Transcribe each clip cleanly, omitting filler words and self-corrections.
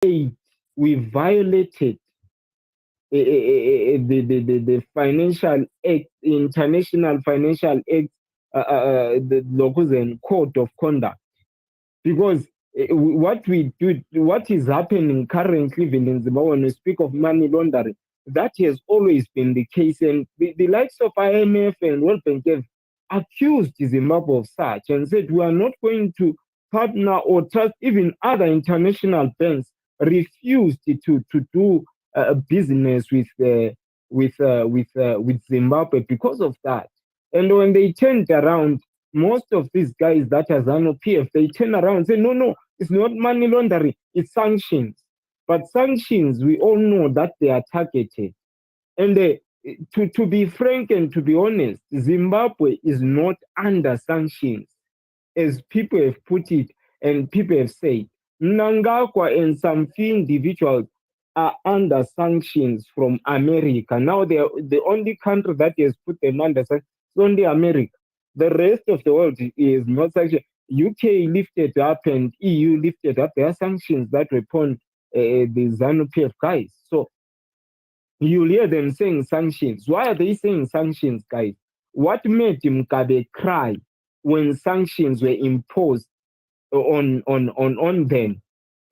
we violated the financial act, international financial act, the Lokuzen code of conduct, because what we do, what is happening currently even in Zimbabwe, when we speak of money laundering, that has always been the case, and the likes of IMF and World Bank have accused Zimbabwe of such and said we are not going to partner or trust. Even other international banks refused to do business with Zimbabwe because of that. And when they turned around, most of these guys that are Zanu PF, they turn around and say, no, no, it's not money laundering, it's sanctions. But sanctions, we all know that they are targeted. And to be frank and to be honest, Zimbabwe is not under sanctions, as people have put it and people have said. Mnangagwa and some few individuals are under sanctions from America. Now they are the only country that has put them under sanctions is only America. The rest of the world is not sanctioned. UK lifted up and EU lifted up their sanctions that were upon the ZANU PF guys. So you'll hear them saying sanctions. Why are they saying sanctions, guys? What made Mugabe cry when sanctions were imposed on them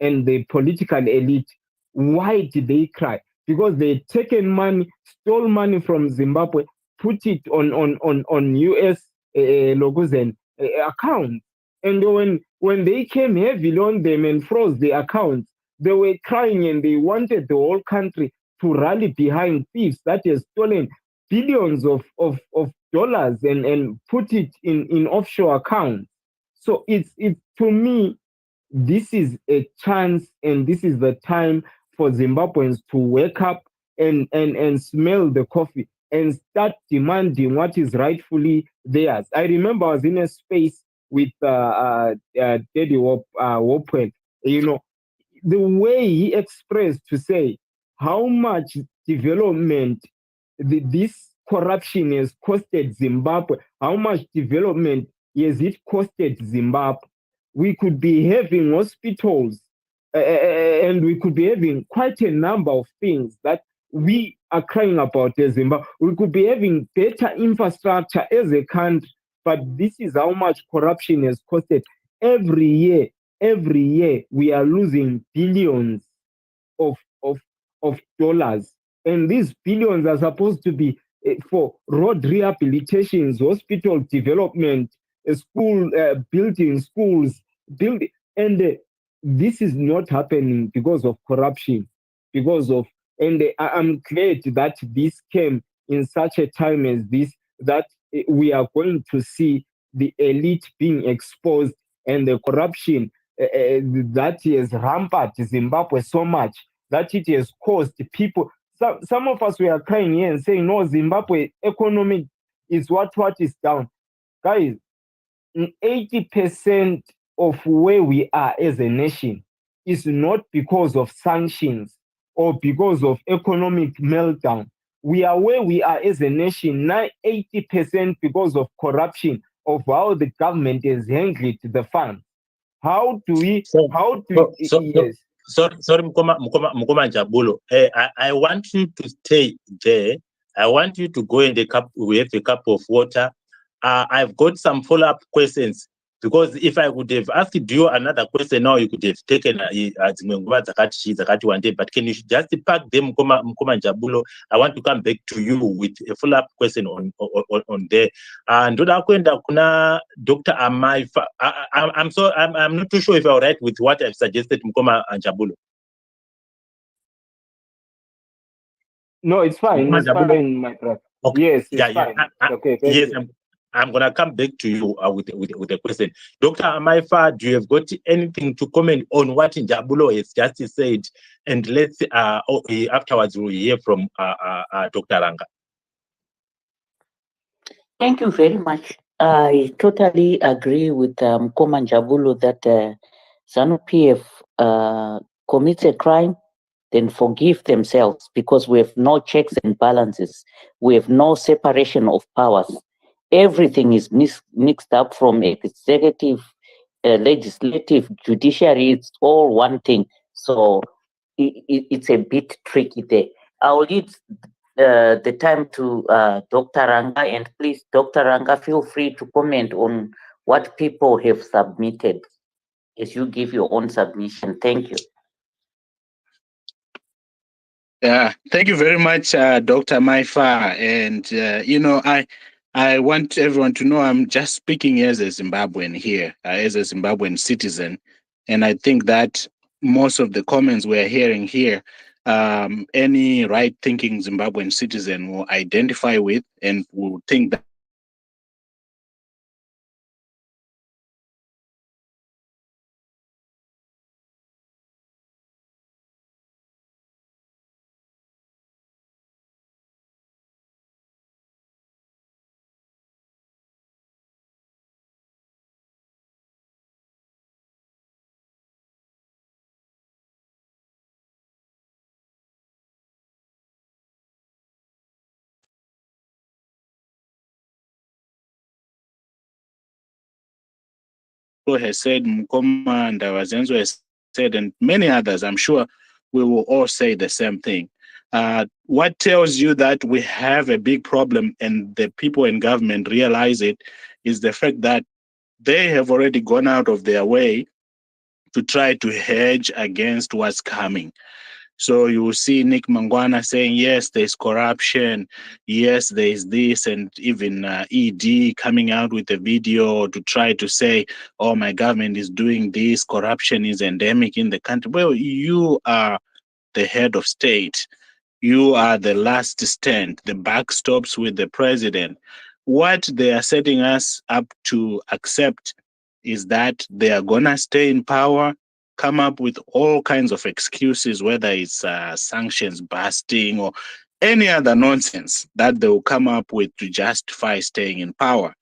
and the political elite? Why did they cry? Because they'd taken money, stole money from Zimbabwe, put it on US logos and accounts. And when they came heavily on them and froze the accounts, they were crying and they wanted the whole country to rally behind thieves that has stolen billions of dollars and put it in offshore accounts. So it's to me, this is a chance and this is the time for Zimbabweans to wake up and smell the coffee and start demanding what is rightfully theirs. I remember I was in a space with Daddy Wopwell, you know, the way he expressed to say how much development this corruption has costed Zimbabwe, how much development has it costed Zimbabwe. We could be having hospitals and we could be having quite a number of things that we are crying about as Zimbabwe. We could be having better infrastructure as a country, but this is how much corruption has costed. Every year, we are losing billions of, of, of dollars. And these billions are supposed to be for road rehabilitations, hospital development, school building, schools, building. And this is not happening because of corruption, and I'm glad that this came in such a time as this, that we are going to see the elite being exposed and the corruption that has rampant Zimbabwe so much that it has caused people. Some of us were crying here and saying, no, Zimbabwe economy is what is down. Guys, 80% of where we are as a nation is not because of sanctions or because of economic meltdown. We are where we are as a nation, now 80% because of corruption of how the government has handled the funds. Yes. Sorry, Mukoma Jabulo. I want you to stay there. I want you to go and we have a cup of water. I've got some follow-up questions, because if I would have asked you another question now, you could have taken one day. But can you just pack them, Mukoma Jabulo? I want to come back to you with a follow-up question on there. And kuna Dr. Amaifa. I'm not too sure if I'm right with what I've suggested, Mukoma Jabulo. No, it's fine. It's fine, my brother. Okay. Yes, it's fine. Okay. Yes, I'm gonna come back to you with a question. Dr. Amaifa, do you have got anything to comment on what Njabulo has just said? And let's afterwards we'll hear from Dr. Ranga. Thank you very much. I totally agree with Mkoma Njabulo that ZANU PF commits a crime, then forgive themselves, because we have no checks and balances. We have no separation of powers. Everything is mixed up from executive, legislative, judiciary. It's all one thing. So it's a bit tricky there. I'll leave the time to Dr. Ranga, and please, Dr. Ranga, feel free to comment on what people have submitted as you give your own submission. Thank you. Yeah, thank you very much, Dr. Maifa. And I want everyone to know I'm just speaking as a Zimbabwean here, as a Zimbabwean citizen, and I think that most of the comments we're hearing here, any right-thinking Zimbabwean citizen will identify with and will think that has said, Mukoma and Wazenzo has said, and many others, I'm sure we will all say the same thing. What tells you that we have a big problem and the people in government realize it is the fact that they have already gone out of their way to try to hedge against what's coming. So you will see Nick Mangwana saying, yes, there's corruption. Yes, there's this. And even ED coming out with a video to try to say, oh, my government is doing this. Corruption is endemic in the country. Well, you are the head of state. You are the last stand. The buck stops with the president. What they are setting us up to accept is that they are going to stay in power, come up with all kinds of excuses, whether it's sanctions busting or any other nonsense that they will come up with to justify staying in power.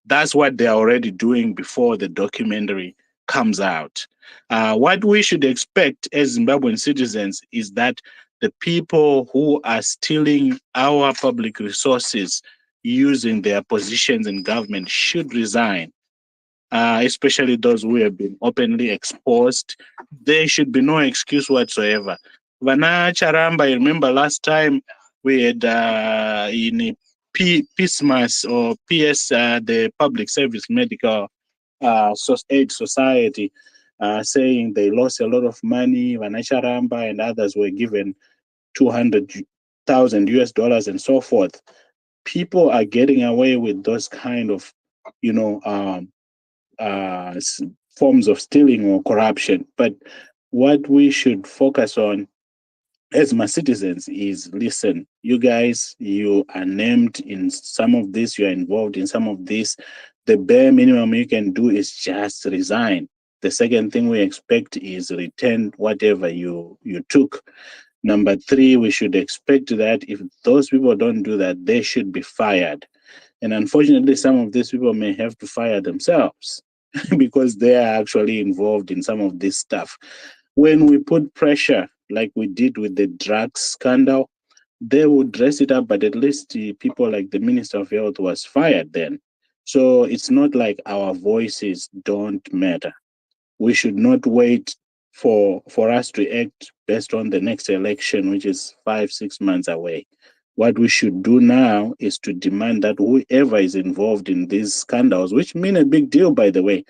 That's what they're already doing before the documentary comes out. What we should expect as Zimbabwean citizens is that the people who are stealing our public resources using their positions in government should resign, especially those who have been openly exposed. There should be no excuse whatsoever. Vana Charamba, I remember last time we had in PSMAS or PS, the Public Service Medical Aid Society, saying they lost a lot of money. Vana Charamba and others were given 200,000 US dollars and so forth. People are getting away with those kind of, forms of stealing or corruption. But what we should focus on as my citizens is, listen, you guys, you are named in some of this, you are involved in some of this. The bare minimum you can do is just resign. The second thing we expect is return whatever you took. Number three, we should expect that if those people don't do that, they should be fired. And unfortunately, some of these people may have to fire themselves because they are actually involved in some of this stuff. When we put pressure, like we did with the drugs scandal, they would dress it up, but at least the people like the Minister of Health was fired then. So it's not like our voices don't matter. We should not wait for us to act based on the next election, which is 5-6 months away. What we should do now is to demand that whoever is involved in these scandals, which mean a big deal, by the way,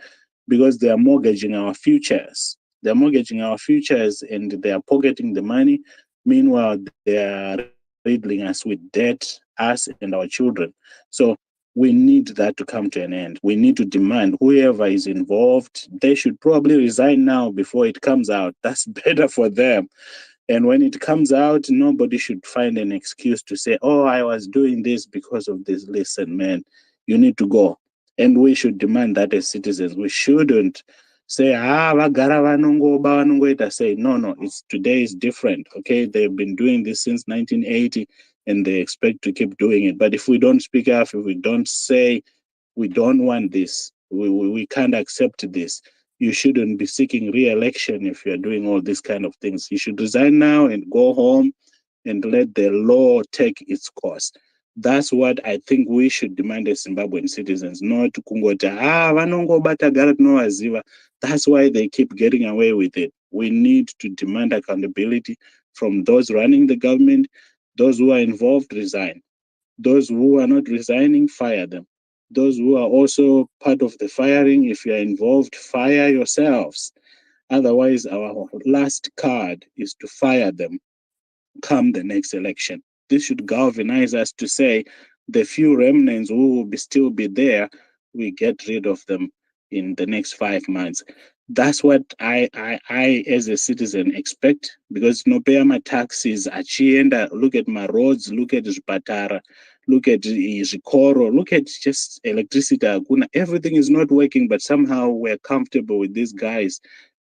because they are mortgaging our futures. They're mortgaging our futures and they are pocketing the money. Meanwhile, they are riddling us with debt, us and our children. So we need that to come to an end. We need to demand whoever is involved, they should probably resign now before it comes out. That's better for them. And when it comes out, nobody should find an excuse to say, oh, I was doing this because of this. Listen, man, you need to go. And we should demand that as citizens. We shouldn't say, vagara vanongoba vanongoita. Say, no, today is different. Okay, they've been doing this since 1980 and they expect to keep doing it. But if we don't speak up, if we don't say we don't want this, we can't accept this, you shouldn't be seeking re-election if you're doing all these kind of things. You should resign now and go home and let the law take its course. That's what I think we should demand as Zimbabwean citizens, not kungota, vanongobata gara tinovaziva. That's why they keep getting away with it. We need to demand accountability from those running the government. Those who are involved, resign. Those who are not resigning, fire them. Those who are also part of the firing, if you are involved, fire yourselves. Otherwise, our last card is to fire them come the next election. This should galvanize us to say the few remnants who will still be there, we get rid of them in the next 5 months. That's what I as a citizen expect, because no pay my taxes, achienda, look at my roads, look at Zipatara, look at Zikoro, look at just electricity, Aguna. Everything is not working, but somehow we're comfortable with these guys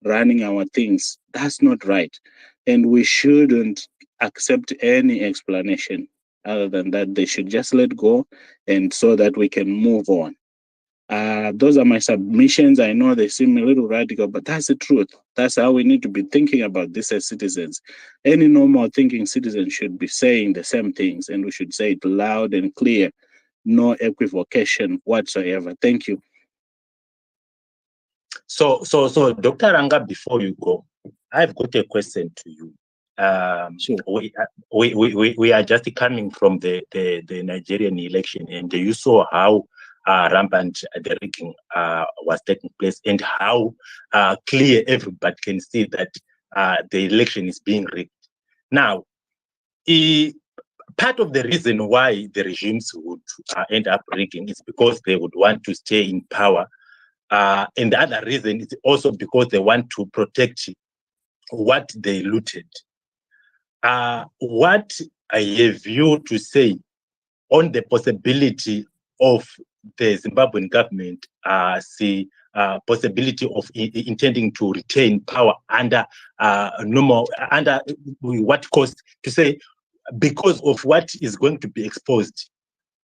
running our things. That's not right. And we shouldn't accept any explanation other than that. They should just let go, and so that we can move on. Those are my submissions. I know they seem a little radical, but that's the truth. That's how we need to be thinking about this as citizens. Any normal thinking citizen should be saying the same things, and we should say it loud and clear. No equivocation whatsoever. Thank you. So, Dr. Ranga, before you go, I've got a question to you. Sure. We are just coming from the Nigerian election, and you saw how rampant the rigging was taking place, and how clear everybody can see that the election is being rigged. Now, part of the reason why the regimes would end up rigging is because they would want to stay in power. And the other reason is also because they want to protect what they looted. What have you to say on the possibility of the Zimbabwean government possibility of intending to retain power under under what cost, to say, because of what is going to be exposed,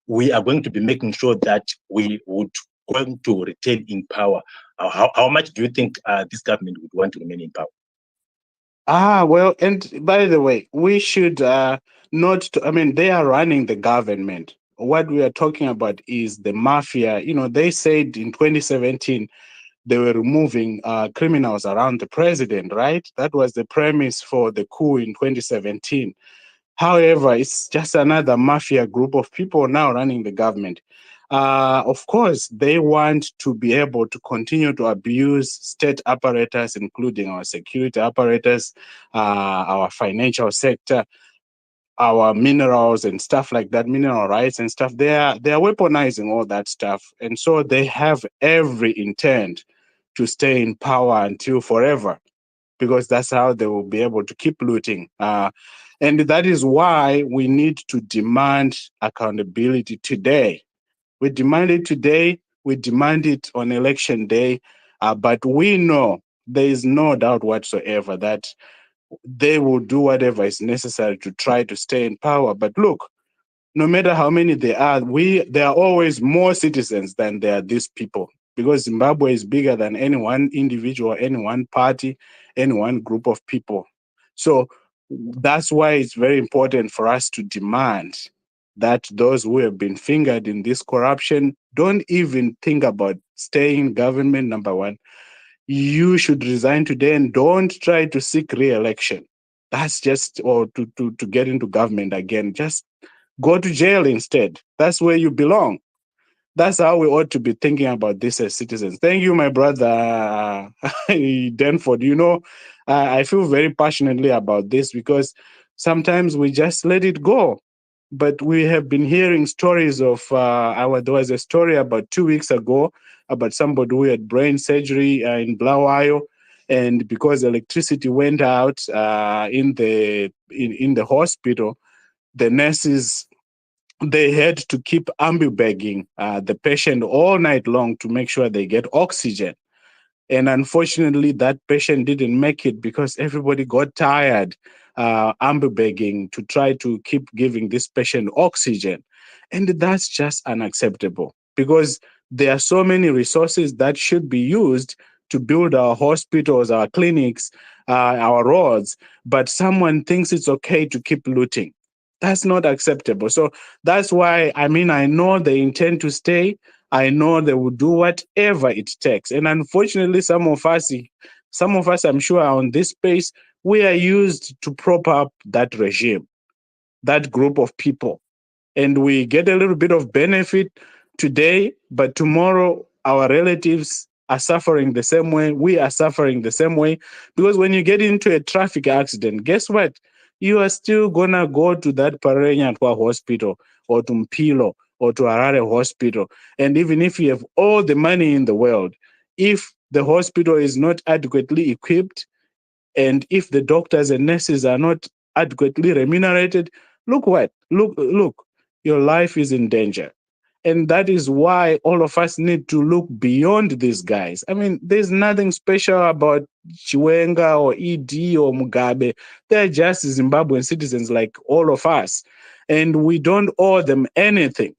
we are going to be making sure that we would going to retain in power? How much do you think this government would want to remain in power? Well, and by the way, we should not, they are running the government. What we are talking about is the mafia. They said in 2017, they were removing criminals around the president, right? That was the premise for the coup in 2017. However, it's just another mafia group of people now running the government. Of course, they want to be able to continue to abuse state apparatus, including our security apparatus, our financial sector, our minerals and stuff like that, mineral rights and stuff. They are weaponizing all that stuff. And so they have every intent to stay in power until forever, because that's how they will be able to keep looting. And that is why we need to demand accountability today. We demand it today. We demand it on election day. But we know, there is no doubt whatsoever that they will do whatever is necessary to try to stay in power. But look, no matter how many there are always more citizens than there are these people, because Zimbabwe is bigger than any one individual, any one party, any one group of people. So that's why it's very important for us to demand that those who have been fingered in this corruption don't even think about staying in government, number one. You should resign today and don't try to seek re-election. That's just, or to get into government again. Just go to jail instead. That's where you belong. That's how we ought to be thinking about this as citizens. Thank you, my brother Denford. I feel very passionately about this, because sometimes we just let it go. But we have been hearing stories of, there was a story about 2 weeks ago about somebody who had brain surgery in Blawayo, and because electricity went out in the hospital, the nurses, they had to keep ambu-bagging the patient all night long to make sure they get oxygen. And unfortunately, that patient didn't make it because everybody got tired ambu-bagging to try to keep giving this patient oxygen. And that's just unacceptable, because there are so many resources that should be used to build our hospitals, our clinics, our roads, but someone thinks it's okay to keep looting. That's not acceptable. So that's why, I know they intend to stay. I know they will do whatever it takes. And unfortunately, some of us, some of us, I'm sure, are on this space, we are used to prop up that regime, that group of people. And we get a little bit of benefit today, but tomorrow our relatives are suffering the same way. We are suffering the same way. Because when you get into a traffic accident, guess what? You are still going to go to that Parenyatwa hospital or to Mpilo or to Harare hospital. And even if you have all the money in the world, if the hospital is not adequately equipped, and if the doctors and nurses are not adequately remunerated, look, your life is in danger. And that is why all of us need to look beyond these guys. I mean, there's nothing special about Chiwenga or ED or Mugabe. They're just Zimbabwean citizens like all of us. And we don't owe them anything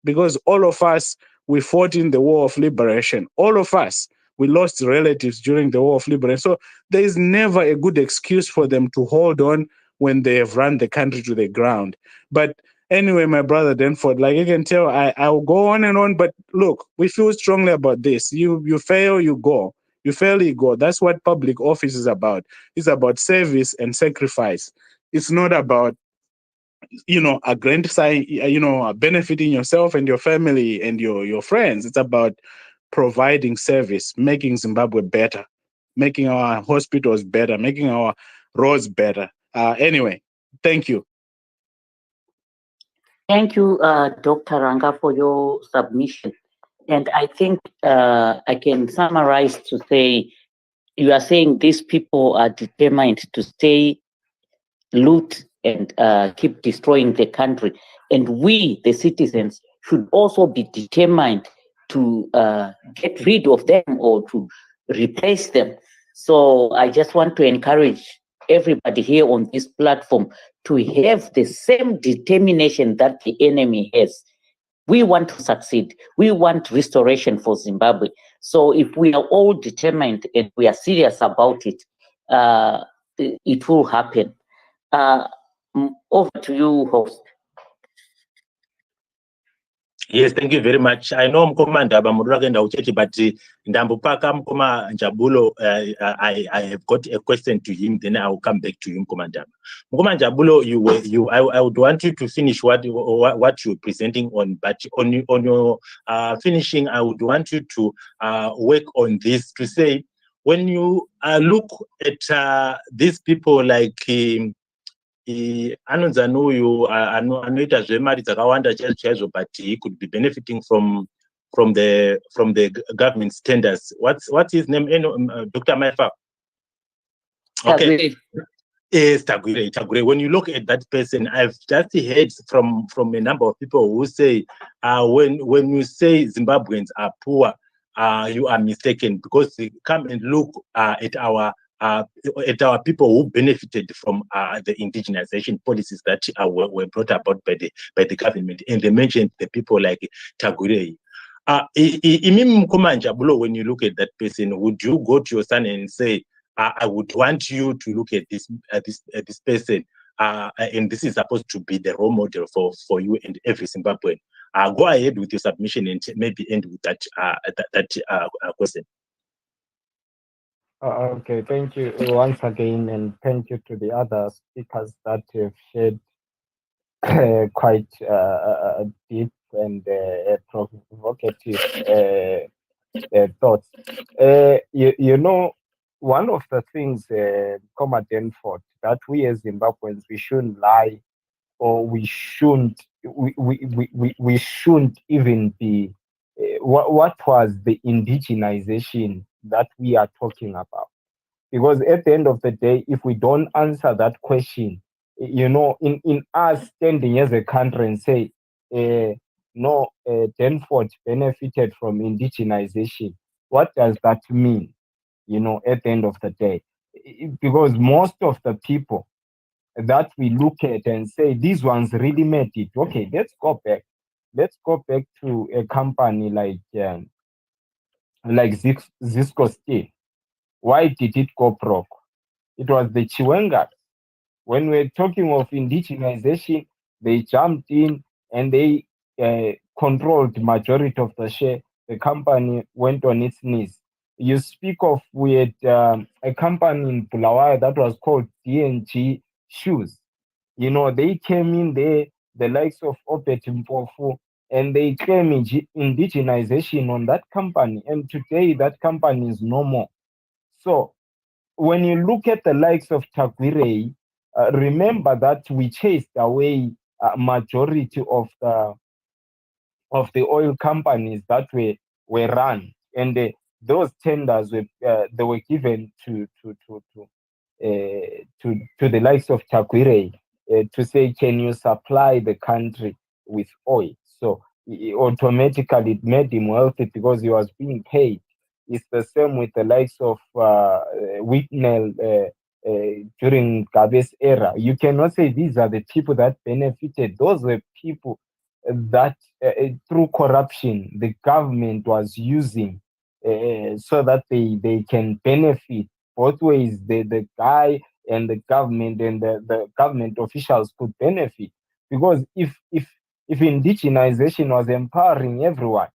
because all of us, we fought in the war of liberation. All of us, we lost relatives during the war of liberation. So there is never a good excuse for them to hold on when they have run the country to the ground. But anyway, my brother Denford, like you can tell, I'll go on and on. But look, we feel strongly about this. You fail, you go. You fail, you go. That's what public office is about. It's about service and sacrifice. It's not about benefiting yourself and your family and your friends. It's about providing service, making Zimbabwe better, making our hospitals better, making our roads better. Anyway, thank you. Thank you, Dr. Ranga, for your submission. And I think I can summarize to say, you are saying these people are determined to stay, loot, and keep destroying the country. And we, the citizens, should also be determined to get rid of them or to replace them. So I just want to encourage everybody here on this platform to have the same determination that the enemy has. We want to succeed. We want restoration for Zimbabwe. So if we are all determined and we are serious about it, it will happen. Over to you, host. Yes, thank you very much. I know Mkoma Ndaba Muragenda Uchechi, but Ndambupaka Mkoma Njabulo, I have got a question to him, then I will come back to you, Mkoma Ndaba. Mkoma Njabulo, I would want you to finish what you're presenting on, but on your finishing, I would want you to work on this to say, when you look at these people like Zanu, anoita zvemari dzakawanda chaizvo, but he could be benefiting from the government's tenders. What's his name? Dr. Maifa. Okay. Yes, Tagwire. When you look at that person, I've just heard from a number of people who say, when you say Zimbabweans are poor, you are mistaken, because they come and look at our people who benefited from the indigenization policies that were brought about by the government, and they mentioned the people like Tagwire. When you look at that person, would you go to your son and say, I would want you to look at this person, and this is supposed to be the role model for you and every Zimbabwean? Go ahead with your submission and maybe end with that question. Okay, thank you once again, and thank you to the other speakers that have shared quite deep and provocative thoughts. One of the things, Comrade Denford, that we as Zimbabweans, we shouldn't lie, or we shouldn't even be. What was the indigenization that we are talking about? Because at the end of the day, if we don't answer that question, in us standing as a country and say, no, Denford benefited from indigenization, what does that mean? At the end of the day, because most of the people that we look at and say these ones really made it. Okay, let's go back. Let's go back to a company like Zisco Steel. Why did it go broke? It was the Chiwengas. When we're talking of indigenization, they jumped in and they controlled the majority of the share. The company went on its knees. You speak of, we had a company in Bulawayo that was called D&G Shoes. They came in there, the likes of Obet Mpofu, and they claim indigenization on that company. And today that company is no more. So when you look at the likes of Tagwirei, remember that we chased away majority of the oil companies that were run, and those tenders they were given to the likes of Tagwirei to say, can you supply the country with oil? So automatically it made him wealthy because he was being paid. It's the same with the likes of Whitnell during Gabe's era. You cannot say these are the people that benefited. Those were people that through corruption the government was using so that they can benefit both ways. The guy and the government and the government officials could benefit, because if indigenization was empowering everyone,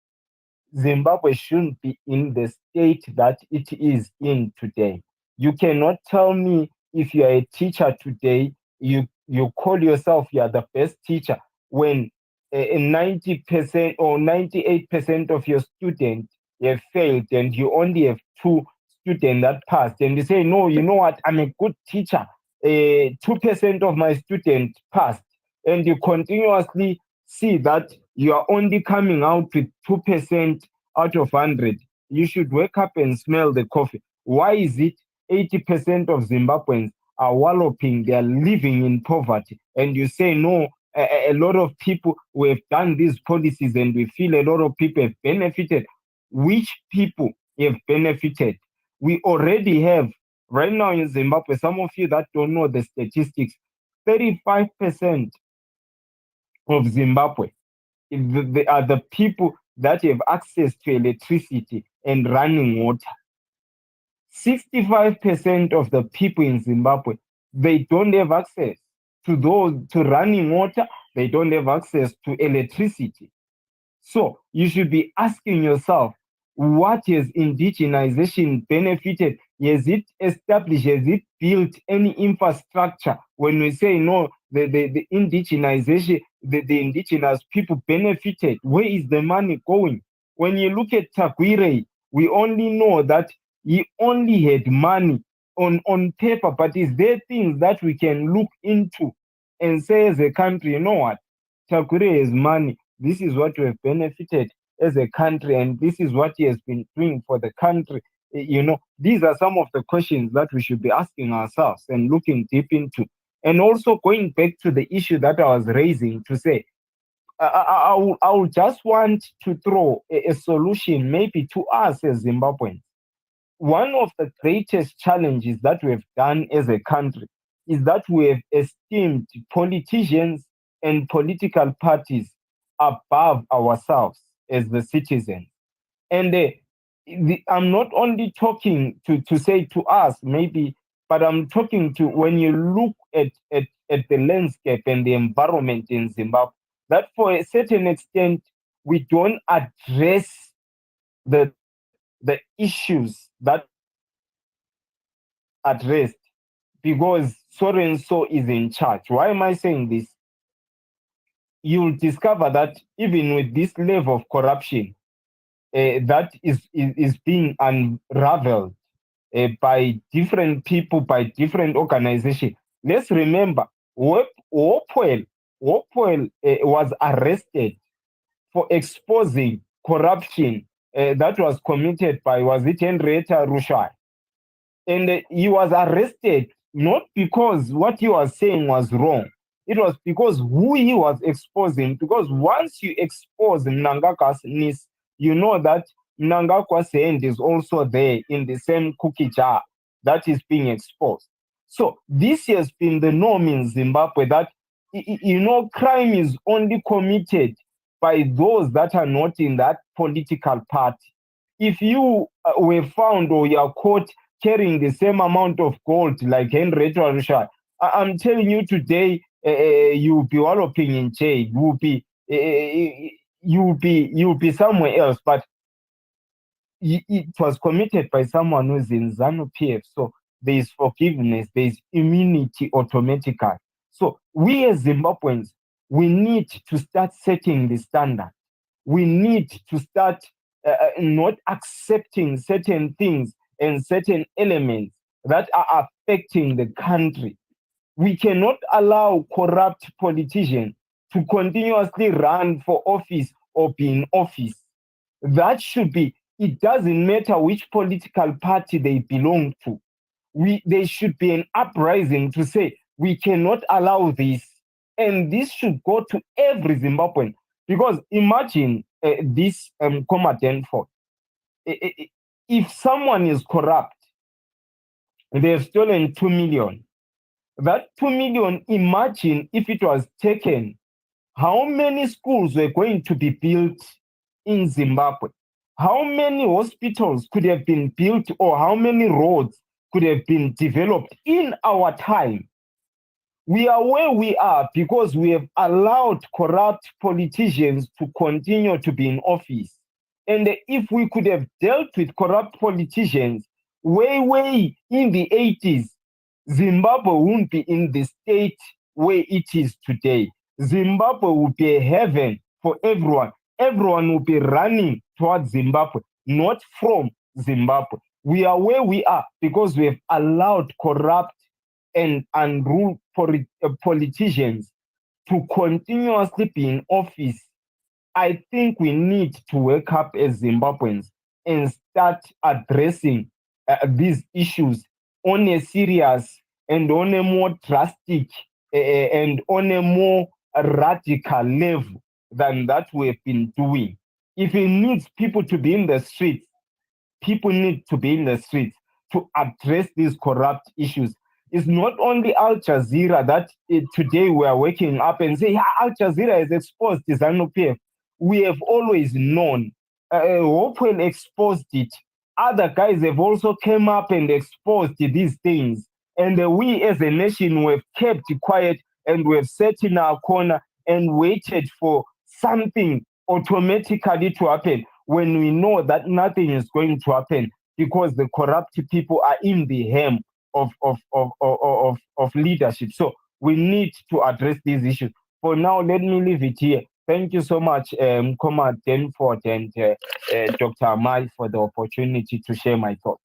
Zimbabwe shouldn't be in the state that it is in today. You cannot tell me, if you are a teacher today, you call yourself you are the best teacher, when 90% or 98% of your students have failed and you only have two students that passed, and you say, no, you know what, I'm a good teacher, 2% of my students passed, and you continuously see that you are only coming out with 2% out of 100. You should wake up and smell the coffee. Why is it 80% of Zimbabweans are walloping, they are living in poverty, and you say, no, a lot of people who have done these policies and we feel a lot of people have benefited? Which people have benefited? We already have, right now in Zimbabwe, some of you that don't know the statistics, 35% of Zimbabwe, they are the people that have access to electricity and running water. 65% of the people in Zimbabwe, they don't have access to running water, they don't have access to electricity. So you should be asking yourself, what has indigenization benefited? Has it established, has it built any infrastructure? When we say no, the indigenization, the indigenous people benefited, where is the money going? When you look at Tagwirei, we only know that he only had money on paper, but is there things that we can look into and say as a country, you know what, Tagwirei has money, this is what we have benefited as a country, and this is what he has been doing for the country. These are some of the questions that we should be asking ourselves and looking deep into. And also going back to the issue that I was raising, to say, I would just want to throw a solution maybe to us as Zimbabweans. One of the greatest challenges that we have done as a country is that we have esteemed politicians and political parties above ourselves as the citizens. And I'm not only talking to say to us, maybe, but I'm talking to, when you look at the landscape and the environment in Zimbabwe, that for a certain extent, we don't address the issues that addressed because so and so is in charge. Why am I saying this? You'll discover that even with this level of corruption that is being unraveled by different people, by different organizations. Let's remember, Wopwell was arrested for exposing corruption that was committed by, was it Henrietta Rushai? And he was arrested not because what he was saying was wrong. It was because who he was exposing. Because once you expose Mnangagwa's niece, you know that Mnangagwa's hand is also there in the same cookie jar that is being exposed. So this has been the norm in Zimbabwe, that crime is only committed by those that are not in that political party. If you were found or you are caught carrying the same amount of gold like Henrietta Rushai, I'm telling you today, you'll be walloping in jail. You'll be somewhere else. But it was committed by someone who's in Zanu PF. So there is forgiveness, there is immunity automatically. So we as Zimbabweans, we need to start setting the standard. We need to start not accepting certain things and certain elements that are affecting the country. We cannot allow corrupt politicians to continuously run for office or be in office. That should be, it doesn't matter which political party they belong to. There should be an uprising to say, we cannot allow this. And this should go to every Zimbabwean. Because imagine this Commandant Ford. If someone is corrupt, they have stolen 2 million. That 2 million, imagine if it was taken, how many schools were going to be built in Zimbabwe? How many hospitals could have been built, or how many roads could have been developed in our time? We are where we are because we have allowed corrupt politicians to continue to be in office. And if we could have dealt with corrupt politicians way in the 80s, Zimbabwe wouldn't be in the state where it is today. Zimbabwe would be a heaven for everyone. Everyone will be running towards Zimbabwe, not from Zimbabwe. We are where we are because we have allowed corrupt and unruly politicians to continuously be in office. I think we need to wake up as Zimbabweans and start addressing these issues on a serious and on a more drastic and on a more radical level than that we've been doing. If it needs people to be in the streets, people need to be in the streets to address these corrupt issues. It's not only Aljazeera that today we are waking up and say, Al Jazeera has exposed Zanu PF. We have always known. Hopewell exposed it. Other guys have also come up and exposed these things. And we as a nation, we have kept quiet and we have sat in our corner and waited for something automatically to happen when we know that nothing is going to happen because the corrupt people are in the hem of leadership. So we need to address these issues. For now, let me leave it here. Thank you so much, Comrade Denford and Dr. Amal, for the opportunity to share my thoughts.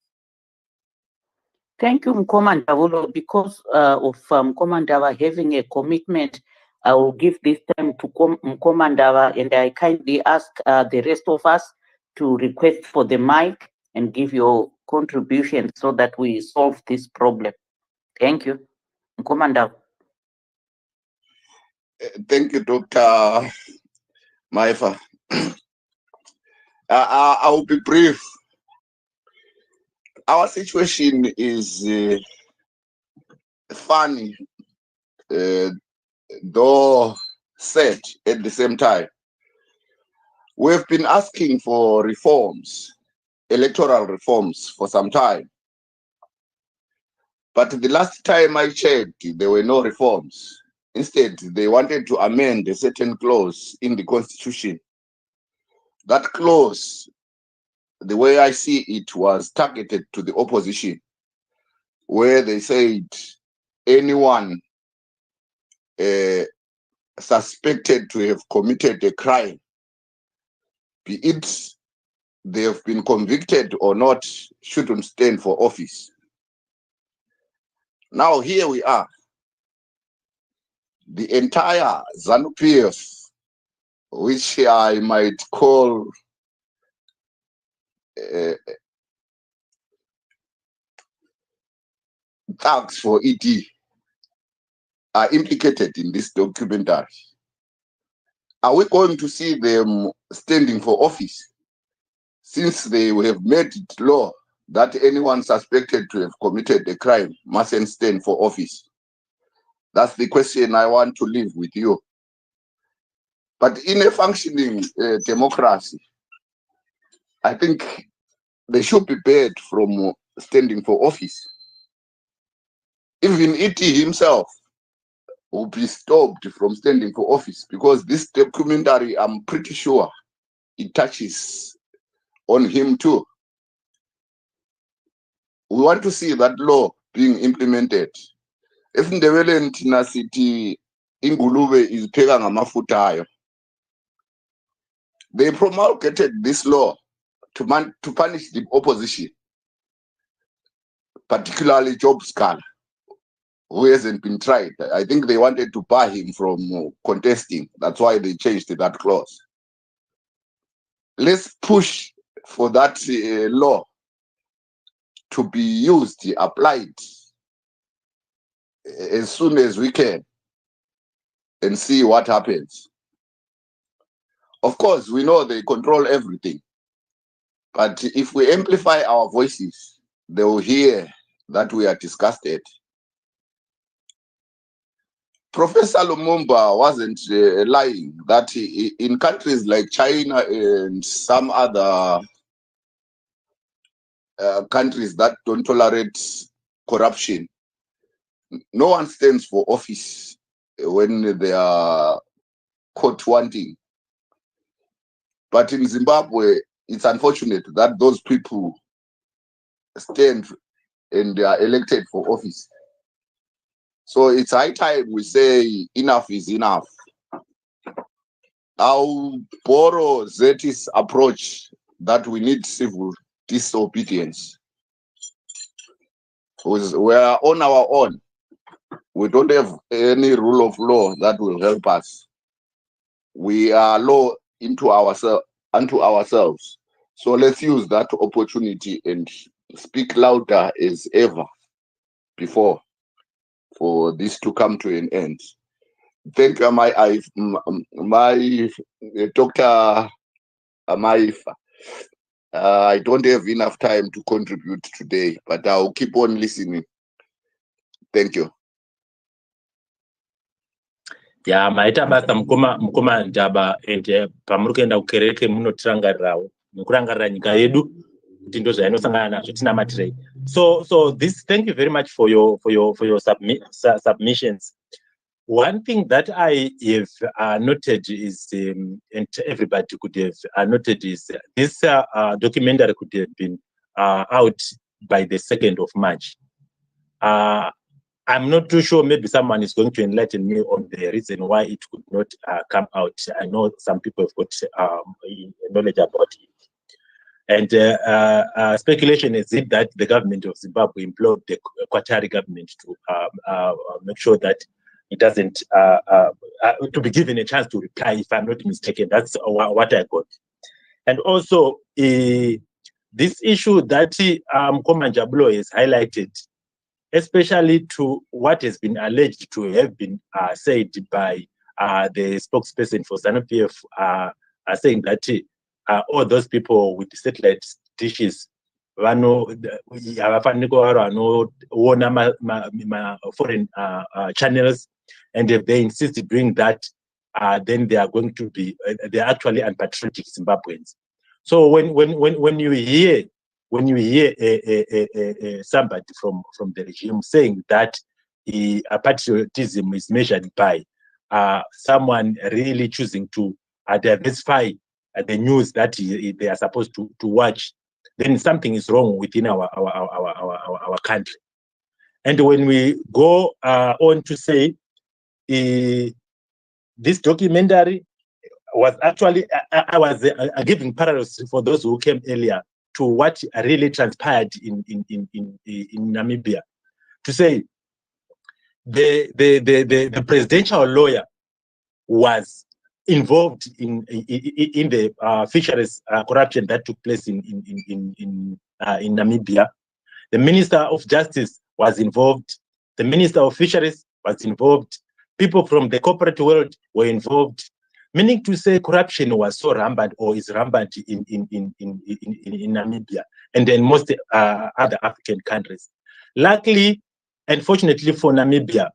Thank you, Mkomanda Vulo. Because of Mkomanda having a commitment, I will give this time to Mkomanda, and I kindly ask the rest of us to request for the mic and give your contribution so that we solve this problem. Thank you. Mkomanda. Thank you, Dr. Maifa. I will be brief. Our situation is funny, though sad at the same time. We've been asking for reforms, electoral reforms, for some time. But the last time I checked, there were no reforms. Instead, they wanted to amend a certain clause in the Constitution. That clause, the way I see it, was targeted to the opposition, where they said anyone suspected to have committed a crime, be it they have been convicted or not, shouldn't stand for office. Now here we are. The entire Zanu PF, which I might call thugs for ED, are implicated in this documentary. Are we going to see them standing for office, since they have made it law that anyone suspected to have committed a crime mustn't stand for office? That's the question I want to leave with you. But in a functioning democracy, I think they should be barred from standing for office. Even E.T. himself will be stopped from standing for office, because this documentary, I'm pretty sure it touches on him too. We want to see that law being implemented. If Ndebele Ntina City Ingulube is pheka ngamafutha ayo, they promulgated this law to punish the opposition, particularly Job Scala, who hasn't been tried. I think they wanted to bar him from contesting. That's why they changed that clause. Let's push for that law to be used, applied as soon as we can, and see what happens. Of course, we know they control everything, but if we amplify our voices, they will hear that we are disgusted. Professor Lumumba wasn't lying that in countries like China and some other countries that don't tolerate corruption, no one stands for office when they are caught wanting. But in Zimbabwe, it's unfortunate that those people stand and they are elected for office. So it's high time we say enough is enough. I'll borrow Zeti's approach that we need civil disobedience. We are on our own. We don't have any rule of law that will help us. We are law unto ourselves. So let's use that opportunity and speak louder as ever before for this to come to an end. Thank you, my Dr. Amaifa. I don't have enough time to contribute today, but I'll keep on listening. Thank you. Ya maita basa mukoma ndaba ende pamurikuenda kukereke munotirangarirawo mukurangarira nyika yedu kuti ndo zvainosangana nazvo tinamatirei. So this, thank you very much for your submissions. One thing that I have noted is, and everybody could have noted, is this documentary could have been out by the 2nd of March. I'm not too sure, maybe someone is going to enlighten me on the reason why it could not come out. I know some people have got knowledge about it. And speculation is it that the government of Zimbabwe implored the Qatari government to make sure that it doesn't, to be given a chance to reply, if I'm not mistaken. That's what I got. And also, this issue that Mkoma Njabulo has highlighted, especially to what has been alleged to have been said by the spokesperson for Zanu PF, saying that all those people with satellite dishes, foreign channels, and if they insist doing that, then they are going to be, they're actually unpatriotic Zimbabweans. So when you hear somebody from the regime saying that patriotism is measured by someone really choosing to diversify the news that they are supposed to watch, then something is wrong within our country. And when we go on to say this documentary was actually, I was giving parallels for those who came earlier to what really transpired in Namibia. To say the presidential lawyer was involved in the fisheries corruption that took place in Namibia. The Minister of Justice was involved. The Minister of Fisheries was involved. People from the corporate world were involved. Meaning to say corruption was so rampant or is rampant in Namibia and then most other African countries. Luckily, unfortunately for Namibia,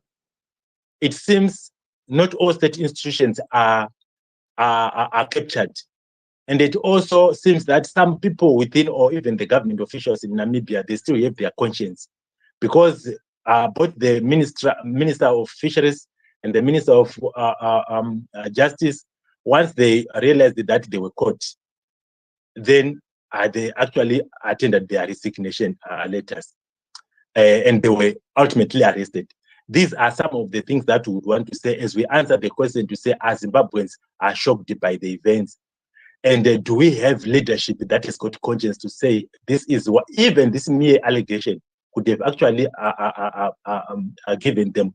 it seems not all state institutions are captured. And it also seems that some people within or even the government officials in Namibia, they still have their conscience, because both the Minister of Fisheries and the Minister of Justice, once they realized that they were caught, then they actually attended their resignation letters. and they were ultimately arrested. These are some of the things that we would want to say as we answer the question to say, are Zimbabweans are shocked by the events? And do we have leadership that has got conscience to say this is what, even this mere allegation could have actually given them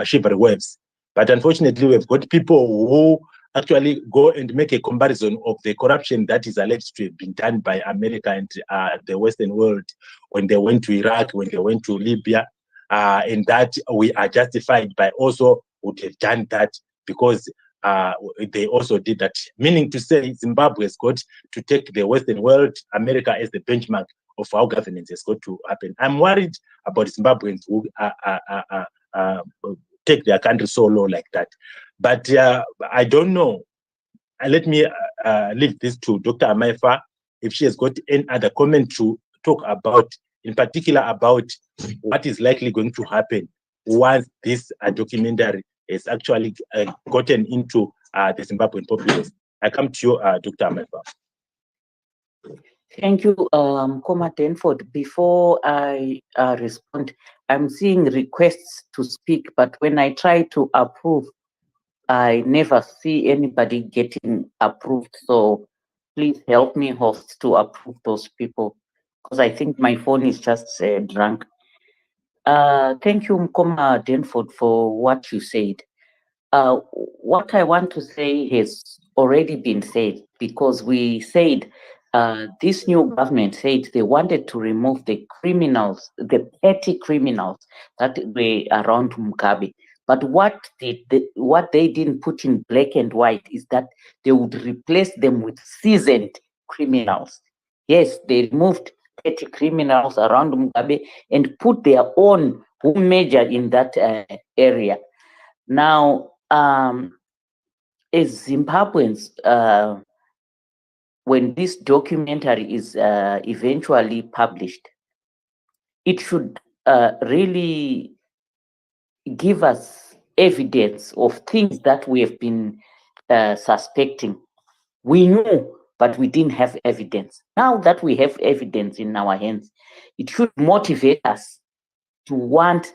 shivery waves. But unfortunately, we've got people who actually go and make a comparison of the corruption that is alleged to have been done by America and the Western world when they went to Iraq, when they went to Libya, and that we are justified by also would have done that because they also did that. Meaning to say Zimbabwe has got to take the Western world, America as the benchmark of how governance has got to happen. I'm worried about Zimbabweans who take their country so low like that. But I don't know. Let me leave this to Dr. Amaifa if she has got any other comment to talk about, in particular about what is likely going to happen once this documentary is actually gotten into the Zimbabwean populace. I come to you, Dr. Amaifa. Thank you, Koma Denford. Before I respond, I'm seeing requests to speak, but when I try to approve, I never see anybody getting approved. So please help me, host, to approve those people, because I think my phone is just drunk. Thank you, Koma Denford, for what you said. What I want to say has already been said, because we said this new government said they wanted to remove the criminals, the petty criminals that were around Mugabe. But what they didn't put in black and white is that they would replace them with seasoned criminals. Yes, they removed petty criminals around Mugabe and put their own who major in that area. Now, as Zimbabweans, when this documentary is eventually published, it should really give us evidence of things that we have been suspecting. We knew, but we didn't have evidence. Now that we have evidence in our hands, it should motivate us to want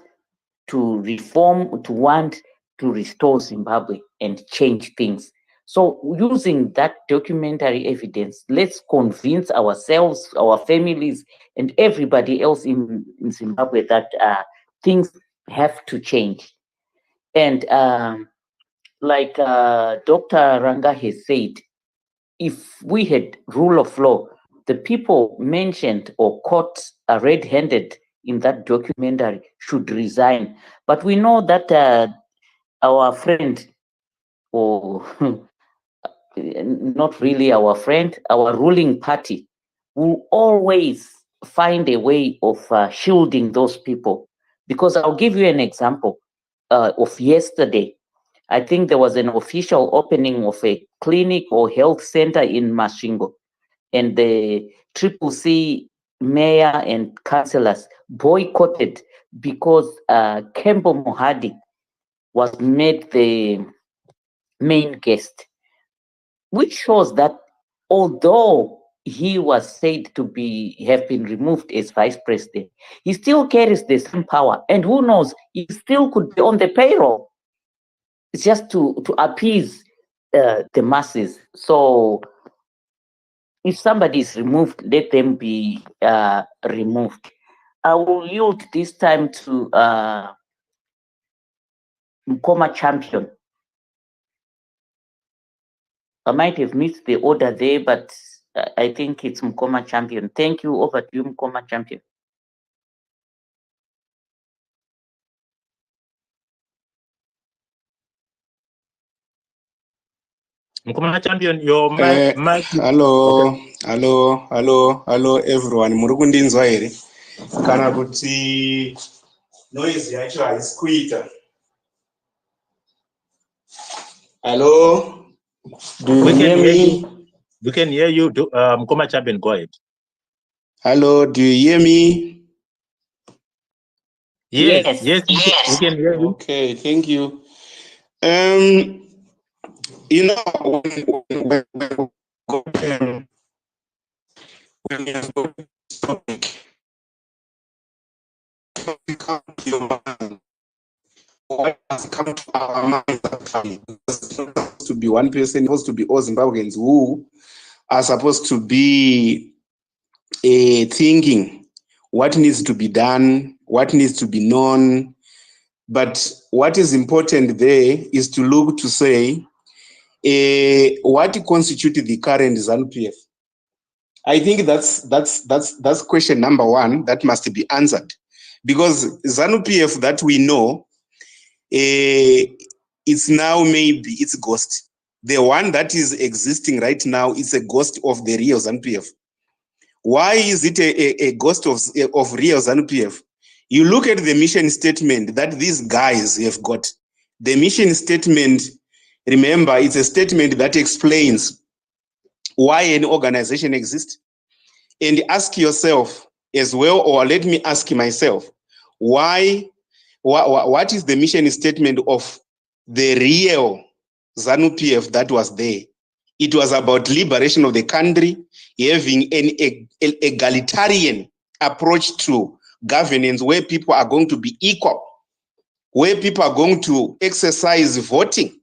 to reform, to want to restore Zimbabwe and change things. So using that documentary evidence, let's convince ourselves, our families, and everybody else in Zimbabwe that things have to change. And like Dr. Ranga has said, if we had rule of law, the people mentioned or caught red-handed in that documentary should resign. But we know that our friend, or not really our friend, our ruling party will always find a way of shielding those people. Because I'll give you an example of yesterday. I think there was an official opening of a clinic or health center in Masvingo, and the Triple C mayor and councillors boycotted because Kembo Mohadi was made the main guest, which shows that although he was said to have been removed as vice president, he still carries the same power, and who knows, he still could be on the payroll. It's just to appease the masses. So if somebody is removed, let them be removed. I will yield this time to Mkoma Champion. I might have missed the order there, but I think it's Mkoma Champion. Thank you. Over to you, Mkoma Champion. Mkoma Champion, your mic. Hello, Okay. hello everyone. Muri kundinzwa here? Kana kuti noise yacho haisi kuita. Hello, do you hear me? We can hear you. Mkoma Champion, go ahead. Hello, do you hear me? Yes, we can hear you. Okay, thank you. You know, when we have got this topic, come to your mind? What has come to our minds actually? It's not supposed to be one person, it's supposed to be all Zimbabweans who are supposed to be thinking what needs to be done, what needs to be known. But what is important there is to look to say what constitutes the current ZANU-PF. I think that's question number one that must be answered, because ZANU-PF that we know, it's now maybe it's ghost. The one that is existing right now is a ghost of the real ZANU-PF. Why is it a ghost of real ZANU-PF? You look at the mission statement that these guys have got. The mission statement, remember, it's a statement that explains why an organization exists. And ask yourself as well, or let me ask myself, what is the mission statement of the real ZANU-PF that was there? It was about liberation of the country, having an egalitarian approach to governance where people are going to be equal, where people are going to exercise voting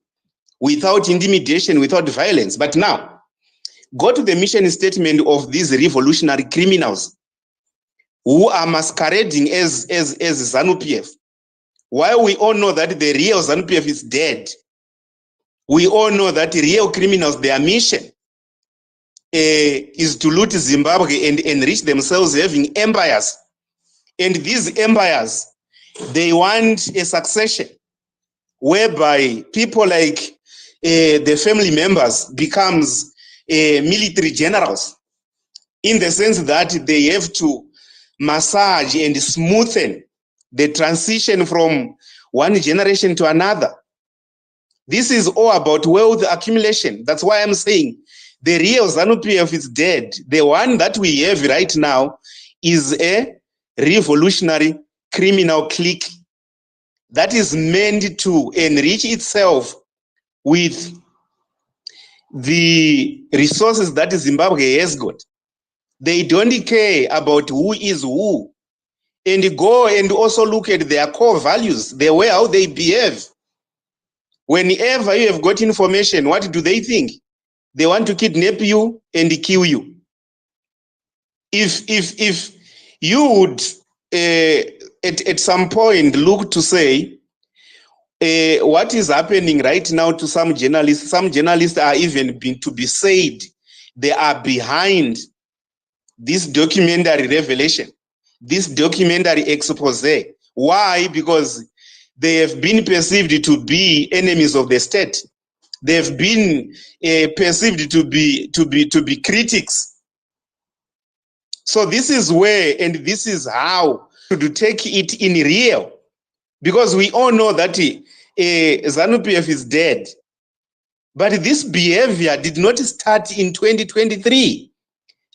without intimidation, without violence. But now, go to the mission statement of these revolutionary criminals who are masquerading as ZANU-PF. While we all know that the real ZANU-PF is dead, we all know that the real criminals, their mission is to loot Zimbabwe and enrich themselves, having empires. And these empires, they want a succession whereby people like the family members becomes military generals, in the sense that they have to massage and smoothen the transition from one generation to another. This is all about wealth accumulation. That's why I'm saying the real ZANU-PF is dead. The one that we have right now is a revolutionary criminal clique that is meant to enrich itself with the resources that Zimbabwe has got. They don't care about who is who. And go and also look at their core values, the way how they behave. Whenever you have got information, what do they think? They want to kidnap you and kill you. If you would at some point look to say what is happening right now to some journalists are even to be said they are behind this documentary revelation, this documentary expose. Why? Because they have been perceived to be enemies of the state. They've been perceived to be critics. So this is where, and this is how to take it in real, because we all know that ZANU-PF is dead. But this behavior did not start in 2023.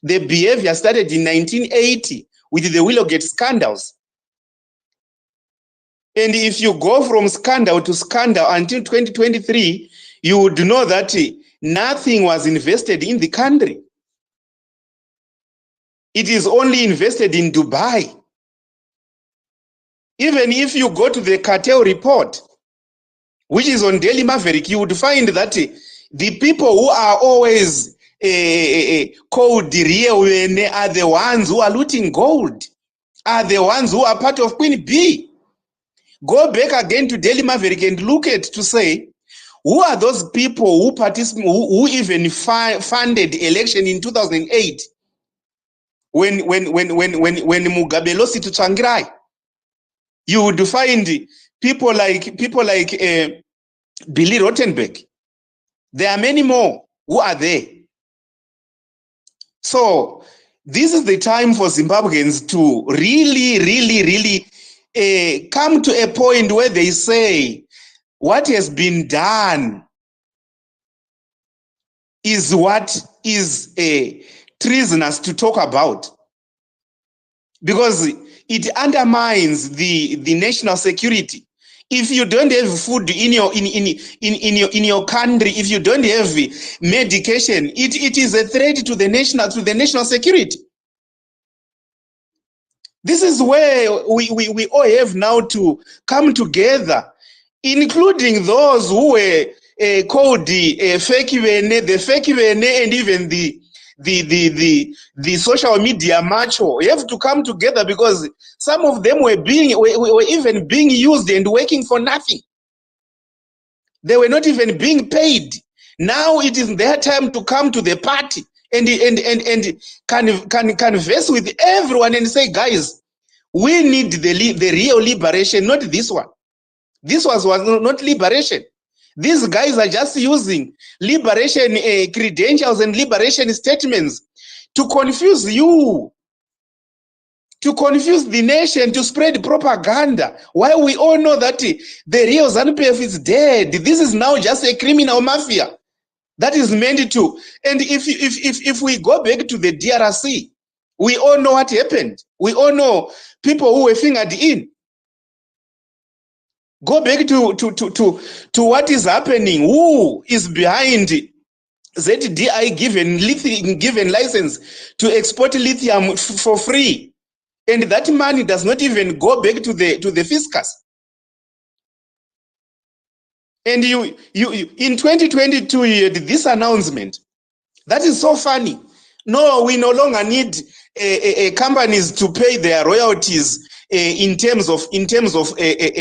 The behavior started in 1980 with the Willowgate scandals. And if you go from scandal to scandal until 2023, you would know that nothing was invested in the country. It is only invested in Dubai. Even if you go to the cartel report, which is on Daily Maverick, you would find that the people who are always called the real are the ones who are looting gold, are the ones who are part of Queen B. Go back again to Daily Maverick and look at to say, who are those people who who even funded election in 2008 when Mugabe lost to Tsvangirai? You would find people like Billy Rottenberg. There are many more who are there. So this is the time for Zimbabweans to really come to a point where they say what has been done is what is treasonous to talk about, because it undermines the national security. If you don't have food in your country, if you don't have medication, it is a threat to the national security. This is where we all have now to come together, including those who were called the fake Vene, and even the social media macho. You have to come together because some of them were even being used and working for nothing. They were not even being paid. Now it is their time to come to the party and converse with everyone and say, guys, we need the real liberation, not this one. This was not liberation. These guys are just using liberation credentials and liberation statements to confuse you, to confuse the nation, to spread propaganda. While we all know that the real ZANU-PF is dead. This is now just a criminal mafia that is meant to. And if we go back to the DRC, we all know what happened. We all know people who were fingered in. Go back to what is happening. Who is behind ZDI given license to export lithium for free? And that money does not even go back to the fiscus. And you in 2022 you had this announcement. That is so funny. No, we no longer need companies to pay their royalties in terms of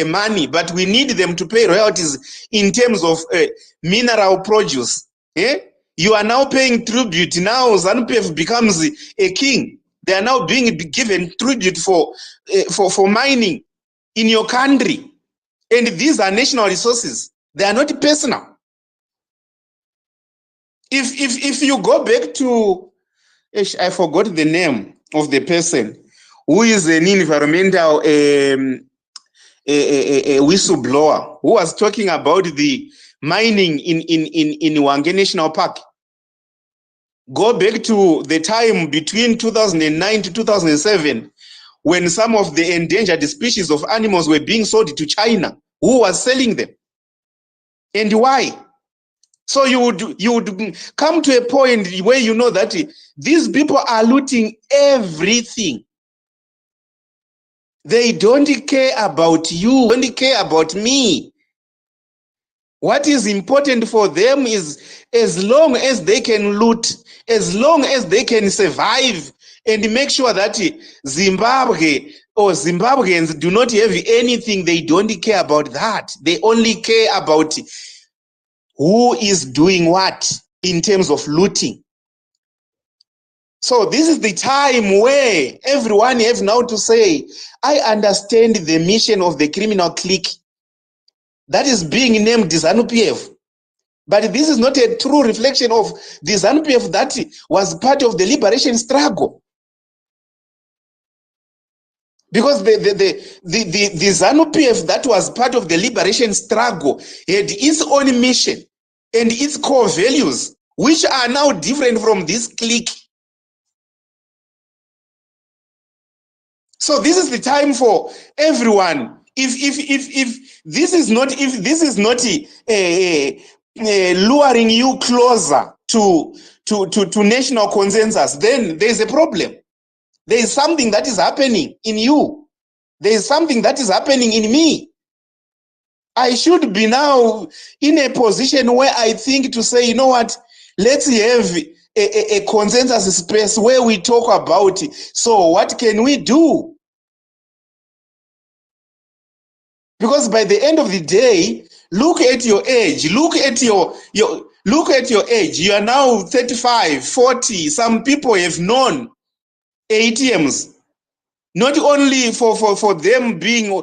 money, but we need them to pay royalties in terms of mineral produce. You are now paying tribute. Now ZANU-PF becomes a king. They are now being given tribute for mining in your country, and these are national resources. They are not personal. If you go back to, I forgot the name of the person who is an environmental whistleblower who was talking about the mining in Wange National Park. Go back to the time between 2009 to 2007 when some of the endangered species of animals were being sold to China. Who was selling them? And why? So you would come to a point where you know that these people are looting everything. They don't care about you, don't care about me. What is important for them is as long as they can loot, as long as they can survive and make sure that Zimbabwe or Zimbabweans do not have anything, they don't care about that. They only care about who is doing what in terms of looting. So this is the time where everyone has now to say, I understand the mission of the criminal clique that is being named ZANU-PF. But this is not a true reflection of the ZANU-PF that was part of the liberation struggle. Because the ZANU-PF that was part of the liberation struggle had its own mission and its core values, which are now different from this clique. So this is the time for everyone. If this is not luring you closer to national consensus, then there is a problem. There is something that is happening in you. There is something that is happening in me. I should be now in a position where I think to say, you know what, let's have a consensus space where we talk about it. So what can we do? Because by the end of the day, look at your age, look at your age. You are now 35, 40. Some people have known ATMs. Not only for them being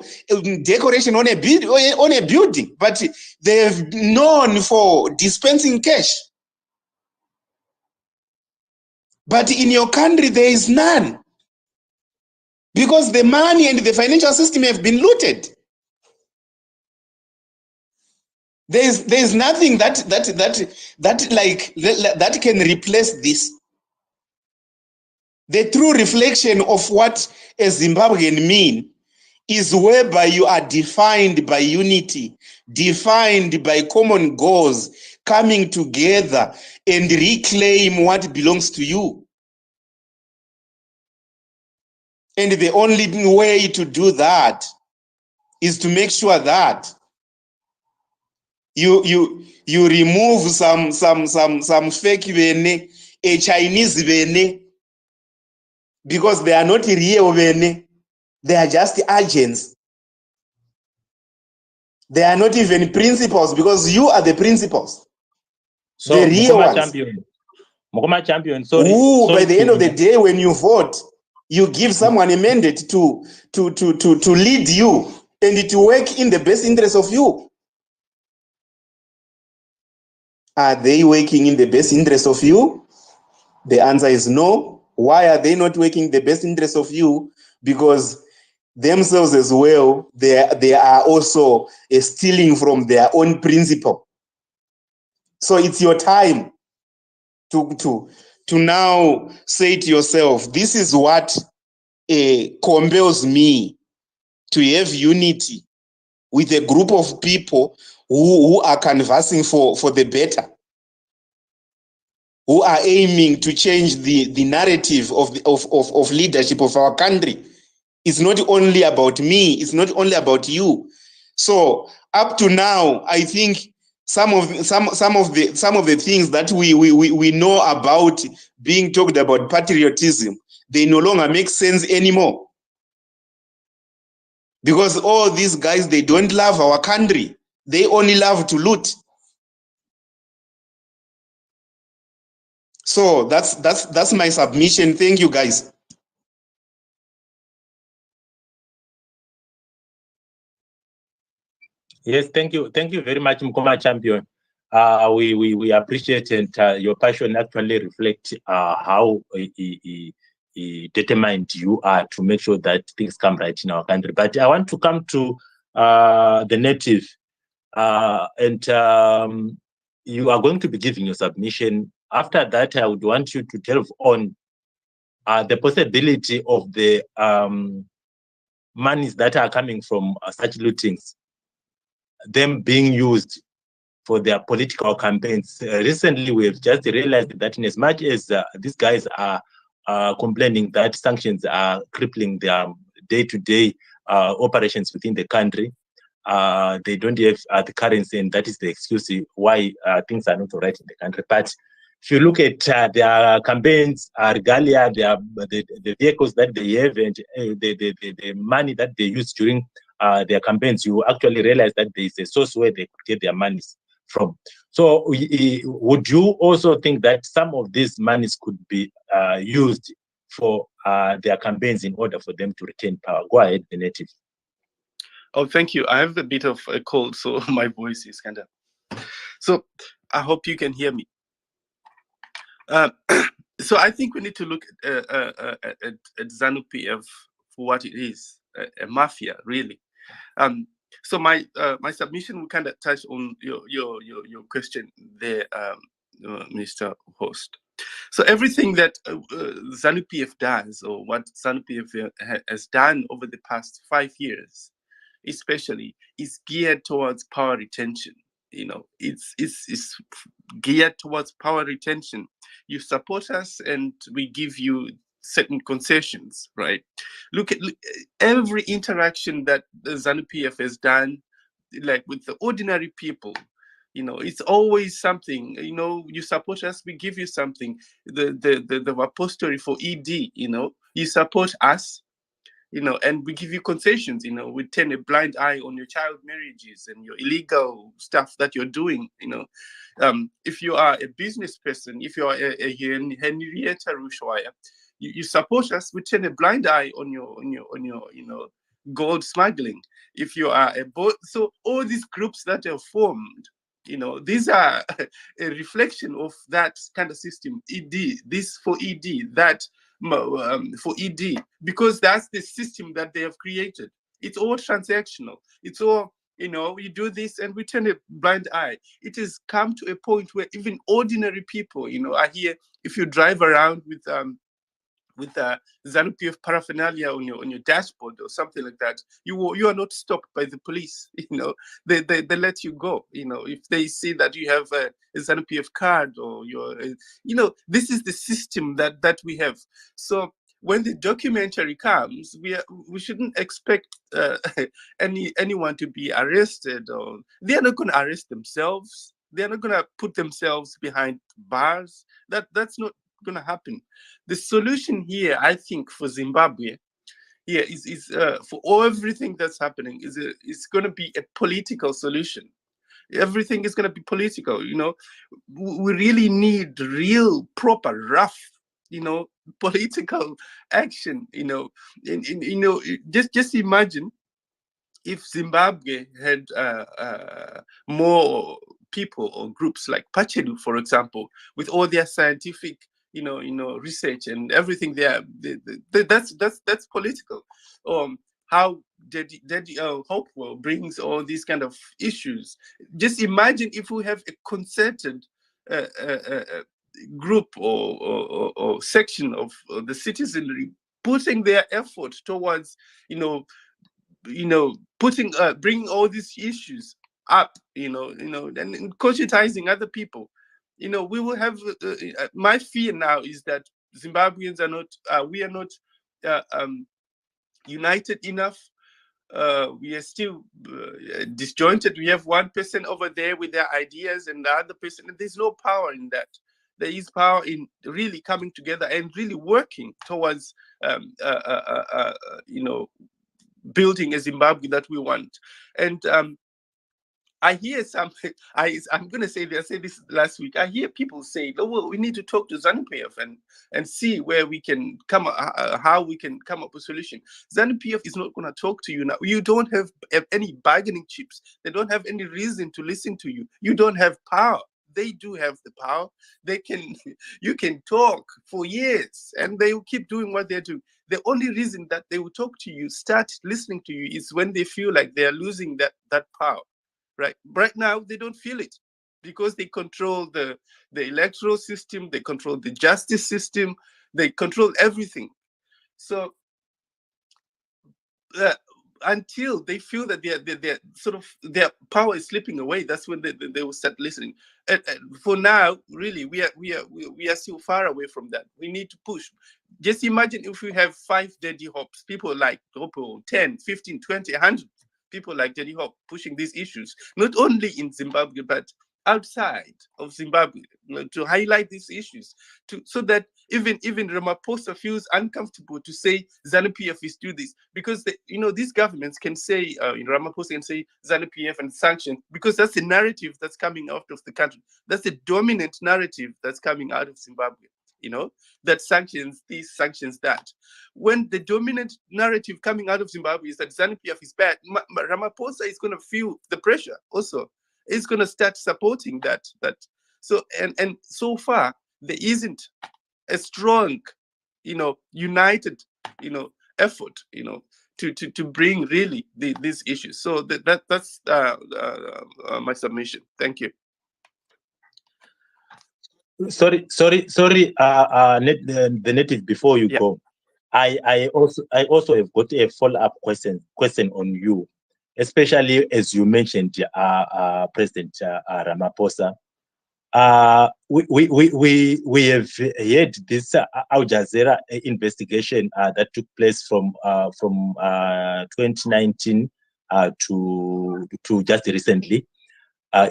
decoration on a building, but they have known for dispensing cash. But in your country, there is none. Because the money and the financial system have been looted. There is nothing that can replace this. The true reflection of what a Zimbabwean mean is whereby you are defined by unity, defined by common goals, coming together and reclaim what belongs to you. And the only way to do that is to make sure that you remove some fake Bene, a Chinese Bene, because they are not real Bene. They are just agents. They are not even principals, because you are the principals. So the real Mukoma ones. champion, sorry. Who, by the end of the to- day, when you vote, you give someone a mandate to lead you and to work in the best interest of you. Are they working in the best interest of you? The answer is no. Why are they not working the best interest of you? Because themselves as well, they are also stealing from their own principle. So it's your time to now say to yourself, this is what compels me to have unity with a group of people who are canvassing for the better, who are aiming to change the narrative of leadership of our country. It's not only about me, it's not only about you. So up to now, I think some of the things that we know about being talked about patriotism, they no longer make sense anymore. Because all these guys, they don't love our country. They only love to loot. So that's my submission. Thank you, guys. Yes, thank you very much, Mukoma champion. We appreciate and your passion actually reflect how determined you are to make sure that things come right in our country. But I want to come to the native, and you are going to be giving your submission. After that, I would want you to delve on the possibility of the monies that are coming from such lootings, them being used for their political campaigns. Recently, we have just realized that in as much as these guys are complaining that sanctions are crippling their day-to-day operations within the country, they don't have the currency, and that is the excuse why things are not all right in the country. But if you look at their campaigns, regalia, the vehicles that they have, and the money that they use during their campaigns, you actually realize that there is a source where they could get their monies from. So would you also think that some of these monies could be used for their campaigns in order for them to retain power? Go ahead, the native. Oh, thank you. I have a bit of a cold, so my voice is kind of... So I hope you can hear me. So I think we need to look at Zanu PF for what it is, a mafia, really. So my submission will kind of touch on your question there, Mr. Host. So everything that Zanu PF does, or what Zanu PF has done over the past 5 years, especially, is geared towards power retention. You know, it's geared towards power retention. You support us and we give you certain concessions, right? Look at every interaction that the Zanu PF has done, like with the ordinary people. You know, it's always something. You know, you support us, we give you something. The apostolate for ED. You know, you support us, you know, and we give you concessions. You know, we turn a blind eye on your child marriages and your illegal stuff that you're doing. You know, if you are a business person, if you are a Henrietta Rushwire, you support us. We turn a blind eye on your you know, gold smuggling. If you are so all these groups that are formed, you know, these are a reflection of that kind of system. ED, this for ED, that for ED, because that's the system that they have created. It's all transactional. It's all, you know, we do this and we turn a blind eye. It has come to a point where even ordinary people, you know, are here. If you drive around with Zanu PF paraphernalia on your dashboard or something like that, you are not stopped by the police. You know, they let you go. You know, if they see that you have a Zanu PF card, or you know, this is the system that we have. So when the documentary comes, we shouldn't expect anyone to be arrested, or they're not going to arrest themselves. They're not going to put themselves behind bars. That's not going to happen. The solution here, I think, for Zimbabwe, is for everything that's happening, is going to be a political solution. Everything is going to be political. You know, we really need real, proper, rough, you know, political action. You know, just imagine if Zimbabwe had more people or groups like Pachelu, for example, with all their scientific, research and everything there. That's political. How Daddy Hopewell brings all these kind of issues. Just imagine if we have a concerted group or section of the citizenry putting their effort towards, putting bringing all these issues up, and conscientizing other people. We will have. My fear now is that Zimbabweans are not. We are not united enough. We are still disjointed. We have one person over there with their ideas, and the other person. And there's no power in that. There is power in really coming together and really working towards, building a Zimbabwe that we want. And I hear something. I'm going to say this. I said this last week. I hear people say, "Oh, well, we need to talk to ZANU-PF and see where we can come, how we can come up with a solution." ZANU-PF is not going to talk to you now. You don't have any bargaining chips. They don't have any reason to listen to you. You don't have power. They do have the power. They can. You can talk for years, and they will keep doing what they're doing. The only reason that they will talk to you, start listening to you, is when they feel like they are losing that power. Right now, they don't feel it because they control the electoral system, they control the justice system, they control everything. So until they feel that they're sort of their power is slipping away, that's when they will start listening. And for now, really, we are still far away from that. We need to push. Just imagine if we have 5 Daddy Hops, people like Hopo, 10, 15, 20, 100 people like Daddy Hop pushing these issues, not only in Zimbabwe, but outside of Zimbabwe, to highlight these issues, so that even Ramaphosa feels uncomfortable to say ZANU-PF is do this, because these governments can say, Ramaphosa can say ZANU-PF and sanctions, because that's the narrative that's coming out of the country. That's the dominant narrative that's coming out of Zimbabwe. That sanctions this, sanctions that. When the dominant narrative coming out of Zimbabwe is that ZANU-PF is bad, Ramaphosa is going to feel the pressure also. He's going to start supporting that. So and so far there isn't a strong, united, effort, to bring really these issues. So that's my submission. Thank you. Sorry, the native, before you go. I also have got a follow-up question on you, especially as you mentioned, President Ramaphosa. We have heard this Aljazeera investigation that took place from 2019 to just recently.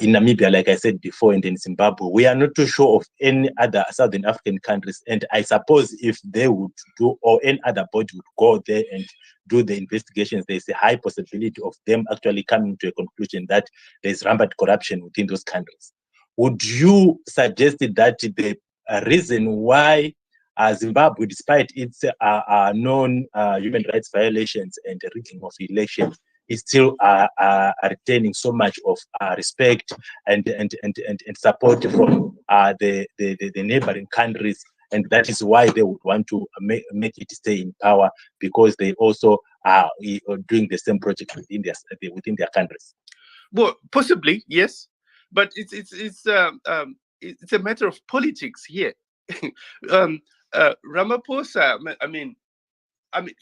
In Namibia, like I said before, and in Zimbabwe. We are not too sure of any other Southern African countries. And I suppose if they would do, or any other body would go there and do the investigations, there's a high possibility of them actually coming to a conclusion that there's rampant corruption within those countries. Would you suggest that the reason why Zimbabwe, despite its known human rights violations and the rigging of elections, is still retaining so much of respect and support from the neighboring countries, and that is why they would want to make it stay in power, because they also are doing the same project within their countries? Well, possibly yes, but it's a matter of politics here. Ramaphosa, I mean,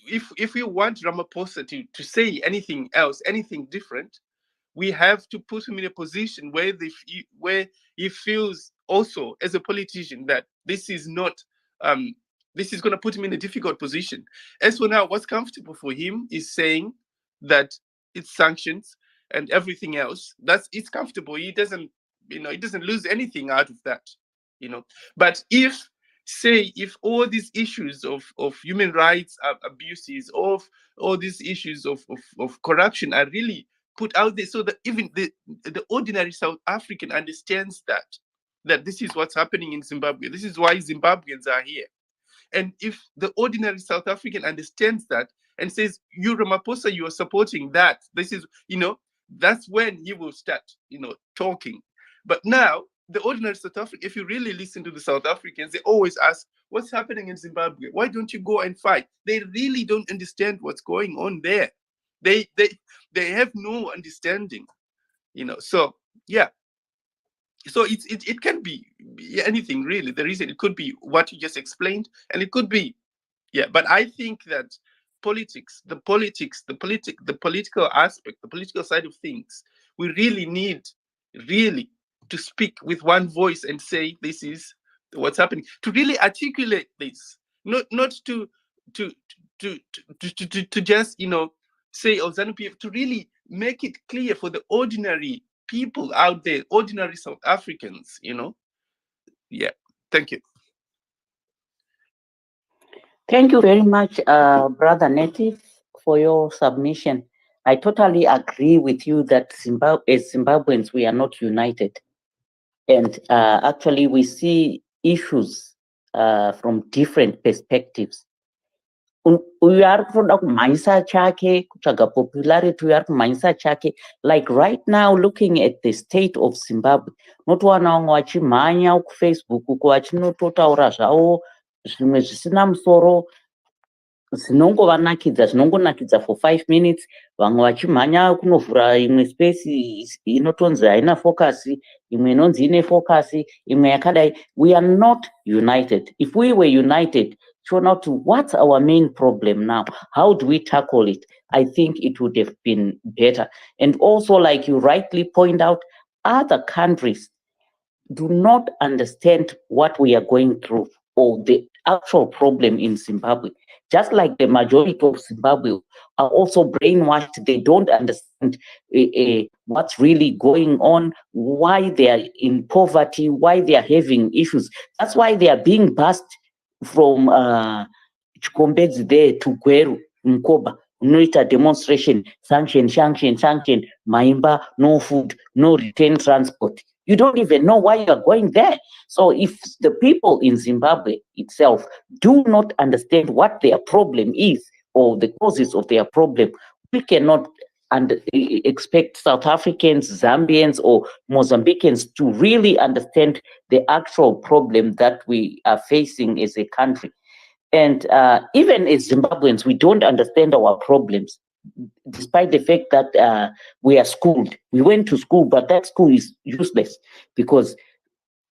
if we want Ramaphosa to say anything else, anything different, we have to put him in a position where he feels also as a politician that this is not This is going to put him in a difficult position. As for now, what's comfortable for him is saying that it's sanctions and everything else. It's comfortable. He doesn't, he doesn't lose anything out of that, But if all these issues of human rights abuses, of all these issues of corruption are really put out there, so that even the ordinary South African understands that this is what's happening in Zimbabwe. This is why Zimbabweans are here. And if the ordinary South African understands that and says, you, Ramaphosa, you are supporting that, this is, that's when he will start, talking. But now, the ordinary South African, if you really listen to the South Africans, they always ask, what's happening in Zimbabwe? Why don't you go and fight? They really don't understand what's going on there. They have no understanding, So, yeah. So it can be anything, really. The reason it could be what you just explained, and it could be, but I think that the political aspect, the political side of things, we really need to speak with one voice and say, this is what's happening, to really articulate this, not to just say, oh, Zanu PF, to really make it clear for the ordinary people out there, ordinary South Africans, Thank you. Thank you very much, Brother Native, for your submission. I totally agree with you that as Zimbabweans, we are not united. And actually, we see issues from different perspectives. Uyu ari kutoda kumhanyisa chake, kutsvaga popularity, uyu ari kumhanyisa chake. Like right now, looking at the state of Zimbabwe, notowana vamwe vachimhanya kufacebook uko vachinototaura zvavo zvimwe zvisina musoro, zvinongonakidza for 5 minutes, vamwe vachimhanya kunovhura imwe space inotonzi haina focus, imwe inonzi ine focus, imwe yakadai. We are not united. If we were united, show out to what's our main problem now, how do we tackle it? I think it would have been better. And also, like you rightly point out, other countries do not understand what we are going through or the actual problem in Zimbabwe. Just like the majority of Zimbabwe are also brainwashed, they don't understand what's really going on, why they are in poverty, why they are having issues. That's why they are being bussed from Chikombedzi there to Gweru, Mkoba, Noita demonstration, sanction, Maimba, no food, no return transport. You don't even know why you are going there. So if the people in Zimbabwe itself do not understand what their problem is or the causes of their problem, we cannot expect South Africans, Zambians, or Mozambicans to really understand the actual problem that we are facing as a country. And even as Zimbabweans, we don't understand our problems, despite the fact that we are schooled. We went to school, but that school is useless because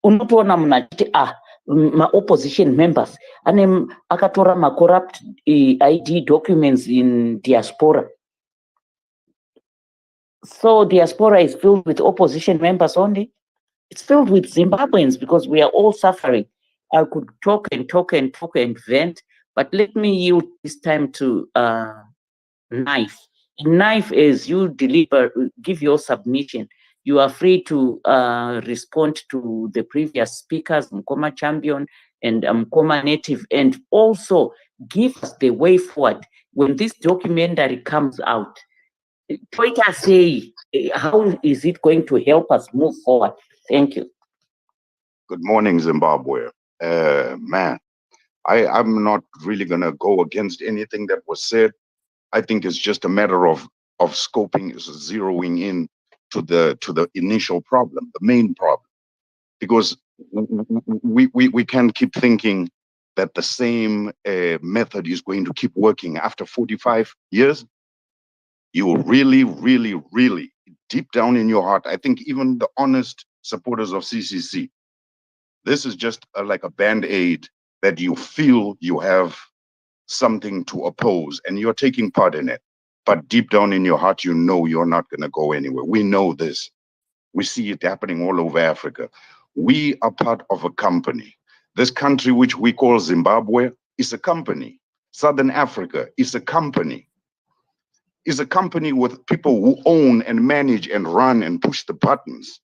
my opposition members akatora ma corrupt ID documents in diaspora. So diaspora is filled with opposition members only. It's filled with Zimbabweans because we are all suffering. I could talk and vent, but let me yield this time to Knife. Knife, as you give your submission, you are free to respond to the previous speakers, Mkoma Champion and Mkoma Native, and also give us the way forward when this documentary comes out. Twitter say, how is it going to help us move forward? Thank you. Good morning, Zimbabwe. Man, I'm not really going to go against anything that was said. I think it's just a matter of scoping, zeroing in to the initial problem, the main problem, because we can't keep thinking that the same method is going to keep working after 45 years. You really, really, really, deep down in your heart, I think even the honest supporters of CCC, this is just like a band-aid that you feel you have something to oppose and you're taking part in it. But deep down in your heart, you know you're not going to go anywhere. We know this. We see it happening all over Africa. We are part of a company. This country, which we call Zimbabwe, is a company. Southern Africa is a company. Is a company with people who own and manage and run and push the buttons.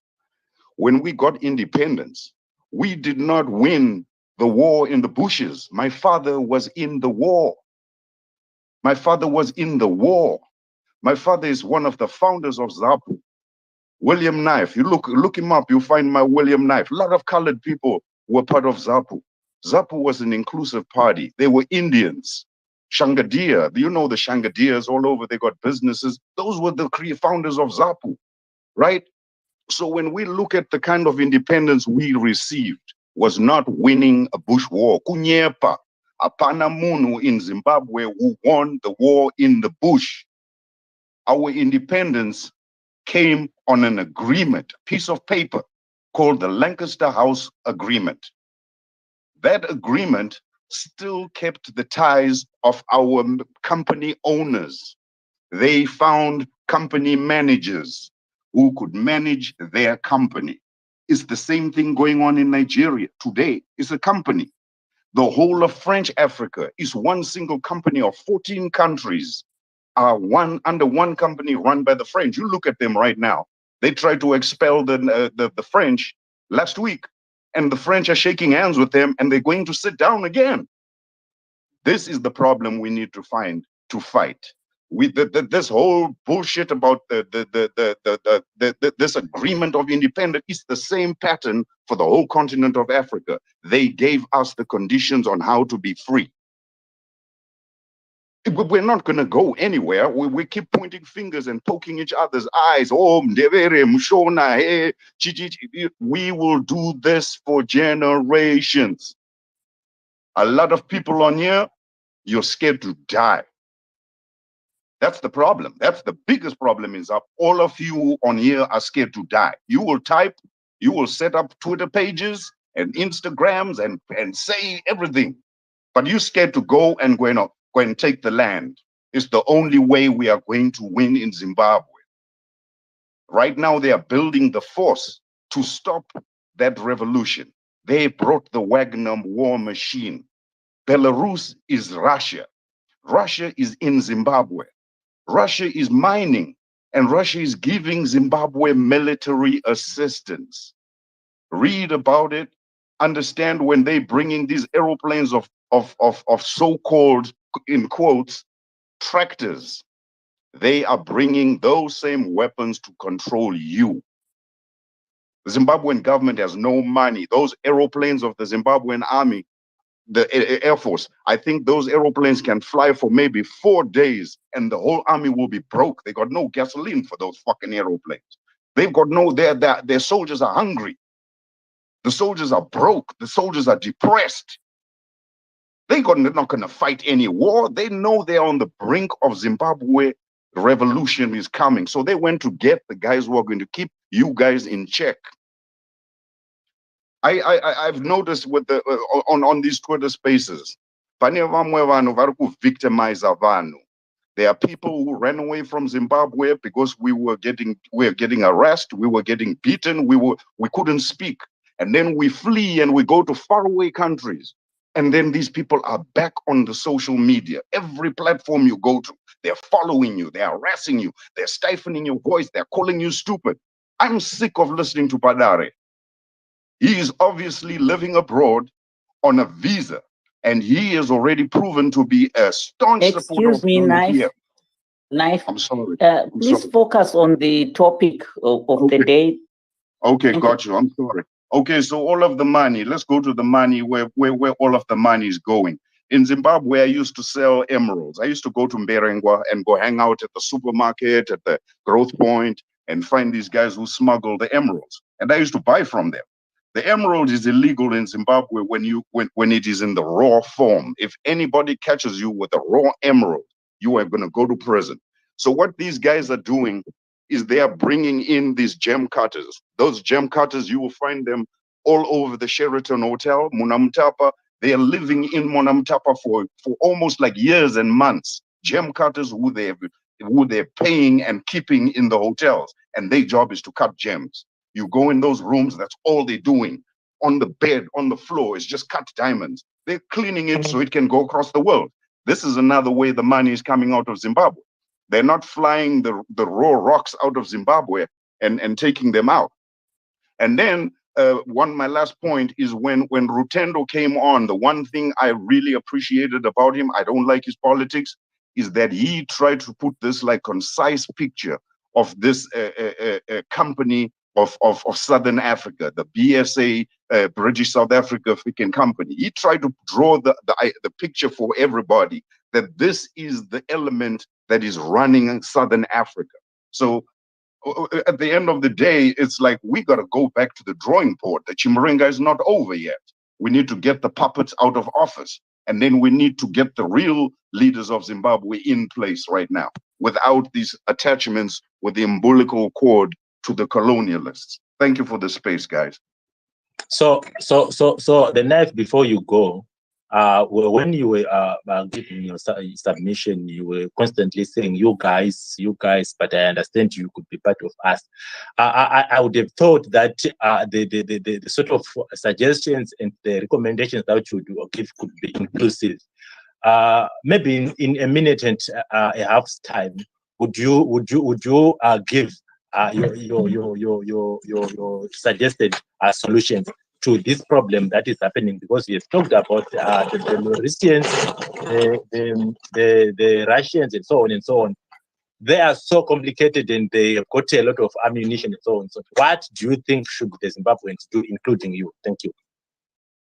When we got independence, we did not win the war in the bushes. My father was in the war. My father was in the war. My father is one of the founders of ZAPU. William Knife, you look him up, you'll find my William Knife. A lot of colored people were part of ZAPU. ZAPU was an inclusive party. They were Indians. Shangadia, you know the Shangadias all over, they got businesses. Those were the founders of ZAPU, right? So when we look at the kind of independence we received, was not winning a bush war. Kunyepa, apana munu in Zimbabwe who won the war in the bush. Our independence came on an agreement, piece of paper called the Lancaster House Agreement. That agreement still kept the ties of our company owners. They found company managers who could manage their company. It's the same thing going on in Nigeria today. It's a company. The whole of French Africa is one single company of 14 countries are under one company run by the French. You look at them right now. They tried to expel the French last week, and the French are shaking hands with them, and they're going to sit down again. This is the problem we need to find to fight. This whole bullshit about this agreement of independence is the same pattern for the whole continent of Africa. They gave us the conditions on how to be free. We're not going to go anywhere. We keep pointing fingers and poking each other's eyes. Oh, Mdevere, Mshona, hey, we will do this for generations. A lot of people on here, you're scared to die. That's the problem. That's the biggest problem is that all of you on here are scared to die. You will type, you will set up Twitter pages and Instagrams and say everything, but you're scared to go and take the land. It's the only way we are going to win in Zimbabwe. Right now, they are building the force to stop that revolution. They brought the Wagner war machine. Belarus is Russia. Russia is in Zimbabwe. Russia is mining, and Russia is giving Zimbabwe military assistance. Read about it. Understand when they bringing these aeroplanes of so-called, in quotes, tractors. They are bringing those same weapons to control you. The Zimbabwean government has no money. Those aeroplanes of the Zimbabwean army, the Air Force, I think those aeroplanes can fly for maybe 4 days and the whole army will be broke. They got no gasoline for those fucking aeroplanes. They've got their soldiers are hungry. The soldiers are broke. The soldiers are depressed. They're not going to fight any war. They know they're on the brink of Zimbabwe revolution is coming. So they went to get the guys who are going to keep you guys in check. I've noticed with the on these Twitter spaces, victimize Vanu. There are people who ran away from Zimbabwe because we were getting arrested, we were getting beaten, we couldn't speak, and then we flee and we go to faraway countries, and then these people are back on the social media. Every platform you go to, they're following you, they're harassing you, they're stifling your voice, they're calling you stupid. I'm sick of listening to Padare. He is obviously living abroad on a visa, and he has already proven to be a staunch supporter of Excuse me, Knife. I'm sorry. Please focus on the topic of the day. Okay, got you. I'm sorry. Okay, so all of the money, let's go to the money where all of the money is going. In Zimbabwe, I used to sell emeralds. I used to go to Mberengwa and go hang out at the supermarket, at the Growth Point, and find these guys who smuggle the emeralds. And I used to buy from them. The emerald is illegal in Zimbabwe when it is in the raw form. If anybody catches you with a raw emerald, you are going to go to prison. So what these guys are doing is they are bringing in these gem cutters. Those gem cutters, you will find them all over the Sheraton Hotel, Munamtapa. They are living in Munamtapa for almost like years and months. Gem cutters who they're paying and keeping in the hotels, and their job is to cut gems. You go in those rooms, that's all they're doing. on the bed, on the floor, is just cut diamonds. They're cleaning it so it can go across the world. This is another way the money is coming out of Zimbabwe. They're not flying the raw rocks out of Zimbabwe and taking them out. And then my last point is when Rutendo came on, the one thing I really appreciated about him, I don't like his politics, is that he tried to put this like concise picture of this company of Southern Africa, the BSA, British South African Company. He tried to draw the picture for everybody that this is the element that is running Southern Africa. So at the end of the day, it's like we got to go back to the drawing board. The Chimurenga is not over yet. We need to get the puppets out of office. And then we need to get the real leaders of Zimbabwe in place right now without these attachments with the umbilical cord to the colonialists. Thank you for the space, guys. So the knife, before you go, when you were giving your submission, you were constantly saying, you guys, but I understand you could be part of us. I would have thought that the sort of suggestions and the recommendations that you do give could be inclusive. Maybe in a minute and a half's time, would you give your suggested solutions to this problem that is happening? Because we have talked about the Belarusians, the Russians, and so on and so on. They are so complicated and they have got a lot of ammunition and so on. So what do you think should the Zimbabweans do, including you? Thank you.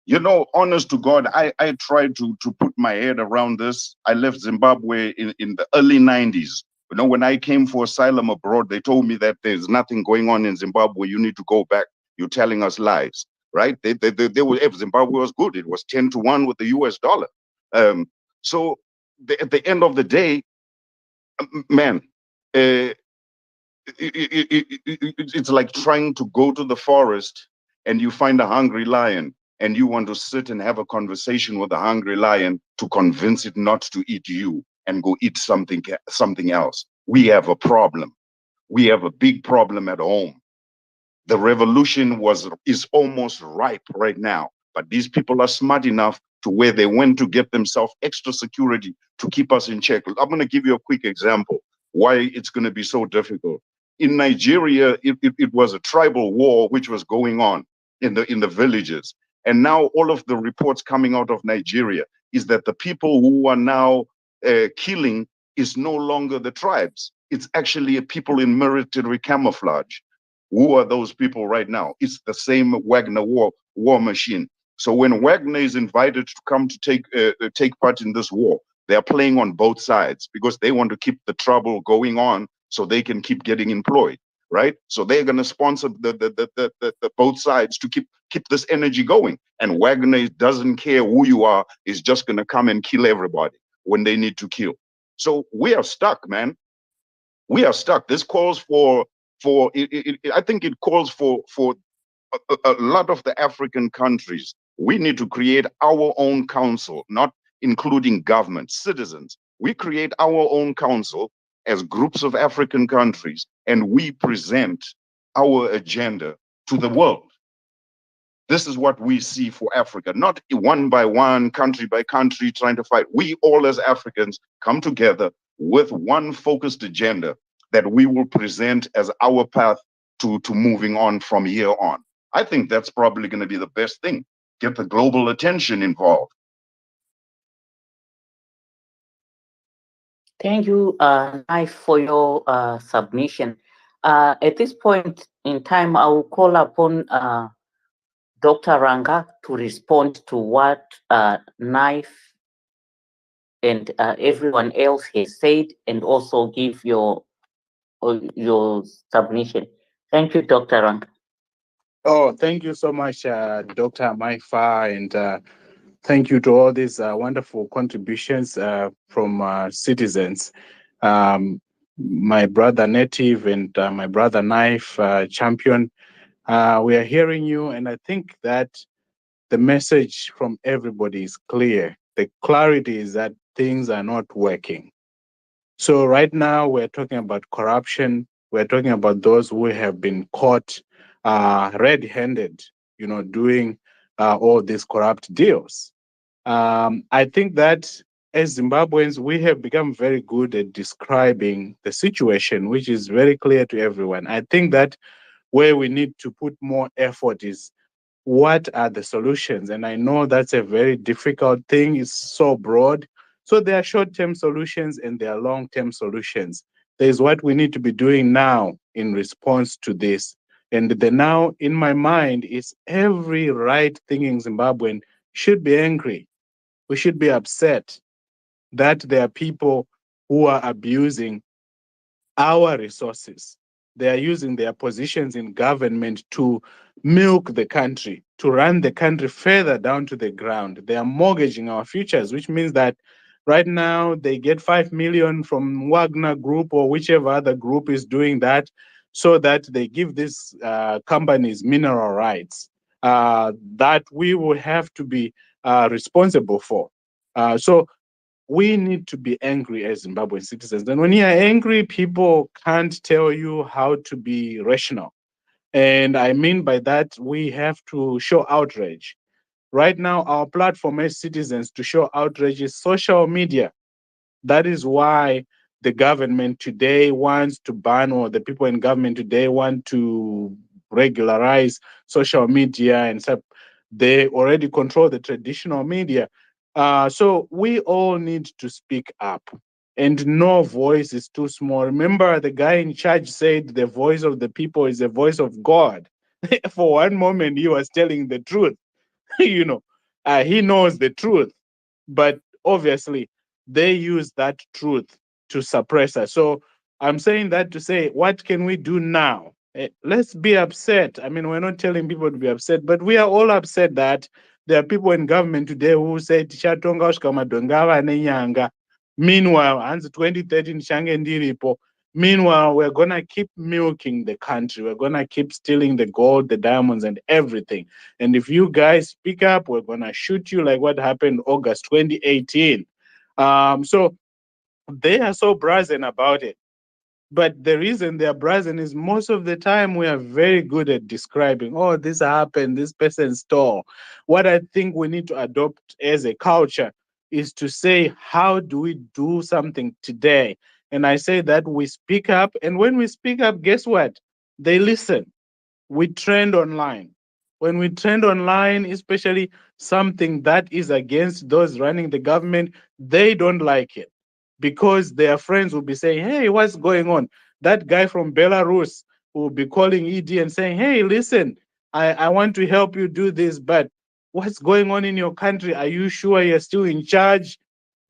You know, honest to God, I tried to put my head around this. I left Zimbabwe in the early 90s. You know, when I came for asylum abroad, they told me that there's nothing going on in Zimbabwe. You need to go back. You're telling us lies, right? They were, if Zimbabwe was good, it was 10-1 with the US dollar. So at the end of the day, man, it's like trying to go to the forest and you find a hungry lion and you want to sit and have a conversation with a hungry lion to convince it not to eat you and go eat something else. We have a problem. We have a big problem at home. The revolution is almost ripe right now, but these people are smart enough to where they went to get themselves extra security to keep us in check. I'm going to give you a quick example why it's going to be so difficult. In Nigeria, it was a tribal war which was going on in the villages. And now all of the reports coming out of Nigeria is that the people who are now killing is no longer the tribes. It's actually people in military camouflage. Who are those people right now? It's the same Wagner war machine. So when Wagner is invited to come to take part in this war, they are playing on both sides because they want to keep the trouble going on so they can keep getting employed, right? So they're going to sponsor the both sides to keep this energy going. And Wagner doesn't care who you are; is just going to come and kill everybody when they need to kill. So we are stuck, man. We are stuck. This calls for I think it calls for a lot of the African countries. We need to create our own council, not including government, citizens. We create our own council as groups of African countries, and we present our agenda to the world. This is what we see for Africa, not one by one, country by country, trying to fight. We all as Africans come together with one focused agenda that we will present as our path to moving on from here on. I think that's probably going to be the best thing. Get the global attention involved. Thank you, Knife, for your submission. At this point in time, I will call upon Dr. Ranga to respond to what Knife and everyone else has said, and also give your submission. Thank you, Dr. Ranga. Oh, thank you so much, Dr. Maifa, and thank you to all these wonderful contributions from citizens. My brother Native and my brother Knife Champion, we are hearing you, and I think that the message from everybody is clear. The clarity is that things are not working. So right now we're talking about corruption. We're talking about those who have been caught red-handed, doing all these corrupt deals. I think that as Zimbabweans, we have become very good at describing the situation, which is very clear to everyone. I think that where we need to put more effort is what are the solutions? And I know that's a very difficult thing. It's so broad. So there are short-term solutions and there are long-term solutions. There's what we need to be doing now in response to this. And the now in my mind is every right-thinking Zimbabwean should be angry. We should be upset that there are people who are abusing our resources. They are using their positions in government to milk the country, to run the country further down to the ground. They are mortgaging our futures, which means that right now they get 5 million from Wagner Group or whichever other group is doing that, so that they give these companies mineral rights that we will have to be responsible for. So we need to be angry as Zimbabwean citizens. And when you are angry, people can't tell you how to be rational. And I mean by that, we have to show outrage. Right now, our platform as citizens to show outrage is social media. That is why the government today wants to ban, or the people in government today want to regularize social media and stuff. They already control the traditional media. So we all need to speak up. And no voice is too small. Remember, the guy in charge said the voice of the people is the voice of God. For one moment, he was telling the truth. you know, he knows the truth, but obviously they use that truth to suppress us. So I'm saying that to say, what can we do now? Let's be upset. I mean, we're not telling people to be upset, but we are all upset that there are people in government today who say "Tichatonga usvika madhonga nenyanga." Meanwhile, hanzi 2013 change ndiripo. Meanwhile, we're gonna keep milking the country. We're gonna keep stealing the gold, the diamonds, and everything. And if you guys speak up, we're gonna shoot you like what happened August 2018. So they are so brazen about it. But the reason they're brazen is most of the time we are very good at describing, oh, this happened, this person stole. What I think we need to adopt as a culture is to say, how do we do something today? And I say that we speak up. And when we speak up, guess what? They listen. We trend online. When we trend online, especially something that is against those running the government, they don't like it because their friends will be saying, hey, what's going on? That guy from Belarus will be calling ED and saying, hey, listen, I want to help you do this, but what's going on in your country? Are you sure you're still in charge?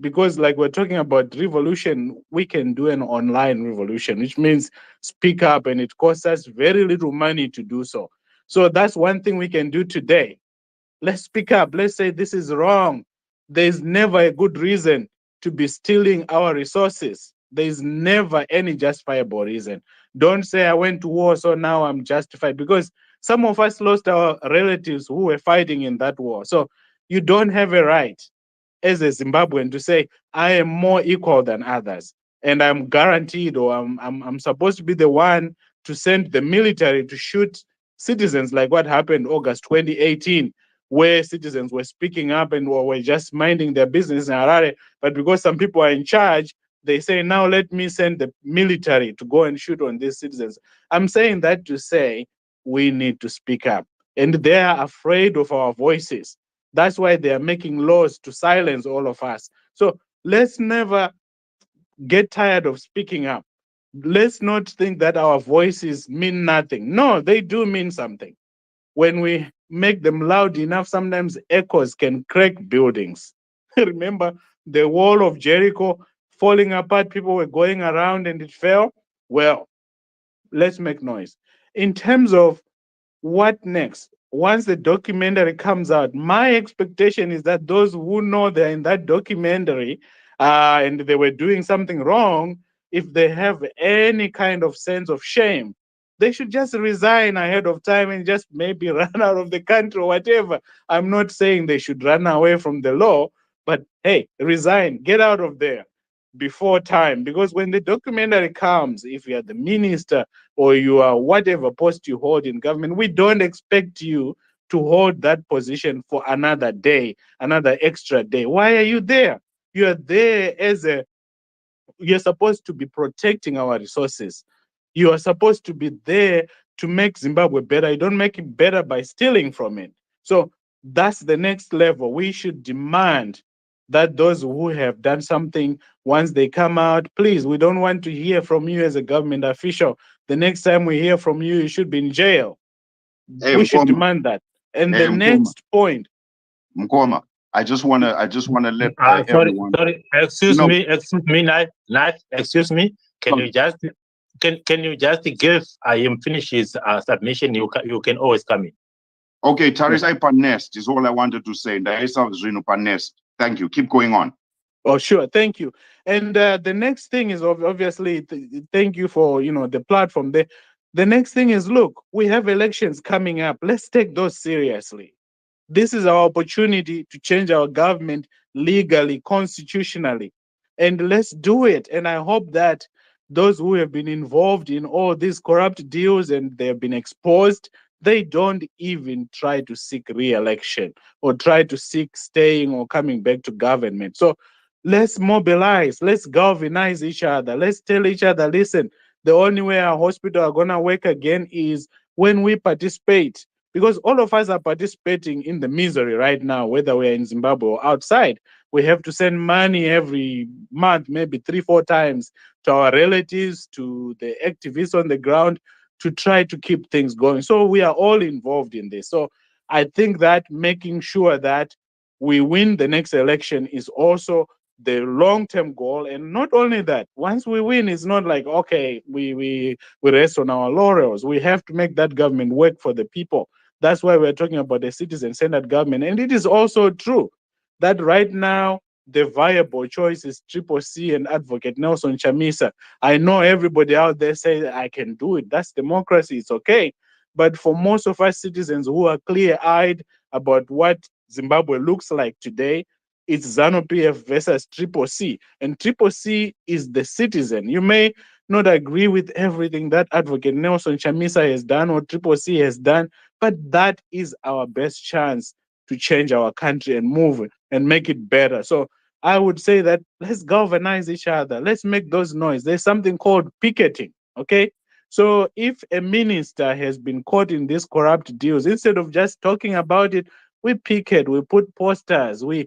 Because like we're talking about revolution, we can do an online revolution, which means speak up, and it costs us very little money to do so. So that's one thing we can do today. Let's speak up. Let's say this is wrong. There's never a good reason to be stealing our resources. There's never any justifiable reason. Don't say I went to war, so now I'm justified, because some of us lost our relatives who were fighting in that war. So you don't have a right as a Zimbabwean to say I am more equal than others, and I'm guaranteed, or I'm supposed to be the one to send the military to shoot citizens, like what happened August 2018, where citizens were speaking up and were just minding their business in Harare, but because some people are in charge, they say now let me send the military to go and shoot on these citizens. I'm saying that to say we need to speak up, and they are afraid of our voices. That's why they are making laws to silence all of us. So let's never get tired of speaking up. Let's not think that our voices mean nothing. No, they do mean something. When we make them loud enough, sometimes echoes can crack buildings. Remember the wall of Jericho falling apart? People were going around and it fell. Well, let's make noise. In terms of what next? Once the documentary comes out, my expectation is that those who know they're in that documentary and they were doing something wrong, if they have any kind of sense of shame, they should just resign ahead of time and just maybe run out of the country or whatever. I'm not saying they should run away from the law, but hey, resign, get out of there before time. Because when the documentary comes, if you are the minister or you are whatever post you hold in government, we don't expect you to hold that position for another day, another extra day. Why are you there? You are there you're supposed to be protecting our resources. You are supposed to be there to make Zimbabwe better. You don't make it better by stealing from it. So that's the next level. We should demand that those who have done something, once they come out, please, we don't want to hear from you as a government official. The next time we hear from you, you should be in jail. Hey, We should Mkoma. demand that. And Hey, the next point. Mkoma, I just wanna let Sorry, everyone. excuse No, me, excuse me. Can no. you just give him finish his submission? You can always come in. Okay, Tarisai Panest is all I wanted to say. Ndaisa Zinu Panest. Thank you. Keep going on. Oh, sure. Thank you. And the next thing is obviously, thank you for, the platform. The next thing is, look, we have elections coming up. Let's take those seriously. This is our opportunity to change our government legally, constitutionally, and let's do it. And I hope that those who have been involved in all these corrupt deals and they have been exposed, they don't even try to seek re-election or try to seek staying or coming back to government. So let's mobilize, let's galvanize each other, let's tell each other, listen, the only way our hospital are gonna work again is when we participate, because all of us are participating in the misery right now, whether we're in Zimbabwe or outside. We have to send money every month, maybe 3-4 times, to our relatives, to the activists on the ground, to try to keep things going. So we are all involved in this. So I think that making sure that we win the next election is also the long-term goal. And not only that, once we win, it's not like, okay, we rest on our laurels. We have to make that government work for the people. That's why we're talking about the citizen-centered government. And it is also true that right now, the viable choice is Triple C and Advocate Nelson Chamisa. I know everybody out there say, I can do it. That's democracy. It's okay. But for most of us citizens who are clear-eyed about what Zimbabwe looks like today, it's ZANU PF versus Triple C. And Triple C is the citizen. You may not agree with everything that Advocate Nelson Chamisa has done or Triple C has done, but that is our best chance to change our country and move it and make it better. So I would say that let's galvanize each other. Let's make those noise. There's something called picketing, okay? So if a minister has been caught in these corrupt deals, instead of just talking about it, we picket, we put posters, we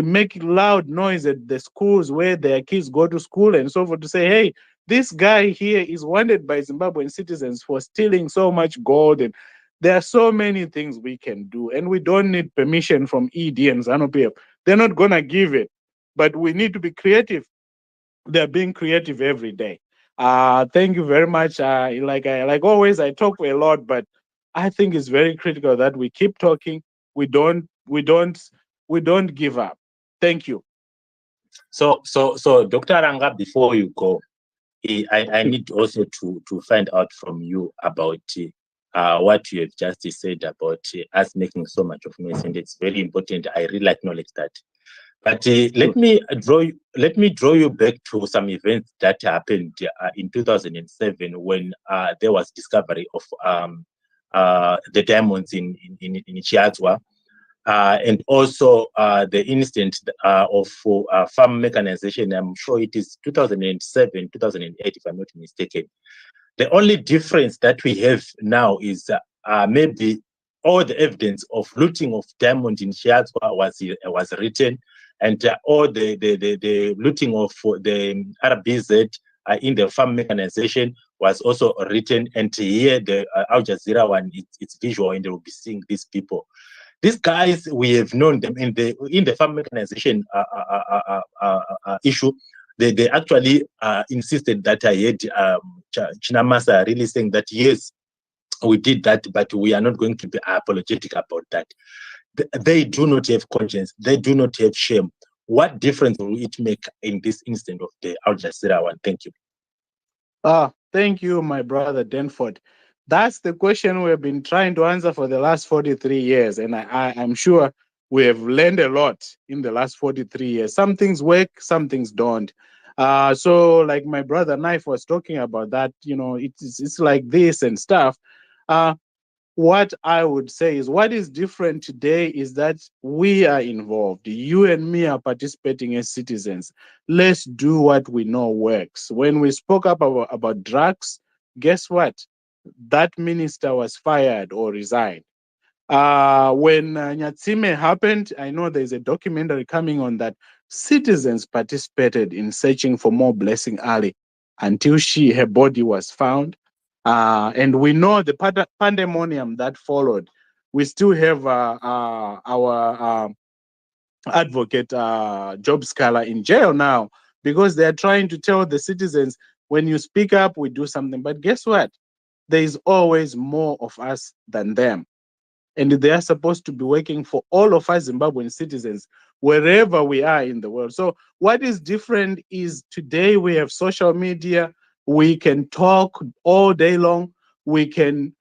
make loud noise at the schools where their kids go to school and so forth to say, hey, this guy here is wanted by Zimbabwean citizens for stealing so much gold. And there are so many things we can do. And we don't need permission from ED and ZANU-PF. They're not going to give it. But we need to be creative. They're being creative every day. Thank you very much. Like always, I talk a lot, but I think it's very critical that we keep talking. We don't give up. Thank you. So, Dr. Ranga, before you go, I need also to find out from you about what you have just said about us making so much of noise, and it's very important. I really acknowledge that. But let me draw you back to some events that happened in 2007 when there was discovery of the diamonds in Chiazwa. And also the incident of farm mechanization. I'm sure it is 2007, 2008, if I'm not mistaken. The only difference that we have now is maybe all the evidence of looting of diamond in Chiazwa was written, and all the looting of the RBZ in the farm mechanization was also written. And here the Aljazeera one, it's visual, and they will be seeing these people. These guys, we have known them in the farm mechanization issue. They actually insisted that I had Chinamasa really saying that, yes, we did that, but we are not going to be apologetic about that. They do not have conscience. They do not have shame. What difference will it make in this instance of the Al Jazeera one? Thank you. Thank you, my brother Denford. That's the question we've been trying to answer for the last 43 years. And I'm sure we have learned a lot in the last 43 years. Some things work, some things don't. So like my brother Knife was talking about that, it's like this and stuff. what I would say is what is different today is that we are involved. You and me are participating as citizens. Let's do what we know works. When we spoke up about drugs, guess what? That minister was fired or resigned. When Nyatsime happened, I know there's a documentary coming on that. Citizens participated in searching for more Blessing Ali until her body was found. And we know the pandemonium that followed. We still have our advocate, Job Scala, in jail now because they're trying to tell the citizens, when you speak up, we do something. But guess what? There is always more of us than them. And they are supposed to be working for all of us Zimbabwean citizens, wherever we are in the world. So what is different is today we have social media. We can talk all day long. We can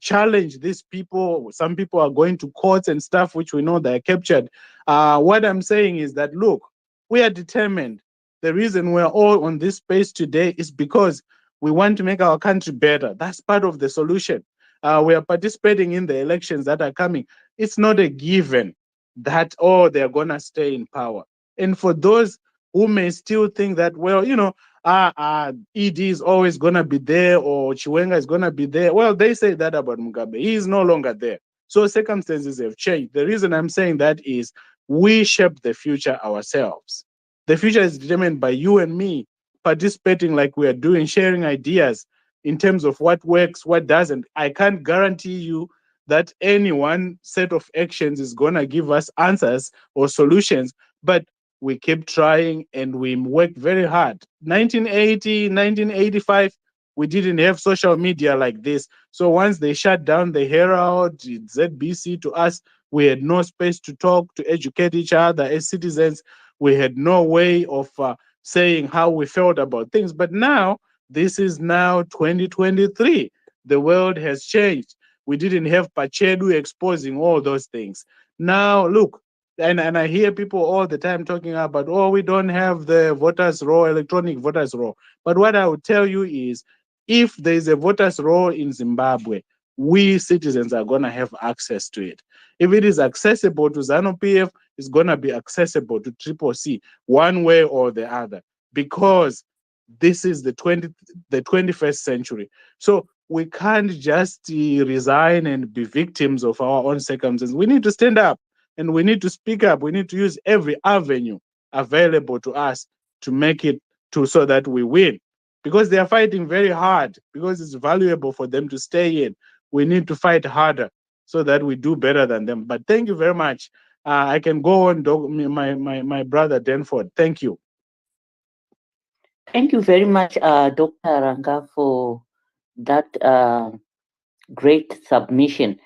challenge these people. Some people are going to courts and stuff, which we know they're captured. What I'm saying is that, look, we are determined. The reason we're all on this space today is because we want to make our country better. That's part of the solution. We are participating in the elections that are coming. It's not a given that, oh, they're going to stay in power. And for those who may still think that, well, you know, ED is always going to be there or Chiwenga is going to be there. Well, they say that about Mugabe. He is no longer there. So circumstances have changed. The reason I'm saying that is we shape the future ourselves. The future is determined by you and me participating like we are doing, sharing ideas in terms of what works, what doesn't. I can't guarantee you that any one set of actions is going to give us answers or solutions, but we keep trying and we work very hard. 1980, 1985, we didn't have social media like this. So once they shut down the Herald, ZBC to us, we had no space to talk, to educate each other as citizens. We had no way of saying how we felt about things. But now, this is now 2023. The world has changed. We didn't have Pachedu exposing all those things. Now, look, and I hear people all the time talking about, oh, we don't have the voters' roll, electronic voters' roll. But what I would tell you is, if there's a voters' roll in Zimbabwe, we citizens are going to have access to it. If it is accessible to Zanu PF, it's going to be accessible to Triple C, one way or the other, because this is the 21st century. So we can't just resign and be victims of our own circumstances. We need to stand up and we need to speak up. We need to use every avenue available to us to make it so that we win. Because they are fighting very hard, because it's valuable for them to stay in. We need to fight harder so that we do better than them. But thank you very much. I can go on, my brother Denford. Thank you. Thank you very much, Dr. Ranga, for that great submission.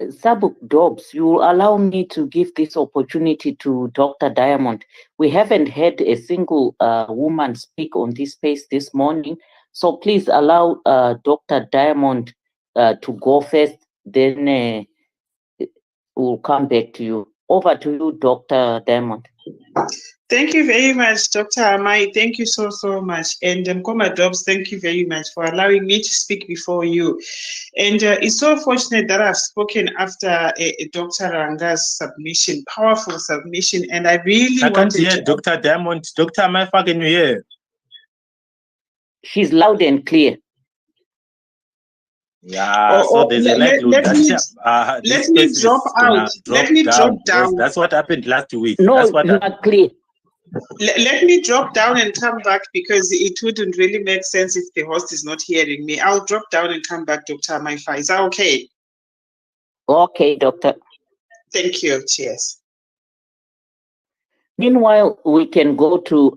Sabuk Dobbs, you allow me to give this opportunity to Dr. Diamond. We haven't had a single woman speak on this space this morning, so please allow Dr. Diamond to go first, then we'll come back to you. Over to you, Dr. Diamond. Thank you very much, Dr. Amai. Thank you so much. And Mkoma Dobbs, thank you very much for allowing me to speak before you. And it's so fortunate that I've spoken after Dr. Ranga's submission, powerful submission. And I really I can't hear Dr. Diamond. Dr. Amai, can you hear? She's loud and clear. Yeah, so there's a likelihood that let me drop out. Let me drop down. That's what happened last week. No, that's what you are clear. Let me drop down and come back, because it wouldn't really make sense if the host is not hearing me. I'll drop down and come back, Dr. Maifa. Is that okay? Okay, Doctor. Thank you. Cheers. Meanwhile, we can go to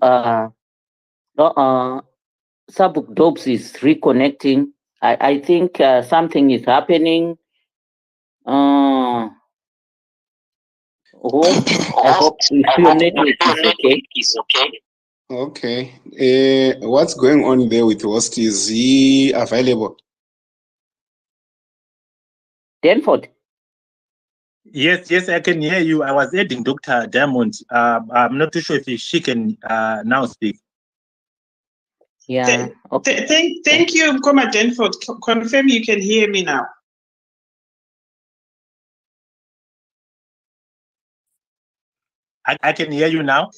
Sabuk Dobbs is reconnecting. I think something is happening. I hope your network is okay. Okay. What's going on there with host? Is he available? Denford. Yes, I can hear you. I was adding Dr. Diamond. I'm not too sure if she can now speak. Yeah. Okay. Thank you, Mkoma Denford. Confirm you can hear me now. I can hear you now.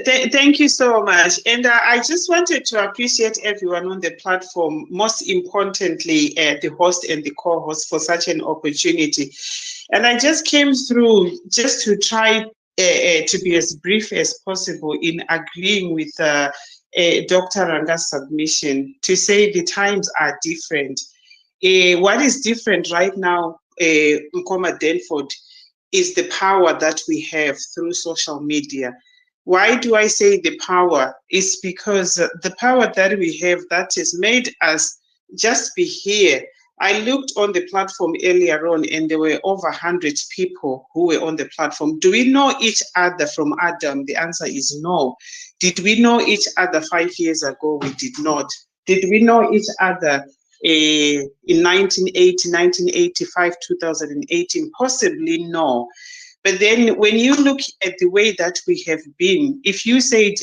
Thank you so much. And I just wanted to appreciate everyone on the platform, most importantly, the host and the co-host for such an opportunity. And I just came through just to try to be as brief as possible in agreeing with Dr. Ranga's submission to say the times are different. What is different right now, Mkoma Denford, is the power that we have through social media. Why do I say the power? It's because the power that we have that has made us just be here. I looked on the platform earlier on and there were over 100 people who were on the platform. Do we know each other from Adam? The answer is no. Did we know each other 5 years ago? We did not. Did we know each other in 1980, 1985, 2018? Possibly no. But then when you look at the way that we have been, if you said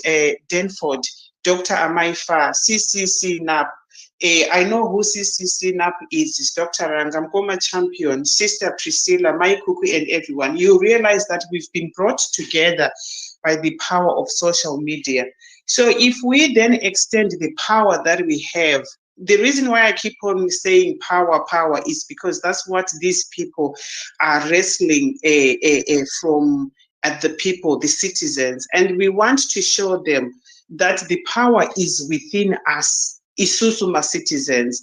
Denford, Dr. Amaifa, CCC NAP, I know who CCC NAP is Dr. Rangamkoma Champion, Sister Priscilla, Maikuku, and everyone. You realize that we've been brought together by the power of social media. So if we then extend the power that we have, the reason why I keep on saying power, power is because that's what these people are wrestling from at the people, the citizens. And we want to show them that the power is within us, Isusuma citizens.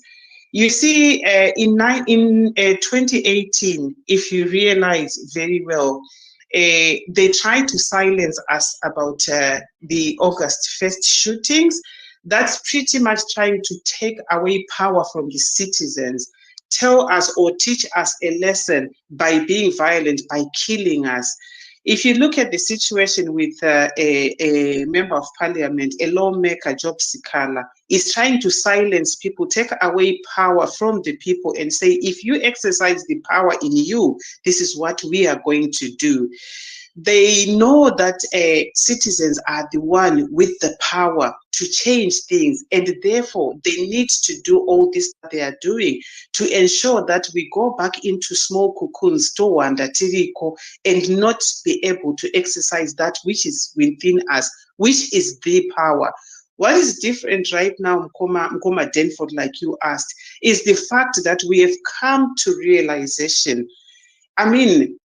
You see, in 2018, if you realize very well, they tried to silence us about the August 1st shootings. That's pretty much trying to take away power from the citizens, tell us or teach us a lesson by being violent, by killing us. If you look at the situation with a member of parliament, a lawmaker, Job Sikala, is trying to silence people, take away power from the people and say, if you exercise the power in you, this is what we are going to do. They know that citizens are the one with the power to change things, and therefore they need to do all this that they are doing to ensure that we go back into small cocoons, Towanda, Tiriko, and not be able to exercise that which is within us, which is the power. What is different right now, Mkoma Denford, like you asked, is the fact that we have come to realization. I mean,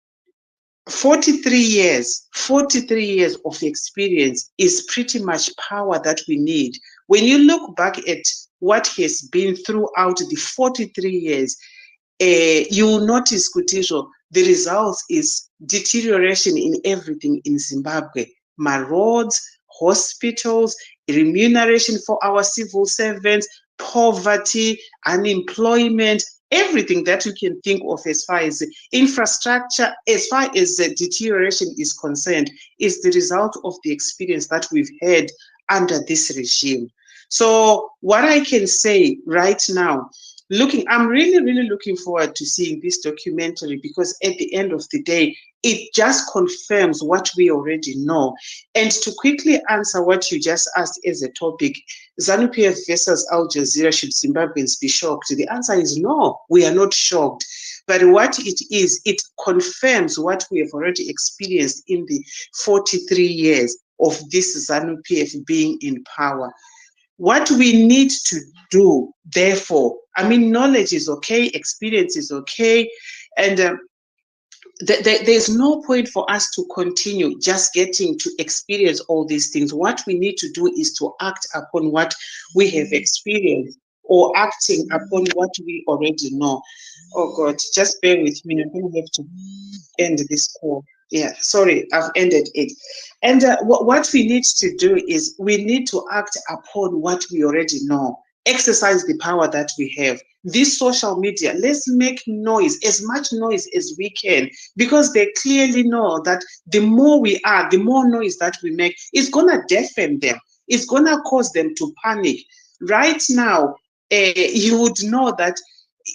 43 years of experience is pretty much power that we need. When you look back at what has been throughout the 43 years, you will notice, Kutisho, the results is deterioration in everything in Zimbabwe. My roads, hospitals, remuneration for our civil servants, poverty, unemployment, everything that you can think of as far as infrastructure, as far as deterioration is concerned, is the result of the experience that we've had under this regime. So what I can say right now, I'm really looking forward to seeing this documentary, because at the end of the day, it just confirms what we already know. And to quickly answer what you just asked as a topic, ZANU-PF versus Aljazeera, should Zimbabweans be shocked? The answer is no, we are not shocked. But what it is, it confirms what we have already experienced in the 43 years of this ZANU-PF being in power. What we need to do, therefore, I mean, knowledge is okay, experience is okay, and there's no point for us to continue just getting to experience all these things. What we need to do is to act upon what we have experienced, or acting upon what we already know. Oh God, just bear with me. I'm going to have to end this call. Yeah, sorry, I've ended it. And what we need to do is we need to act upon what we already know. Exercise the power that we have. This social media, let's make noise, as much noise as we can, because they clearly know that the more we are, the more noise that we make, it's going to deafen them. It's going to cause them to panic. Right now, you would know that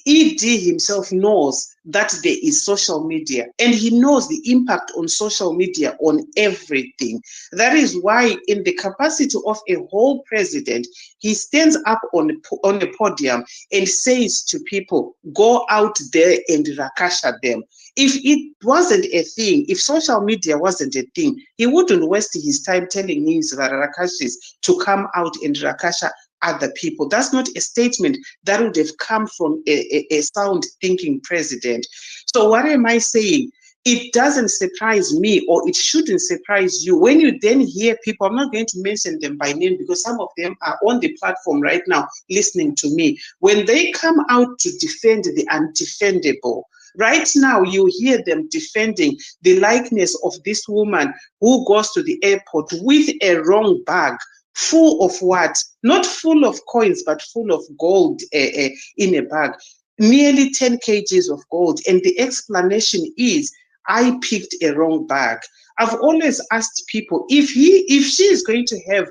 ED himself knows that there is social media, and he knows the impact on social media on everything. That is why, in the capacity of a whole president, he stands up on a podium and says to people, go out there and rakasha them. If it wasn't a thing, if social media wasn't a thing, he wouldn't waste his time telling his rakashis to come out and rakasha other people. That's not a statement that would have come from a sound thinking president. So what am I saying? It doesn't surprise me, or it shouldn't surprise you, when you then hear people, I'm not going to mention them by name because some of them are on the platform right now listening to me, when they come out to defend the undefendable. Right now, you hear them defending the likeness of this woman who goes to the airport with a wrong bag, full of what? Not full of coins, but full of gold in a bag. Nearly 10 kgs of gold. And the explanation is, I picked a wrong bag. I've always asked people, if she is going to have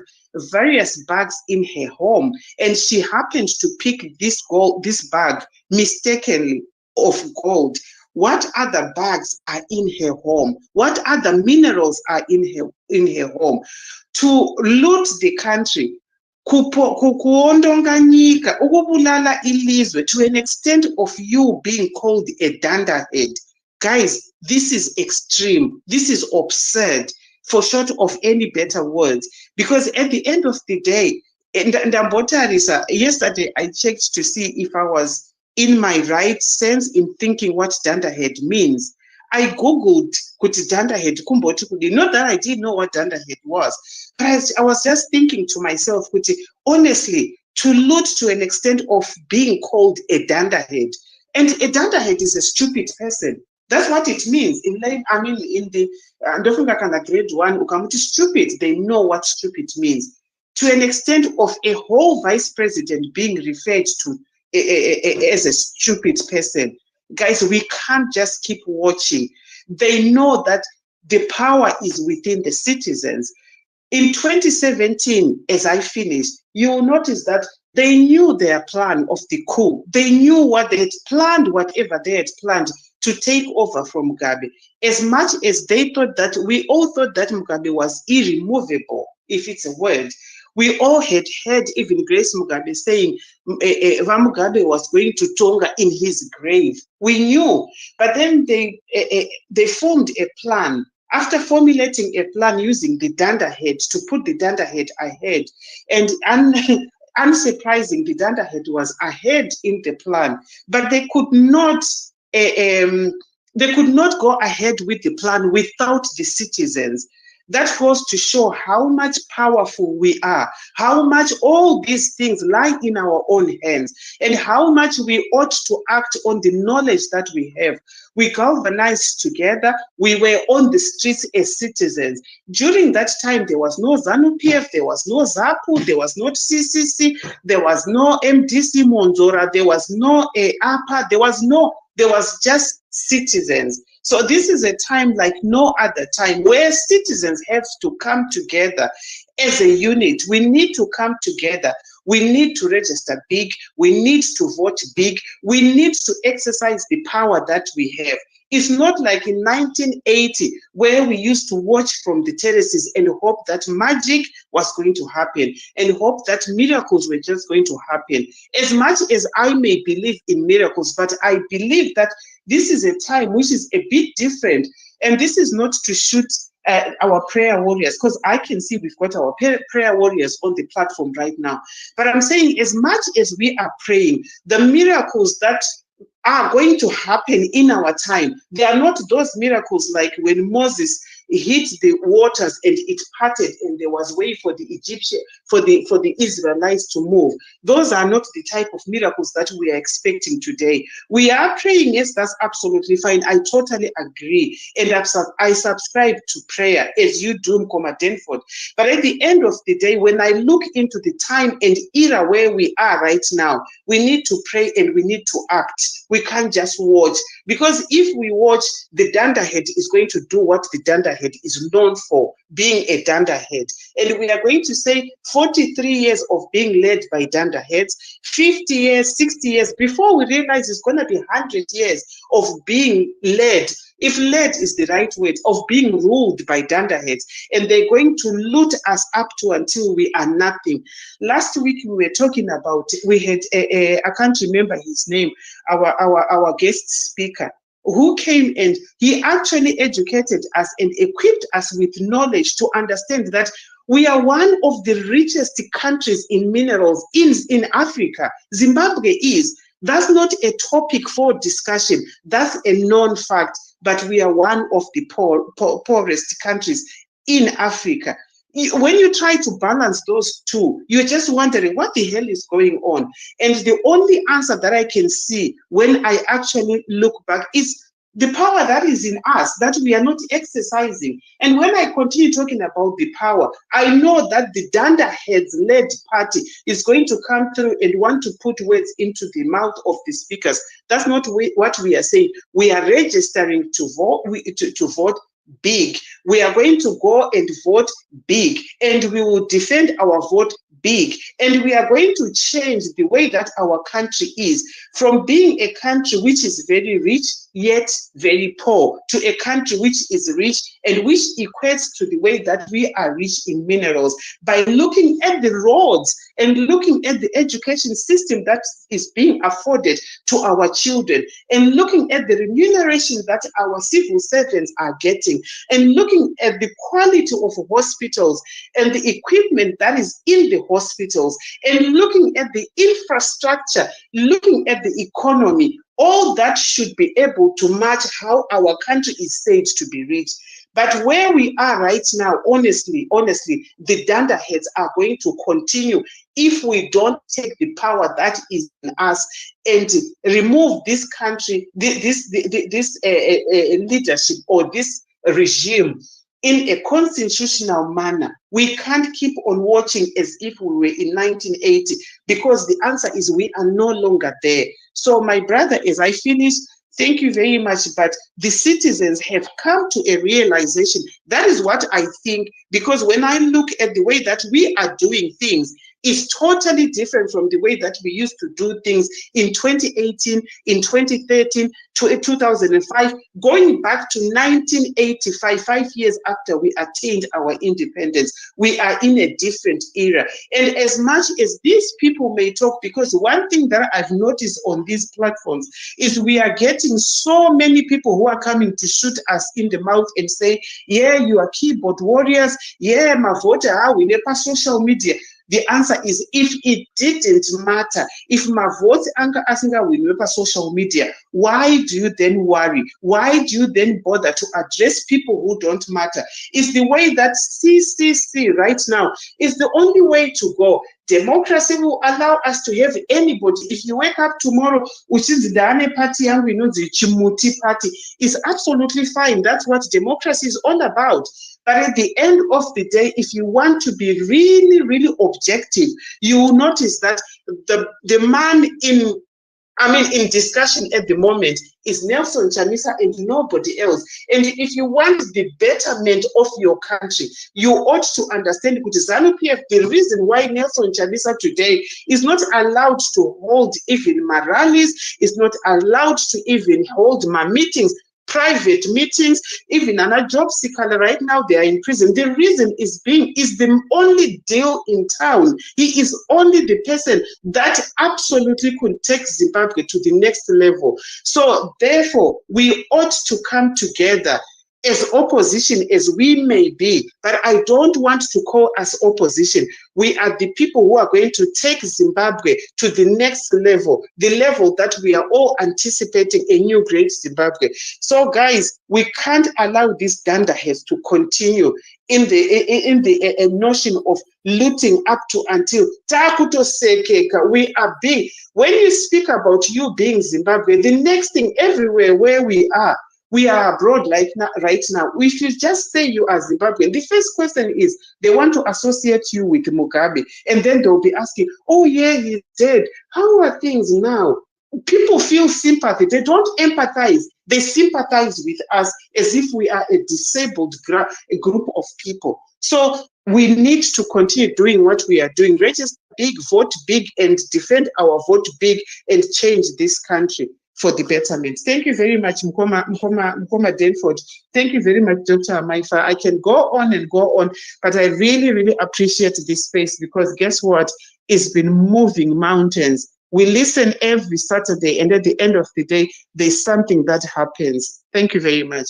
various bags in her home, and she happened to pick this bag mistakenly of gold, what other bags are in her home? What other minerals are in her home? To loot the country, kuondonga nyika, ukubulala ilizwe, to an extent of you being called a dunderhead. Guys, this is extreme. This is absurd, for short of any better words. Because at the end of the day, and yesterday I checked to see if I was in my right sense in thinking what dunderhead means. I googled kuti dunderhead kumboti kudi. Not that I didn't know what dunderhead was, but I was just thinking to myself, kuti, honestly, to loot to an extent of being called a dunderhead, and a dunderhead is a stupid person. That's what it means. In the grade 1, ukamuti stupid, they know what stupid means. To an extent of a whole vice president being referred to as a stupid person. Guys, we can't just keep watching. They know that the power is within the citizens. In 2017, as I finished, you will notice that they knew their plan of the coup. They knew what they had planned, whatever they had planned to take over from Mugabe. As much as they thought that, we all thought that Mugabe was irremovable, if it's a word. We all had heard even Grace Mugabe saying Mugabe was going to Tonga in his grave. We knew, but then they formed a plan. After formulating a plan using the dunderhead to put the dunderhead ahead, and unsurprising, the dunderhead was ahead in the plan, but they could not go ahead with the plan without the citizens. That goes to show how much powerful we are, how much all these things lie in our own hands, and how much we ought to act on the knowledge that we have. We galvanized together. We were on the streets as citizens. During that time, there was no Zanu PF, there was no ZAPU, there was no CCC, there was no MDC Monzora, there was no APA, there was just citizens. So this is a time like no other time where citizens have to come together as a unit. We need to come together. We need to register big. We need to vote big. We need to exercise the power that we have. It's not like in 1980 where we used to watch from the terraces and hope that magic was going to happen and hope that miracles were just going to happen. As much as I may believe in miracles, but I believe that this is a time which is a bit different. And this is not to shoot our prayer warriors, because I can see we've got our prayer warriors on the platform right now. But I'm saying, as much as we are praying, the miracles that are going to happen in our time, they are not those miracles like when Moses hit the waters and it parted and there was way for the the Israelites to move. Those are not the type of miracles that we are expecting today. We are praying, yes, that's absolutely fine. I totally agree. And I subscribe to prayer as you do, Mkoma Denford. But at the end of the day, when I look into the time and era where we are right now, we need to pray and we need to act. We can't just watch, because if we watch, the dunderhead is going to do what the dunderhead dunderhead is known for, being a dunderhead. And we are going to say 43 years of being led by dunderheads, 50 years, 60 years, before we realize it's going to be 100 years of being led, if led is the right word, of being ruled by dunderheads. And they're going to loot us up to until we are nothing. Last week we were talking about, we had, I can't remember his name, our guest speaker, who came and he actually educated us and equipped us with knowledge to understand that we are one of the richest countries in minerals in Africa. Zimbabwe is. That's not a topic for discussion. That's a known fact, but we are one of the poorest countries in Africa. When you try to balance those two, you're just wondering what the hell is going on. And the only answer that I can see when I actually look back is the power that is in us that we are not exercising. And when I continue talking about the power, I know that the dunderheads-led party is going to come through and want to put words into the mouth of the speakers. That's not what we are saying. We are registering to vote, to vote big. We are going to go and vote big, and we will defend our vote big. And we are going to change the way that our country is, from being a country which is very rich yet very poor to a country which is rich and which equates to the way that we are rich in minerals, by looking at the roads and looking at the education system that is being afforded to our children, and looking at the remuneration that our civil servants are getting, and looking at the quality of hospitals and the equipment that is in the hospitals, and looking at the infrastructure, looking at the economy. All that should be able to match how our country is said to be rich. But where we are right now, honestly, the dunderheads are going to continue if we don't take the power that is in us and remove this country, this leadership or this regime in a constitutional manner. We can't keep on watching as if we were in 1980, because the answer is we are no longer there. So my brother, as I finish, thank you very much, but the citizens have come to a realization. That is what I think, because when I look at the way that we are doing things, is totally different from the way that we used to do things in 2018, in 2013, to 2005, going back to 1985, 5 years after we attained our independence. We are in a different era. And as much as these people may talk, because one thing that I've noticed on these platforms is we are getting so many people who are coming to shoot us in the mouth and say, yeah, you are keyboard warriors, yeah, Mavota, we never social media. The answer is, if it didn't matter, if my vote anchor asinga will never social media, why do you then worry? Why do you then bother to address people who don't matter? It's the way that CCC right now is the only way to go. Democracy will allow us to have anybody. If you wake up tomorrow, which is the Dane party and we know the Chimuti party, is absolutely fine. That's what democracy is all about. But at the end of the day, if you want to be really, really objective, you will notice that the man in discussion at the moment is Nelson Chamisa and nobody else. And if you want the betterment of your country, you ought to understand that Zanu-PF, the reason why Nelson Chamisa today is not allowed to hold even my rallies, is not allowed to even hold my meetings, private meetings, even a job seeker right now, they are in prison. The reason is the only deal in town. He is only the person that absolutely could take Zimbabwe to the next level. So therefore, we ought to come together as opposition as we may be, but I don't want to call us opposition. We are the people who are going to take Zimbabwe to the next level, the level that we are all anticipating, a new great Zimbabwe. So guys, we can't allow these dunderheads to continue in the notion of looting up to until Takuto Sekeka. We are being, when you speak about you being Zimbabwe, the next thing everywhere where we are abroad right now. We should just say you are Zimbabwean. The first question is, they want to associate you with Mugabe. And then they'll be asking, oh yeah, he's dead. How are things now? People feel sympathy. They don't empathize. They sympathize with us as if we are a disabled a group of people. So we need to continue doing what we are doing. Register big, vote big, and defend our vote big, and change this country for the betterment. Thank you very much, Mkoma Denford. Thank you very much, Dr. Maifa. I can go on and go on, but I really, really appreciate this space, because guess what? It's been moving mountains. We listen every Saturday, and at the end of the day, there's something that happens. Thank you very much.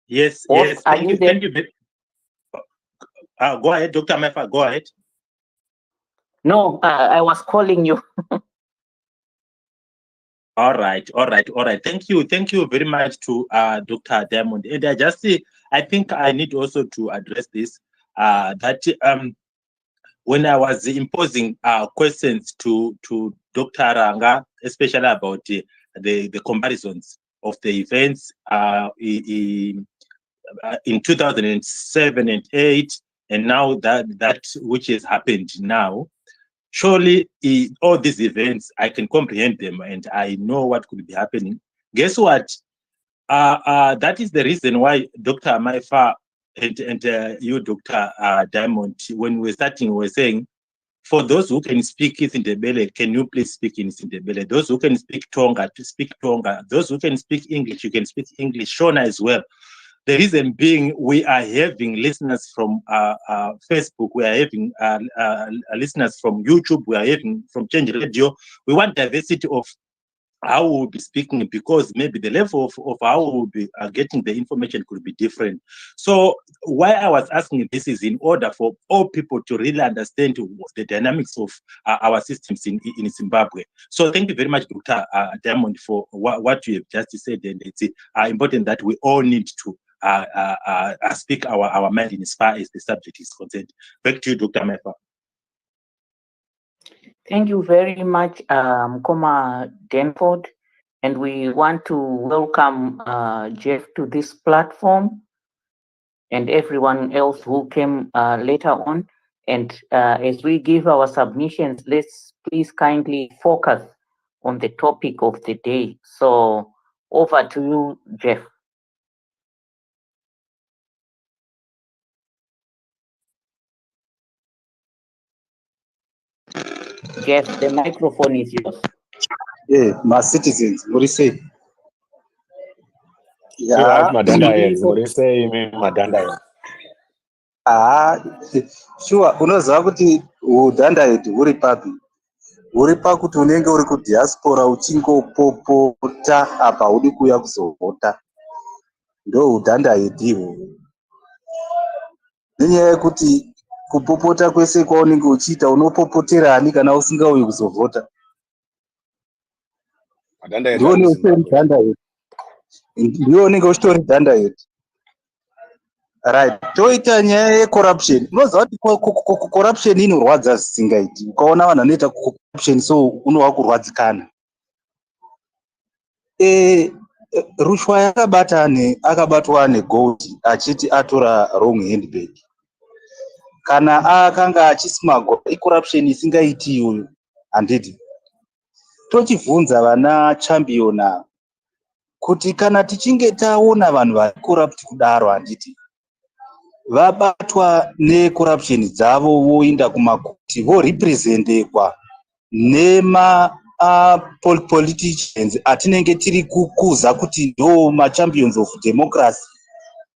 Yes, Boss, yes. are Thank you you. there? Thank you. Go ahead, Dr. Maifa. Go ahead. No, I was calling you. All right. Thank you very much to Dr. Diamond. And I just say, I think I need also to address this, that when I was imposing questions to Dr. Ranga, especially about the comparisons of the events in 2007 and 8, and now that which has happened now, surely all these events, I can comprehend them and I know what could be happening. Guess what? That is the reason why Dr. Maifa and you, Dr. Diamond, when we're starting, we're saying, for those who can speak Isindebele, can you please speak in Isindebele? Those who can speak Tonga, to speak Tonga. Those who can speak English, you can speak English. Shona as well. The reason being, we are having listeners from Facebook, we are having listeners from YouTube, we are having from Change Radio. We want diversity of how we'll be speaking, because maybe the level of how we'll be getting the information could be different. So why I was asking this is in order for all people to really understand the dynamics of our systems in Zimbabwe. So thank you very much, Dr. Diamond, for what you have just said. And it's important that we all need to speak our mind in as far as the subject is concerned. Back to you, Dr. Maifa. Thank you very much, Mkoma Denford. And we want to welcome Jeff to this platform and everyone else who came later on. And as we give our submissions, let's please kindly focus on the topic of the day. So over to you, Jeff. Jeff, the microphone is yours. Yeah, my citizens, what do you say? Yeah, what do you say, Madanda? Sure, unoziva kuti udhandaiti huri papi? Huri pakuti unenge uri kudiaspora uchingopopota apa udi kuuya kuzovhota. Ndo udhandaiti ihwohwo. Nenyaya yekuti kupopota kwese kwaunenge uchiita unopopoterani kana usingauyi kuzovhota? Ndiwo unenge uchitori dhandaiti. Right. Toita nyaya yecorruption. Unoziva kuti corruption inorwadza zvisingaiti. Ukaona vanhu vanoita corruption so unova kurwadzikana. Rushwa akabatwa negold achiti atora wrong handbag. Kana akanga achismuggle icorruption isingaiti iyoyo. Handiti. Tochivhunza vana champion kuti kana tichinge taona vanhu vari corrupt kudaro, handiti vabatwa necorruption dzavo voinda kumakoti vorepresendekwa nema politicians atinenge tiri kukuza kuti ndo machampions of democracy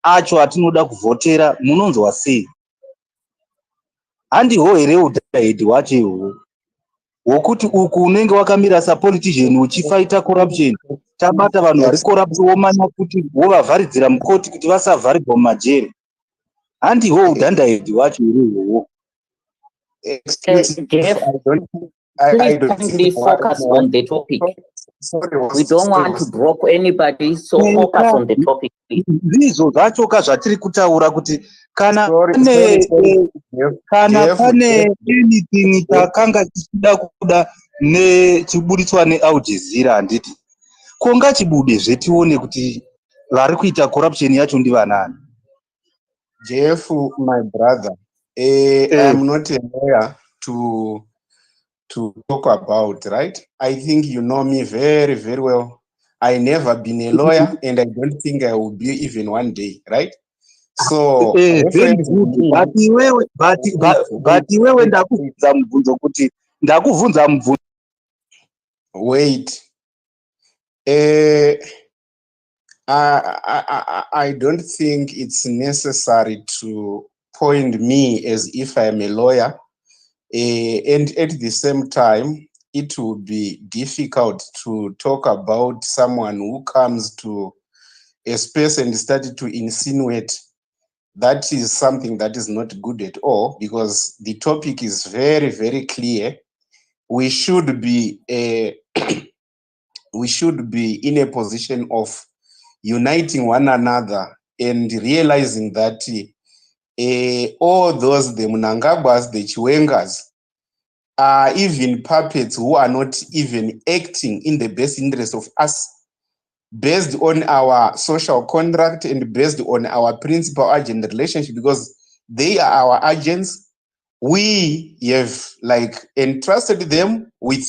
acho atinoda kuvhotera, munonzwa sei? Handiho here udhandaidi wacho ihwohwo hwokuti uku unenge wakamira sapolitician uchifaita corruption, tabata vanhu vari corrupt womanya kuti wovavharidzira mukoti kuti vasavharirwa mumajeri. Handiho udhandaidi wacho here ihwohwo. Jeff, please kindly focus on the topic. We don't want to drop anybody, so focus on the topic, please. Ndizvo zvachoka zvatiri kutaura kuti kana pane anything takanga tichida kuda nechiburitswa neAljazeera, handiti konga chibude zvetione kuti vari kuita corruption yacho ndivanani. Jeff, my brother, I'm not a lawyer to talk about, right? I think you know me very, very well. I never been a lawyer, and I don't think I will be even one day, right? So very reference good. me. But iwewe ndakubvunza mubvunzo kuti ndakubvunza mubvunzo. Wait. I don't think it's necessary to point me as if I'm a lawyer. And at the same time, it would be difficult to talk about someone who comes to a space and started to insinuate. That is something that is not good at all, because the topic is very, very clear. We should be in a position of uniting one another and realizing that all those, the Mnangagwas, the Chiwengas, are even puppets who are not even acting in the best interest of us, based on our social contract and based on our principal agent relationship, because they are our agents. We have entrusted them with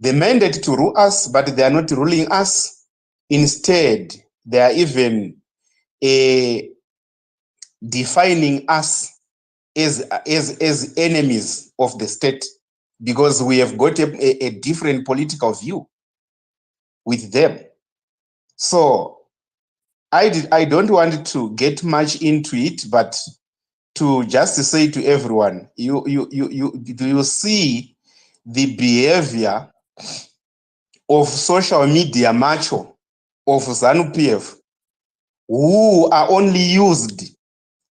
the mandate to rule us, but they are not ruling us. Instead, they are even defining us as enemies of the state, because we have got a different political view with them. So I don't want to get much into it, but to just say to everyone, do you see the behavior of social media macho of Zanu PF, who are only used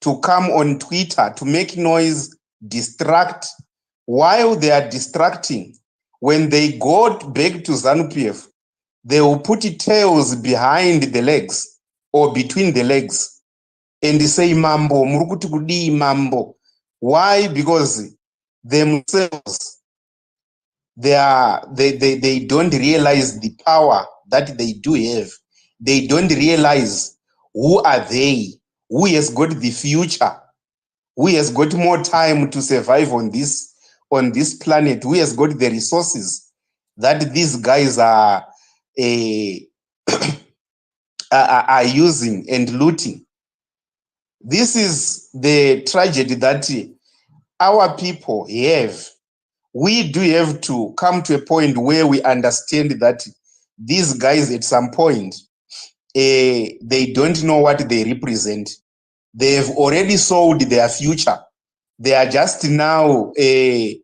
to come on Twitter to make noise, distract? While they are distracting, when they go back to Zanu PF, they will put tails behind the legs or between the legs and say mambo, murukuti kudi mambo. Why? Because themselves, they don't realize the power that they do have. They don't realize who are they, who has got the future, who has got more time to survive on this planet, who has got the resources that these guys are using and looting. This is the tragedy that our people have. We do have to come to a point where we understand that these guys at some point, they don't know what they represent. They have already sold their future. They are just now those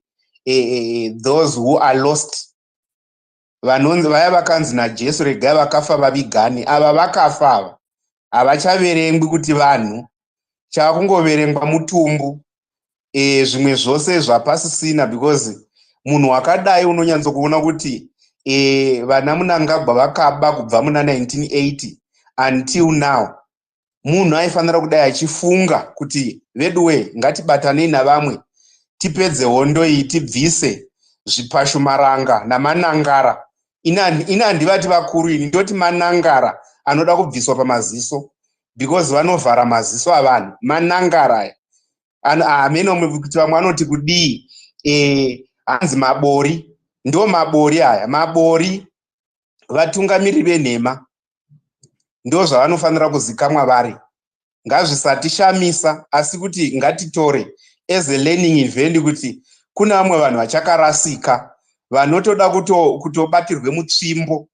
who are lost. Vanonzi vaya vakanzi najesu regai vakafa vavigani, ava vakafa havachaverengwi kuti vanhu, chakungoverengwa mutumbu, zvimwe zvose zvapasisina, because munhu wakadai unonyatsokuona kuti vana Mnangagwa vakaba kubva muna 1980 until now. Munhu aifanira kudai achifunga kuti veduwe ngatibatanei navamwe tipedze hondo iyi, tibvise zvipashumaranga namanangara. Ina handivati vakuru, ini ndoti manangara anoda kubviswa pamaziso, because vanovhara maziso avanhu. Manangara aya amene kuti vamwe anoti kudii, hanzi mabori. Ndo mabori aya, mabori vatungamiri venhema ndo zvavanofanira kuzikamwa vari. Ngazvisatishamisa, asi kuti ngatitore as a learning event kuti kuna vamwe vanhu vachakarasika vanotoda kutobatirwe mutsvimbo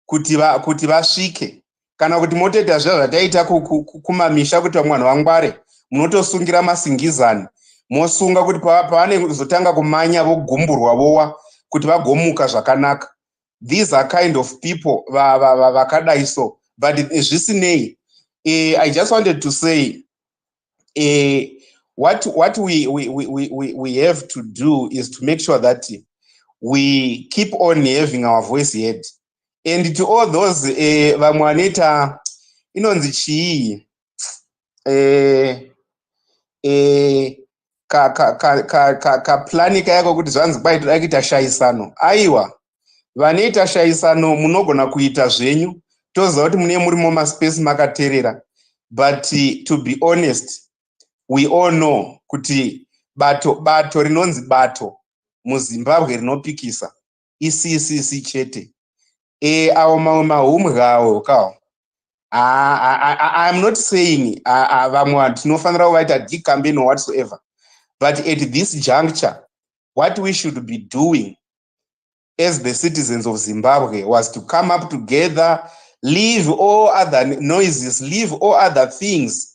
kuti vasvike. Kana kuti motoita zvataita kumamisha kuti vamwe vanhu vangware, munotosungira masingizani, mosunga kuti pavanezotanga kumanya vogumburwa vowa kuti vagomuka zvakanaka. These are kind of people vakadai so. But zvisinei, I just wanted to say what we have to do is to make sure that we keep on having our voice heard. And to all those vamwe vanoita inonzi chii, kaplani kayako kuti zvanzi kwai toda kuita shaisano. Aiwa, vanoita shaisano munogona kuita zvenyu, toziva kuti mune murimo maspesi makaterera. But to be honest, we all know kuti bato rinonzi bato muZimbabwe rinopikisa ICCC chete. Awo mamwe mahumwe awo kawo. I'm not saying vamwe tinofanira kuvaita dig campaign or whatsoever, but at this juncture, what we should be doing as the citizens of Zimbabwe was to come up together, leave all other noises, leave all other things.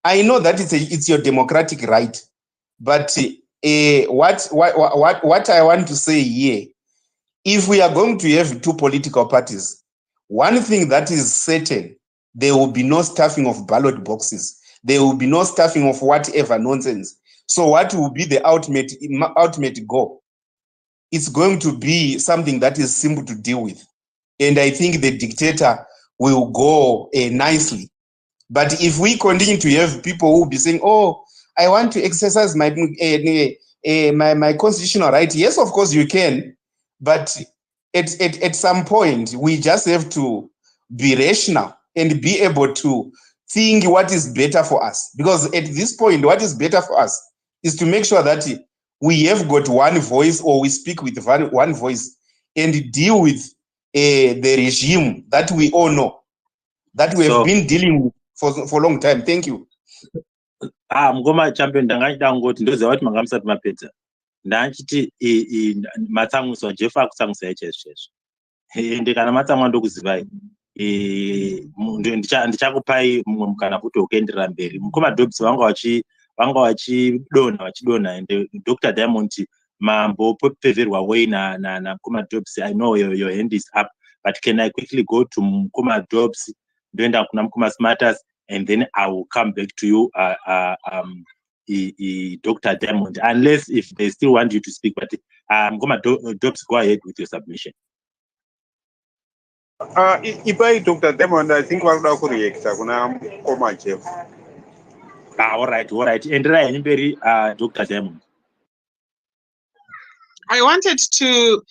I know that it's your democratic right, but what I want to say here, if we are going to have two political parties, one thing that is certain, there will be no stuffing of ballot boxes. There will be no stuffing of whatever nonsense. So what will be the ultimate goal? It's going to be something that is simple to deal with. And I think the dictator will go nicely. But if we continue to have people who will be saying, oh, I want to exercise my constitutional right. Yes, of course you can. But at some point, we just have to be rational and be able to think what is better for us. Because at this point, what is better for us is to make sure that we have got one voice, or we speak with one voice and deal with the regime that we all know, that we have been dealing with for a long time. Thank you. Mngoma champion ndangachida ngoti ndoziva kuti manga musati mapedza. Ndachiti matsamwiso Jeff akutsamwisa izvozvo. Ende kana matsamwa ndokuzivai. Ndichakupai mumwe mukana kuti ukaenderera mberi. Mukoma Dobbs vanga vachidonha and Dr. Diamond mambo pepverwa way na Mukoma Dobbs. I know your hand is up, but can I quickly go to Mukoma Dobbs, ndoenda kuna Mukoma Smarters, and then I will come back to you, Dr. Diamond, unless if they still want you to speak. But Mukoma Dobbs, go ahead with your submission. Ipai Dr. Diamond, I think vakuda kureacta kuna Mukoma Jeff. All right. Endera anybody, Dr. Diamond. I wanted to,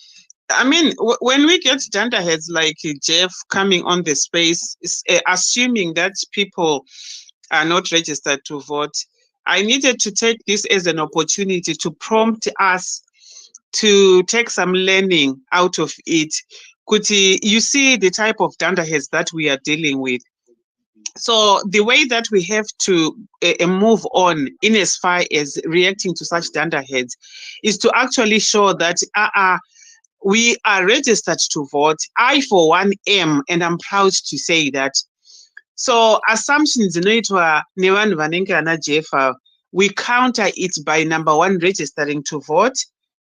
when we get dunderheads like Jeff coming on the space, assuming that people are not registered to vote, I needed to take this as an opportunity to prompt us to take some learning out of it. Kuti, you see the type of dunderheads that we are dealing with. So the way that we have to move on in as far as reacting to such dunderheads is to actually show that we are registered to vote. I, for one, am, and I'm proud to say that. So assumptions we counter it by number one, registering to vote.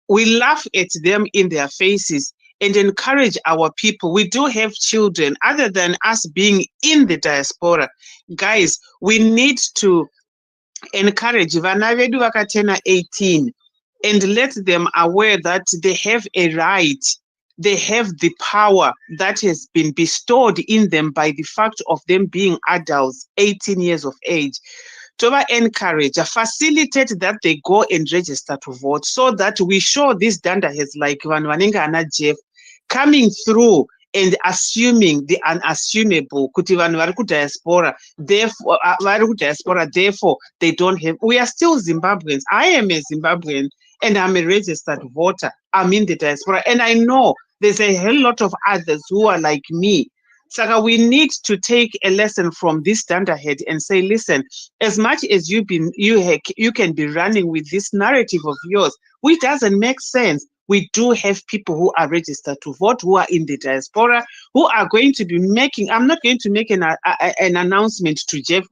We laugh at them in their faces and encourage our people. We do have children, other than us being in the diaspora. Guys, we need to encourage vana vedu vakatena 18 and let them aware that they have a right, they have the power that has been bestowed in them by the fact of them being adults, 18 years of age. To encourage, facilitate that they go and register to vote, so that we show these dunderheads like Vanwanenga and Jeff coming through and assuming the unassumable. Kuti vanhu vari kudiaspora, therefore they don't have. We are still Zimbabweans. I am a Zimbabwean and I'm a registered voter. I'm in the diaspora, and I know there's a hell lot of others who are like me. So we need to take a lesson from this dunderhead and say, listen, as much as you can be running with this narrative of yours, which doesn't make sense. We do have people who are registered to vote, who are in the diaspora, who are going to be making, I'm not going to make an announcement to Jeff,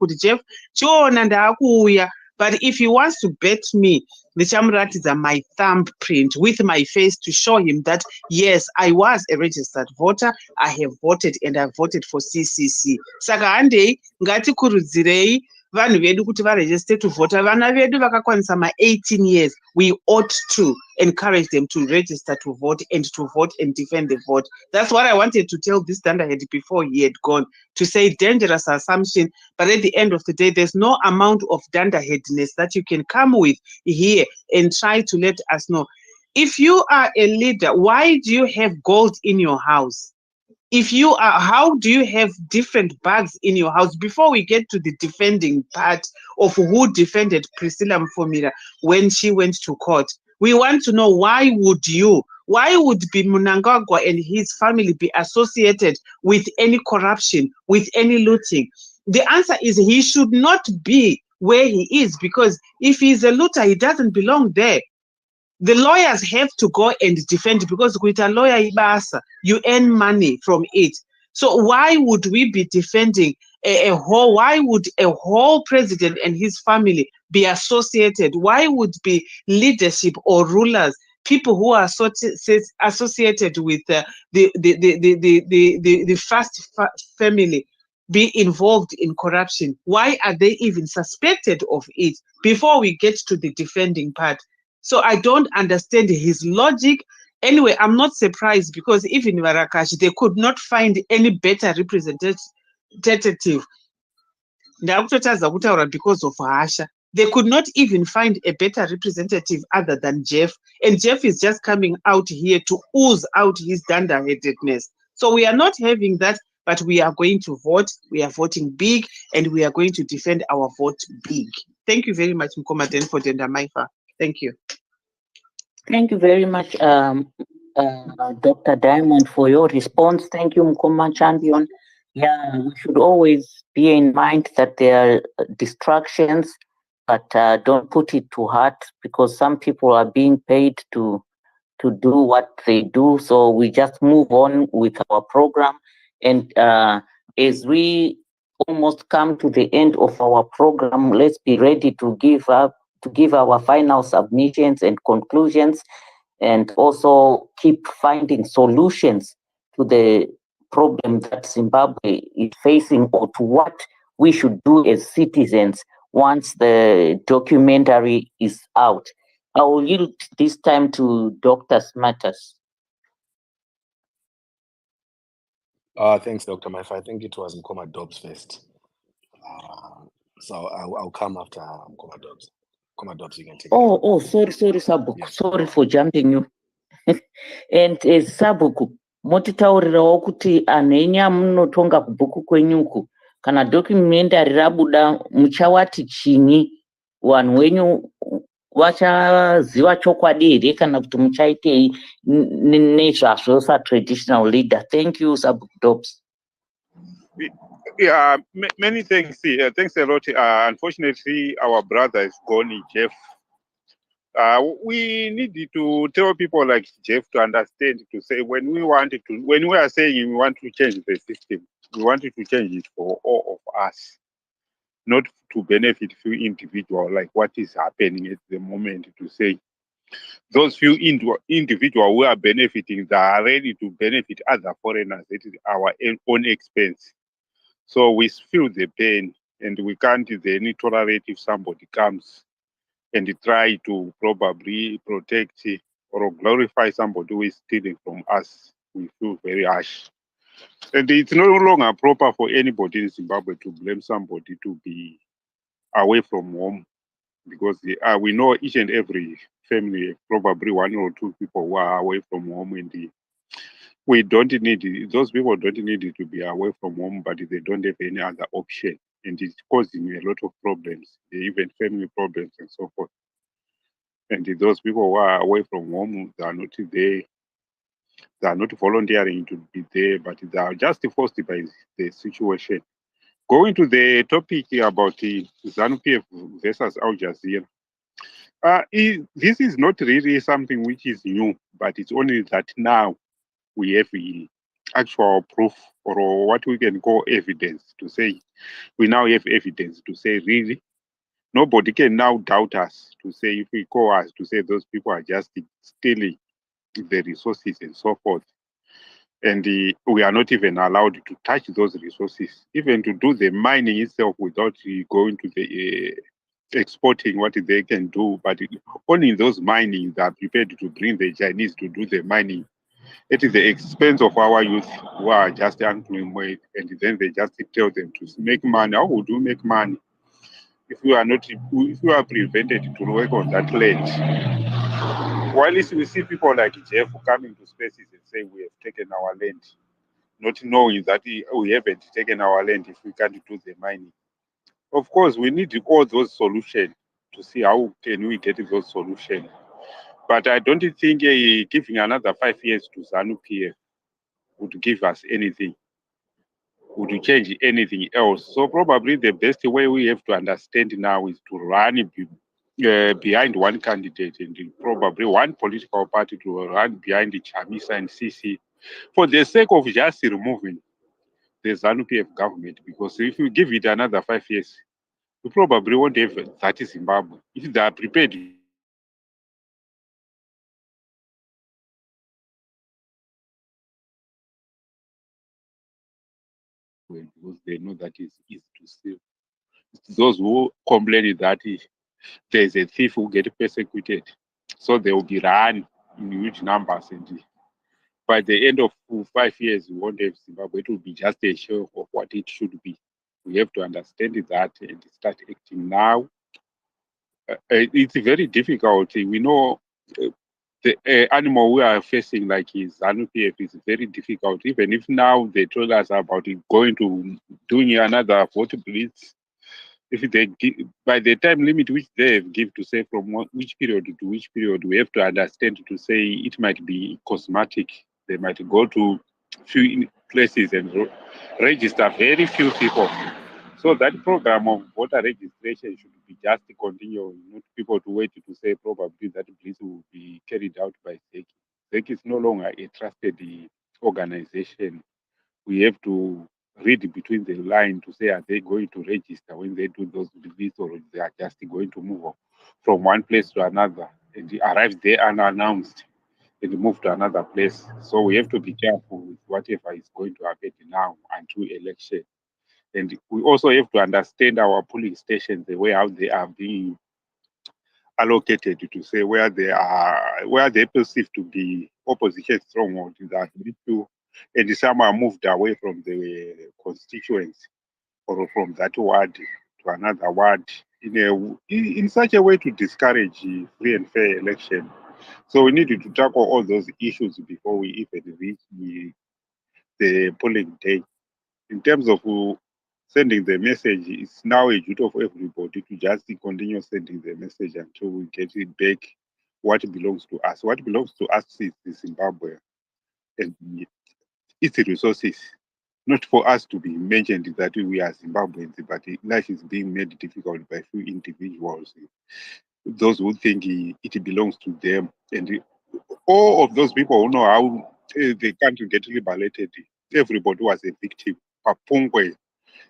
but if he wants to bet me, my thumbprint with my face to show him that, yes, I was a registered voter, I have voted, and I voted for CCC. Saka ande, ngati kurudzirei, vanhu vedu kuti varegister to vote, vana vedu vakakwanisa ma 18 years, we ought to encourage them to register to vote and defend the vote. That's what I wanted to tell this dunderhead before he had gone, to say dangerous assumption, but at the end of the day, there's no amount of dunderheadness that you can come with here and try to let us know. If you are a leader, why do you have gold in your house? If you are, how do you have different bags in your house? Before we get to the defending part of who defended Priscilla Mfumira when she went to court, we want to know why would be Mnangagwa and his family be associated with any corruption, with any looting? The answer is he should not be where he is, because if he's a looter, he doesn't belong there. The lawyers have to go and defend, because with a lawyer ibasa, you earn money from it. So why would we be defending why would a whole president and his family be associated? Why would be leadership or rulers, people who are associated with the first family, be involved in corruption? Why are they even suspected of it before we get to the defending part? So I don't understand his logic. Anyway, I'm not surprised, because even Marrakesh, they could not find any better representative. Because of Asha, they could not even find a better representative other than Jeff. And Jeff is just coming out here to ooze out his dunderheadedness. So we are not having that, but we are going to vote. We are voting big, and we are going to defend our vote big. Thank you very much, Mkomaden, for Denda Maifa. Thank you. Thank you very much, Dr. Diamond, for your response. Thank you, Mkoma Champion. Yeah, we should always be in mind that there are distractions, but don't put it too hard, because some people are being paid to do what they do. So we just move on with our program. And as we almost come to the end of our program, let's be ready to give our final submissions and conclusions, and also keep finding solutions to the problem that Zimbabwe is facing, or to what we should do as citizens once the documentary is out. I will yield this time to Dr. Smartus. Thanks, Dr. Maifa. I think it was Mkoma Dobbs first. So I'll come after Mkoma Dobbs. Mkoma Dobbs, you can take it. Sorry, Sabuku. Yeah. Sorry for jumping you. And Sabuku, motitaurirawo kuti anhu enyamunotonga kubhuku kwenyuku, kana documentary rabuda muchawati chinyi? Vanhu wenyu vachaziva chokwadi here kana kuti muchaitei nezvazvo sa-traditional leader? Thank you, Sabuku Dobbs. Yeah, many thanks. Thanks a lot. Unfortunately, our brother is gone, Jeff. We need to tell people like Jeff to understand, to say when we are saying we want to change the system, we wanted to change it for all of us, not to benefit few individuals like what is happening at the moment, to say those few individuals who are benefiting, they are ready to benefit other foreigners at our own expense. So we feel the pain, and we can't then tolerate if somebody comes and try to probably protect or glorify somebody who is stealing from us. We feel very harsh. And it's no longer proper for anybody in Zimbabwe to blame somebody to be away from home, because we know each and every family, probably one or two people who are away from home, and we don't need those people don't need to be away from home, but they don't have any other option, and it's causing a lot of problems, even family problems and so forth. And those people who are away from home, they are not there. They are not volunteering to be there, but they are just forced by the situation. Going to the topic about the Zanu PF versus Aljazeera. This is not really something which is new, but it's only that now we have actual proof, or what we can call evidence, to say we now have evidence to say really nobody can now doubt us, to say if we call us to say those people are just stealing the resources and so forth. And we are not even allowed to touch those resources, even to do the mining itself without going to the exporting what they can do. But only those mining that are prepared to bring the Chinese to do the mining. It is the expense of our youth who are just unemployed, and then they just tell them to make money. How would you make money if you are prevented to work on that land? While we see people like Jeff coming to spaces and say we have taken our land, not knowing that we haven't taken our land if we can't do the mining. Of course, we need all those solutions to see how can we get those solutions. But I don't think giving another 5 years to Zanu PF would give us anything, would change anything else. So probably the best way we have to understand now is to run behind one candidate and probably one political party to run behind the Chamisa and CC for the sake of just removing the Zanu PF government. Because if you give it another 5 years, we probably won't have that Zimbabwe. If they are prepared, because they know that is easy to steal. Those who complain that there is a thief who get persecuted, so they will be run in huge numbers. And by the end of 5 years, we won't have Zimbabwe. It will be just a show of what it should be. We have to understand that and start acting now. It's very difficult. We know the animal we are facing, like his Zanu PF, is very difficult. Even if now they told us about it going to doing another vote blitz, if they give, by the time limit which they give to say from which period to which period, we have to understand to say it might be cosmetic. They might go to few places and register very few people. So that program of voter registration should be just continuing, not people to wait to say probably that police will be carried out by ZEC. ZEC is no longer a trusted organization. We have to read between the line to say, are they going to register when they do those visits, or they are just going to move from one place to another and arrive there unannounced and move to another place. So we have to be careful with whatever is going to happen now until election. And we also have to understand our polling stations, the way how they are being allocated to say where they perceive to be opposition strongholds that need to, and some are moved away from the constituency or from that ward to another ward in such a way to discourage free and fair election. So we need to tackle all those issues before we even reach the polling day. In terms of sending the message, it's now a duty of everybody to just continue sending the message until we get it back what belongs to us. What belongs to us is Zimbabwe and its resources. Not for us to be mentioned that we are Zimbabweans, but life is being made difficult by few individuals. Those who think it belongs to them. And all of those people who know how the country get liberated, everybody was a victim. Papungwe,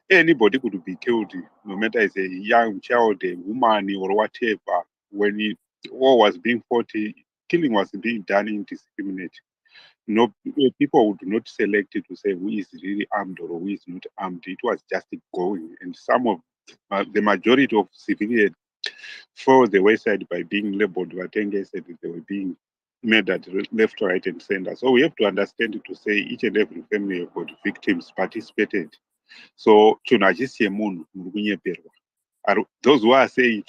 anybody could be killed, no matter it's a young child, a woman, or whatever. When war was being fought, killing was being done indiscriminate. No, people would not select to say who is really armed or who is not armed. It was just going, and some of the majority of civilians for the wayside by being labeled. Watenge said that they were being murdered left, right, and center. So we have to understand to say each and every family of victims participated. So those who are saying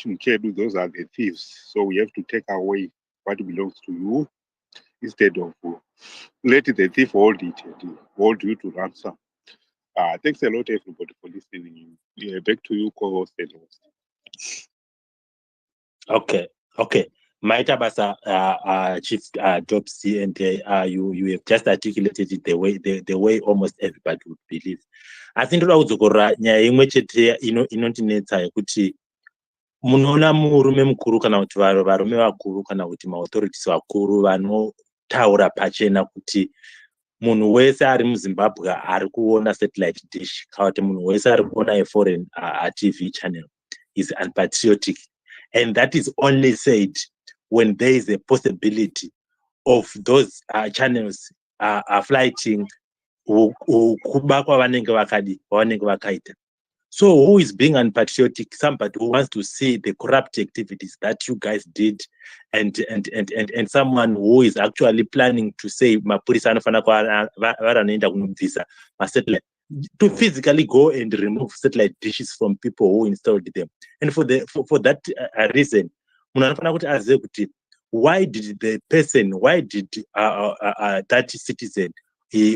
those are the thieves. So we have to take away what belongs to you instead of let the thief hold it and hold you to ransom. Thanks a lot, everybody, for listening. Yeah, back to you, co-host and host. Okay. Maita Basa, Chief Dopsy, and you have just articulated it the way almost everybody would believe. I think nyaya imwe chete inotinetsa yekuti munoona murume mukuru kana kuti varume vakuru kana kuti maauthorities vakuru vanotaura pachena kuti munhu wese ari muZimbabwe ari kuona satellite dish kana kuti munhu wese ari kuona a foreign TV channel is unpatriotic, and that is only said when there is a possibility of those channels flighting kuba kwavanenge vakaita. So who is being unpatriotic? Somebody who wants to see the corrupt activities that you guys did, and someone who is actually planning to say mapurisa anofana varanoenda kunobvisa satellite, to physically go and remove satellite dishes from people who installed them. And for that reason, why did that citizen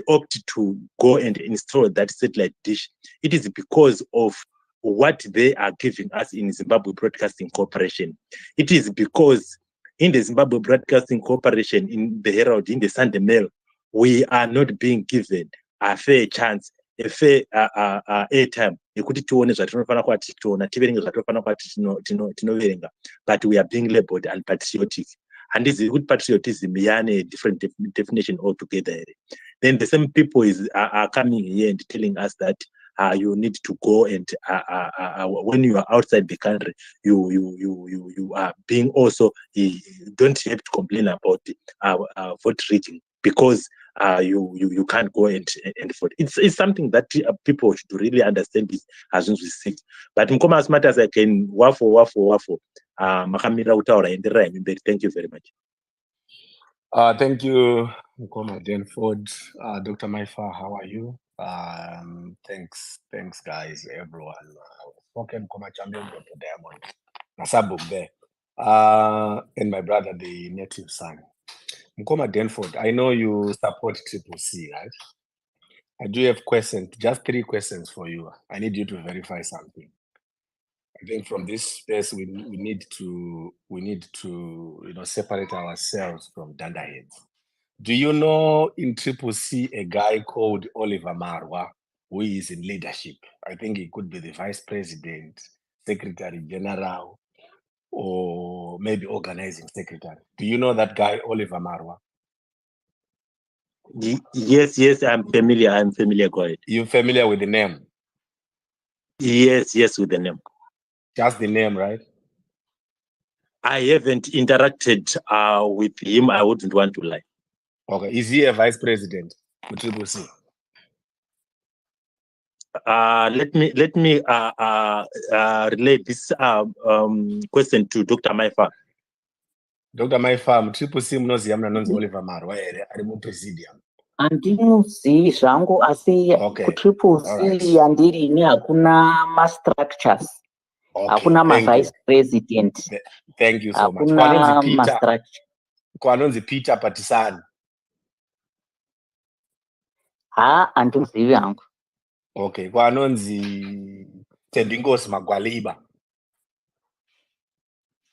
opt to go and install that satellite dish, it is because of what they are giving us in Zimbabwe Broadcasting Corporation. It is because in the Zimbabwe Broadcasting Corporation, in the Herald, in the Sunday Mail, we are not being given a fair chance, a fair airtime yekuti tione zvatinofanira kuva tichiona, tiverenge zvatinofanira kuva tinoverenga, but we are being labeled unpatriotic. And this is good patriotism, a different definition altogether. Then the same people are coming here and telling us that you need to go and when you are outside the country, you are being also, you don't have to complain about vote rigging because you can't go and vote. It's something that people should really understand this as we see. But in as much as I can waffle. Makamira utaura enderera mberi. Thank you very much. Thank you, Mkoma Denford. Dr. Maifa, how are you? Thanks guys, everyone. Okay, Mkoma Champion, Dr. Diamond, Nasabuk there, and my brother, the native son. Mkoma Denford, I know you support Triple C, right? I do have questions, just 3 questions for you. I need you to verify something. I think from this space, we need to separate ourselves from dunderheads. Do you know in Triple C a guy called Oliver Marwa who is in leadership? I think he could be the vice president, secretary general, or maybe organizing secretary. Do you know that guy, Oliver Marwa? Yes, I'm familiar. Go ahead. You're familiar with the name? Yes, with the name. Just the name, right? I haven't interacted with him. I wouldn't want to lie. Okay. Is he a vice president with Triple C? Let me relay this question to Dr. Maifa. Dr. Maifa, Triple C munoziva munhu Oliver Marwa here ari mupresidium. Handimuzivi zvangu asi kutriple C yandirini hakuna ma-structures. Hakuna ma-vice president. Thank you so much. Kwanonzi Peter Patisani. Handimuzivi hangu. Okay, kwanonzi Tendingosi Magwaliba.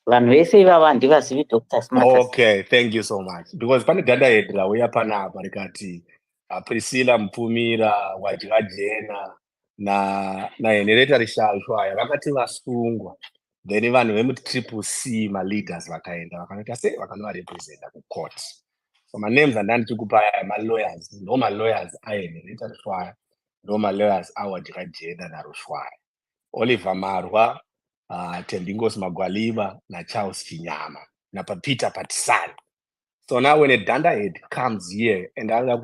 Vanhu vese ivava handivazivi Dr. Smartus. Okay, thank you so much. Because pane dunderhead rauya panapa rikati Priscilla Mpfumira, Wajira nahenhereta Rishashwaya vakati vasungwa. Then vanhu vemuti Triple C ma-leaders vakaenda vakanoita sei vakanovarepresenta kucourt. So ma-names andanditi kupa ma-lawyers, no ma-lawyers ahenhereta Rushwaya, no ma-lawyers aWajira naRushwaya. Oliver Marwa, Tendingosi Magwaliba, Charles Chinyama, Peter Patisani. So now when a dunderhead comes here and anoda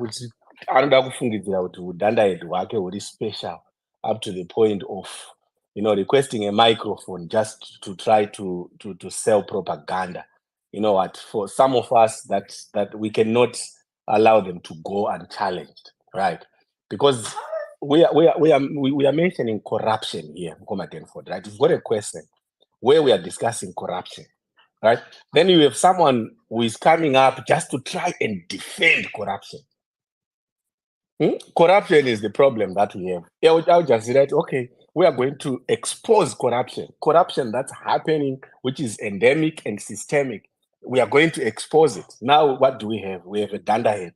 kufungidzira kuti udunderhead hwake huri special up to the point of requesting a microphone just to try to sell propaganda. You know what? For some of us, that we cannot allow them to go unchallenged, right? Because we are mentioning corruption here, Mkoma Denford, right? We've got a question where we are discussing corruption, right? Then you have someone who is coming up just to try and defend corruption. Corruption is the problem that we have. Aljazeera, okay, we are going to expose corruption that's happening, which is endemic and systemic. We are going to expose it. Now, what do we have? We have a dunderhead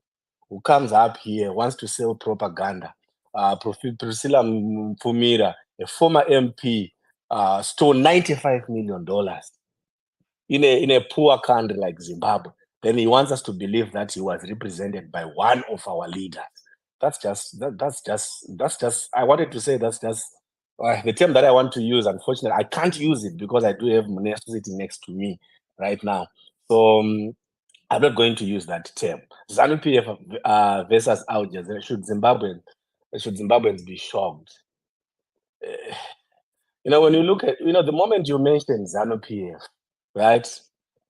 who comes up here, wants to sell propaganda. Priscilla Mpfumira, a former MP, stole $95 million in a poor country like Zimbabwe. Then he wants us to believe that he was represented by one of our leaders. That's just, I wanted to say that's just the term that I want to use. Unfortunately, I can't use it because I do have Munir sitting next to me right now. So I'm not going to use that term. Zanu PF versus Aljazeera. Should Zimbabweans be shocked? When you look at, the moment you mentioned Zanu PF, right?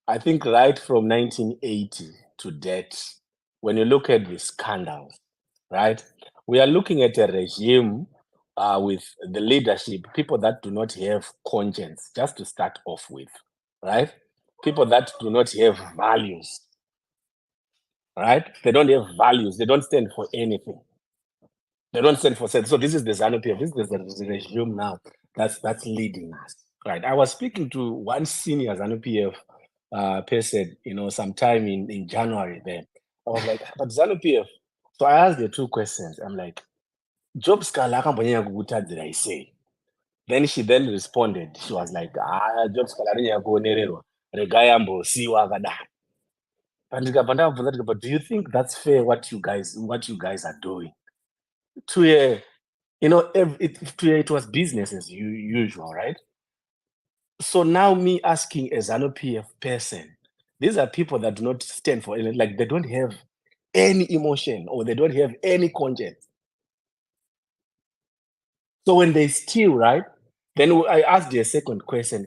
I think right from 1980 to date, when you look at the scandals, right? We are looking at a regime with the leadership, people that do not have conscience, just to start off with, right? People that do not have values. right? They don't have values. They don't stand for anything. They don't stand for sense. So this is the Zanu PF. This is the regime now that's leading us, right? I was speaking to one senior Zanu PF person, sometime in January. Then I was like, but Zanu PF. So I asked the two questions. I'm like, job scala akambonyanya kukutadzira I say. Then she responded. She was like, job scala rinyanya kuonererwa regai ambosiiwa akadaro. But do you think that's fair? What you guys are doing? It was business as usual, right? So now me asking a Zanu PF person, these are people that do not stand for anything, like they don't have any emotion or they don't have any conscience. So when they steal, right? Then I asked the second question,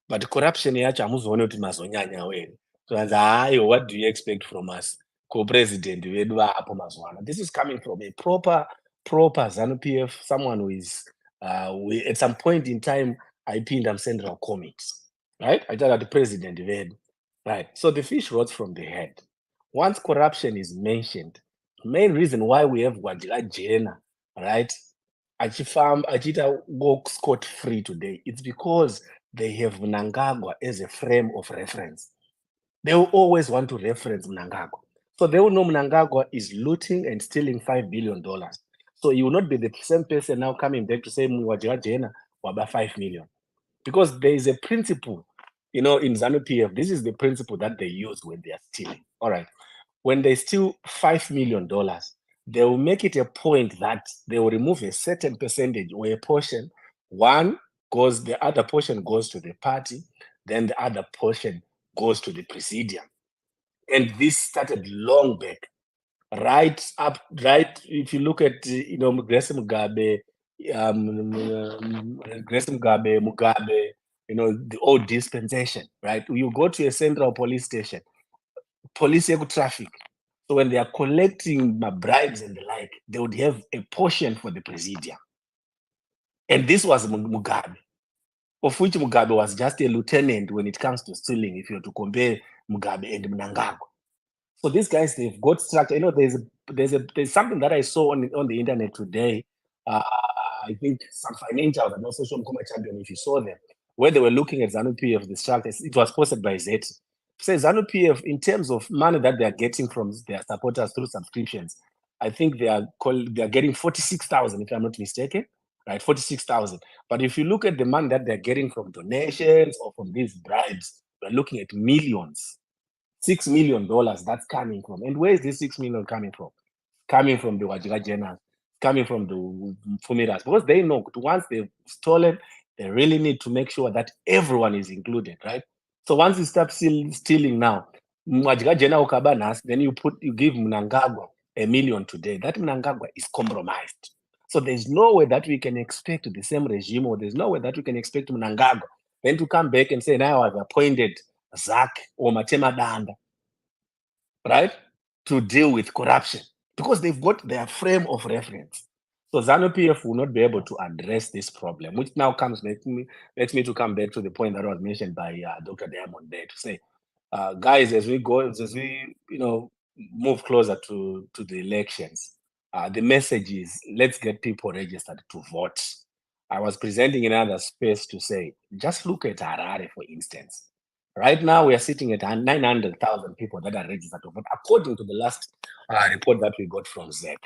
but corruption yacho amuzoona kuti mazonyanya wena. So I said, what do you expect from us? Co-president vedu vaapo mazuva ano. This is coming from a proper Zanu PF, someone who is at some point in time I pinned them central comics, right? I thought the president vedu, right? So the fish rots from the head. Once corruption is mentioned, main reason why we have Aljazeera, right? Achita walk scot-free today. It's because they have Mnangagwa as a frame of reference. They will always want to reference Mnangagwa. So they will know Mnangagwa is looting and stealing $5 billion. So you will not be the same person now coming back to say Mwajira waba 5 million. Because there is a principle, in Zanu PF, this is the principle that they use when they are stealing. All right. When they steal $5 million, they will make it a point that they will remove a certain percentage or a portion. The other portion goes to the party, then the other portion goes to the presidium. And this started long back, right? If you look at, Grace Mugabe, Mugabe, the old dispensation, right? You go to a central police station, police traffic. So when they are collecting bribes and the like, they would have a portion for the presidium. And this was Mugabe, of which Mugabe was just a lieutenant when it comes to stealing, if you're to compare Mugabe and Mnangagwa. So these guys, they've got structure. There's something that I saw on the internet today. I think some financials and also some Mkoma champion, if you saw them, where they were looking at Zanu PF, the structure. It was posted by Zeti. Say Zanu PF, in terms of money that they are getting from their supporters through subscriptions, I think they are getting 46,000, if I'm not mistaken, right? 46,000. But if you look at the money that they're getting from donations or from these bribes, we're looking at millions. $6 million that's coming from. And where is this 6 million coming from? Coming from the Wajira General, coming from the Fumiras. Because they know once they've stolen, they really need to make sure that everyone is included, right? So once you start stealing now, Wajira General Kabanas, then you give Mnangagwa $1 million today. That Mnangagwa is compromised. So there's no way that we can expect the same regime, or there's no way that we can expect Mnangagwa then to come back and say, now I've appointed Zak or Matema Danda, right, to deal with corruption, because they've got their frame of reference. So Zanu PF will not be able to address this problem, which now lets me to come back to the point that was mentioned by Dr. Diamond there, to say, guys, as we move closer to the elections, the message is, let's get people registered to vote. I was presenting in another space to say, just look at Harare, for instance. Right now, we are sitting at 900,000 people that are registered to vote, according to the last report that we got from ZEC.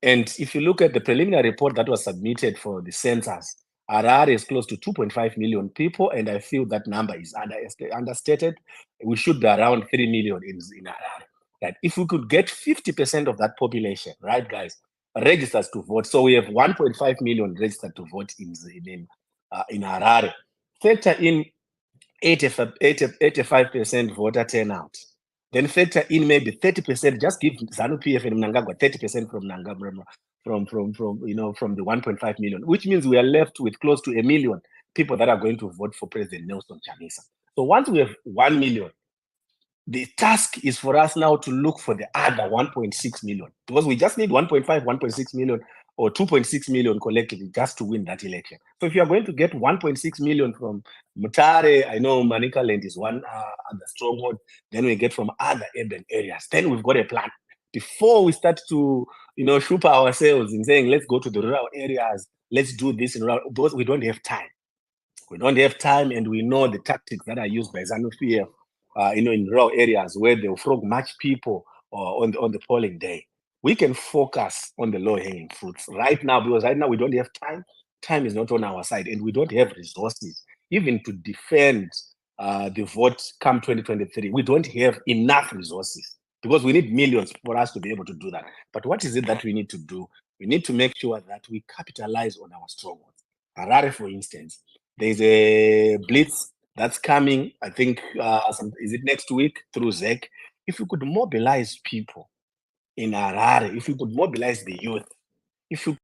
And if you look at the preliminary report that was submitted for the census, Harare is close to 2.5 million people, and I feel that number is understated. We should be around 3 million in Harare. Right? If we could get 50% of that population, right, guys, registers to vote, so we have 1.5 million registered to vote in Harare. Factor in 85% voter turnout. Then factor in maybe 30%. Just give Zanu PF and Mnangagwa 30% from Mnangagwa, from the 1.5 million, which means we are left with close to 1 million people that are going to vote for President Nelson Chamisa. So once we have 1 million, the task is for us now to look for the other 1.6 million, because we just need 1.5, 1.6 million or 2.6 million collectively just to win that election. So if you are going to get 1.6 million from Mutare, I know Manika Land is one other stronghold, then we get from other urban areas. Then we've got a plan. Before we start to, shoot ourselves in saying, let's go to the rural areas, let's do this in rural, because we don't have time. We don't have time, and we know the tactics that are used by ZANU-PF, in rural areas where they'll frog match people on the polling day. We can focus on the low-hanging fruits right now, because right now we don't have time. Time is not on our side, and we don't have resources even to defend the vote come 2023. We don't have enough resources because we need millions for us to be able to do that. But what is it that we need to do? We need to make sure that we capitalize on our strongholds. Harare, for instance, there's a blitz that's coming, I think, is it next week through ZEC? If we could mobilize people in Harare, if we could mobilize the youth, if you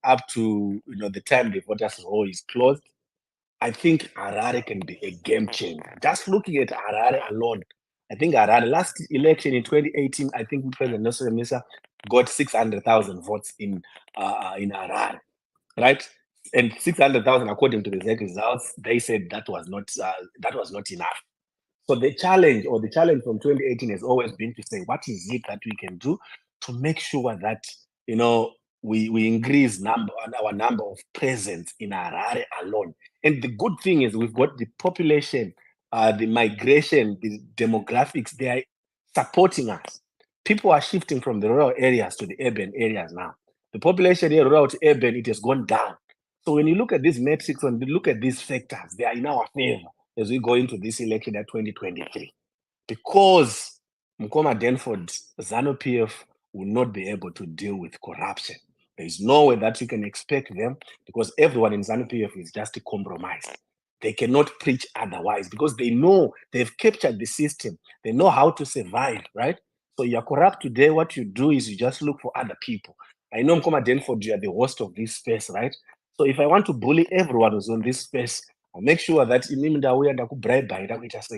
up to the time the voters' roll is closed, I think Harare can be a game changer. Just looking at Harare alone, I think Harare last election in 2018, I think President Nelson Chamisa got 600,000 votes in Harare, right? And 600,000, according to the ZEC results, they said that was not enough. So the challenge from 2018 has always been to say, what is it that we can do to make sure that we increase our number of presence in Harare alone. And the good thing is we've got the population, the migration, the demographics, they are supporting us. People are shifting from the rural areas to the urban areas now. The population here, rural to urban, it has gone down. So when you look at these metrics, when you look at these factors, they are in our favor as we go into this election at 2023. Because Mkoma Denford, ZANU-PF will not be able to deal with corruption. There is no way that you can expect them, because everyone in ZANU-PF is just a compromise. They cannot preach otherwise because they know they've captured the system. They know how to survive, right? So you're corrupt today. What you do is you just look for other people. I know Mkoma Denford, you are the host of this space, right? So if I want to bully everyone who's on this space, I'll make sure that in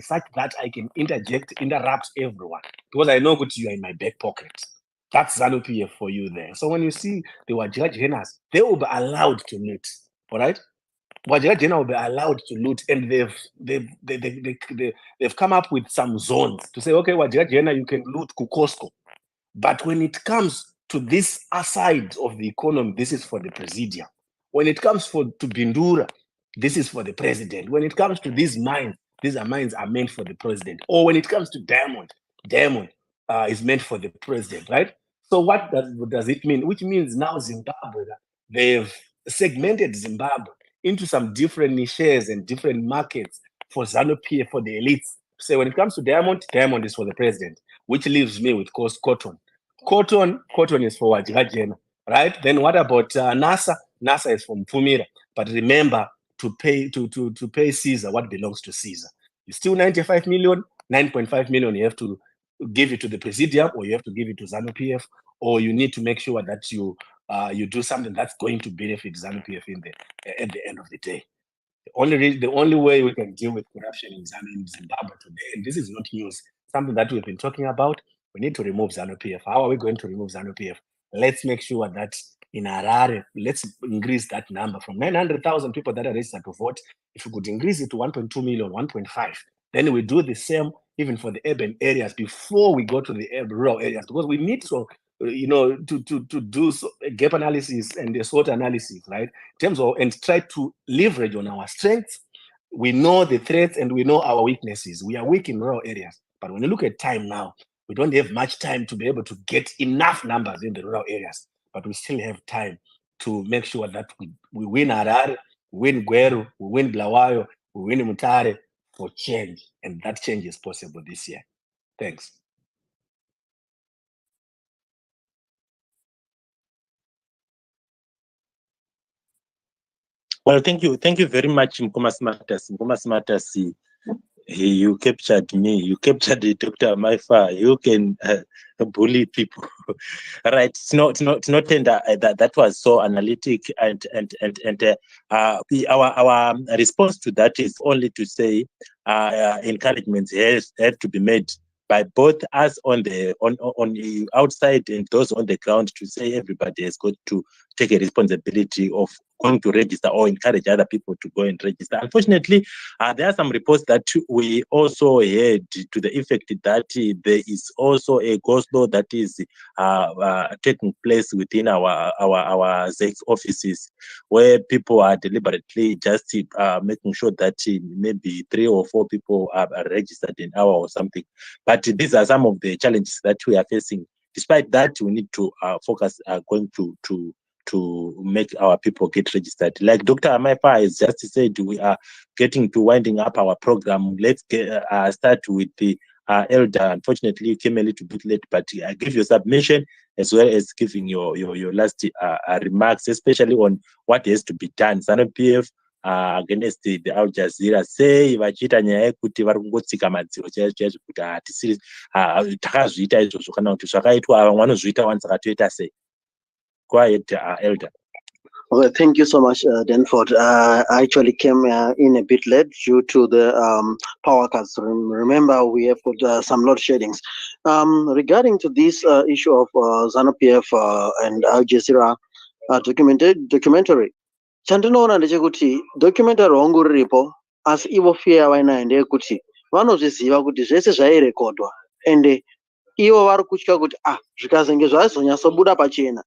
such that I can interrupt everyone, because I know that you are in my back pocket. That's ZANU-PF for you there. So when you see the Wajira Jenas, they will be allowed to loot, all right? Wajira Jena will be allowed to loot, and they've come up with some zones to say, okay, Wajira Jena, you can loot Kukosko. But when it comes to this side of the economy, this is for the presidium. When it comes to Bindura, this is for the president. When it comes to these mines are meant for the president. Or when it comes to diamond is meant for the president, right? So what does it mean? Which means now Zimbabwe, they've segmented Zimbabwe into some different niches and different markets for ZANU-PF, for the elites. So when it comes to diamond is for the president, which leaves me with cotton. Cotton is for Wajira Jena, right? Then what about NASA? NASA is from Mpfumira. But remember to pay Caesar what belongs to Caesar. You still 95 million, 9.5 million, you have to give it to the presidium, or you have to give it to ZANU-PF, or you need to make sure that you do something that's going to benefit ZANU-PF at the end of the day. The only way we can deal with corruption in Zimbabwe today, and this is not news, something that we've been talking about, we need to remove ZANU-PF. How are we going to remove ZANU-PF? Let's make sure that in Harare, let's increase that number from 900,000 people that are registered to vote. If we could increase it to 1.2 million, 1.5, then we do the same even for the urban areas before we go to the rural areas, because we need to do a gap analysis and a SWOT analysis, right? In terms of, and try to leverage on our strengths. We know the threats and we know our weaknesses. We are weak in rural areas, but when you look at time now, we don't have much time to be able to get enough numbers in the rural areas, but we still have time to make sure that we win Harare, we win Gweru, we win Blawayo, we win Mutare for change, and that change is possible this year. Thanks. Well, thank you very much, Mkoma Smartas. Mkoma Smartas, you captured me. You captured Dr. Maifa. You can bully people, right? It's not tender. That was so analytic, and our response to that is only to say encouragement has to be made by both us on the outside and those on the ground to say everybody has got to take a responsibility of going to register or encourage other people to go and register. Unfortunately, there are some reports that we also heard to the effect that there is also a ghost law that is taking place within our ZEX offices, where people are deliberately just making sure that maybe 3 or 4 people are registered an hour or something. But these are some of the challenges that we are facing. Despite that, we need to focus going to make our people get registered. Like Dr. Amaifa has just said, we are getting to winding up our program. Let's start with the elder. Unfortunately, you came a little bit late, but I give your submission as well as giving your last remarks, especially on what has to be done. Zanu PF against the Aljazeera say vachita nyaya yekuti vari kungotsika madziro chaizvo kuti hatisiri takazviita izvozvo kana kuti zvakaitwa vamwe vanozviita wanzi akatoita sei. Go ahead, Elder. Well, thank you so much, Denford. I actually came in a bit late due to the power cuts. Remember, we have got some load sheddings. Regarding to this issue of Zanu PF and Aljazeera documentary, chandinoona ndechekuti documentary wangu riripo asi ivo fear vainayo ndeyekuti vanozviziva kuti zvese zvairekodwa ende ivo vari kutya kuti zvikazenge zvazonyatsobuda pachena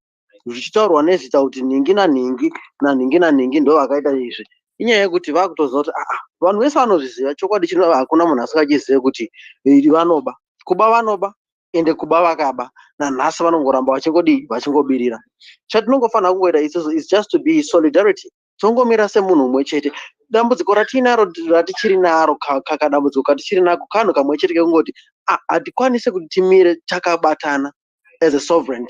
zvichitaurwa nezita kuti ningi naningi naningi naningi ndo vakaita izvi, inyaya yekuti vakutoziva kuti vanhu vese vanozviziva. Chokwadi chino hakuna munhu asikachizive kuti vanoba kuba vanoba ende kuba vakaba nanhasi vanongoramba vachingobirira. Chatinongofanira kungoita isusu is just to be solidarity. Tongomira semunhu umwe chete. Dambudziko ratinaro ratichiri naro kakadambudziko katichiri nako kanhu kamwe chete kekungoti hatikwanise kuti timire takabatana as a sovereign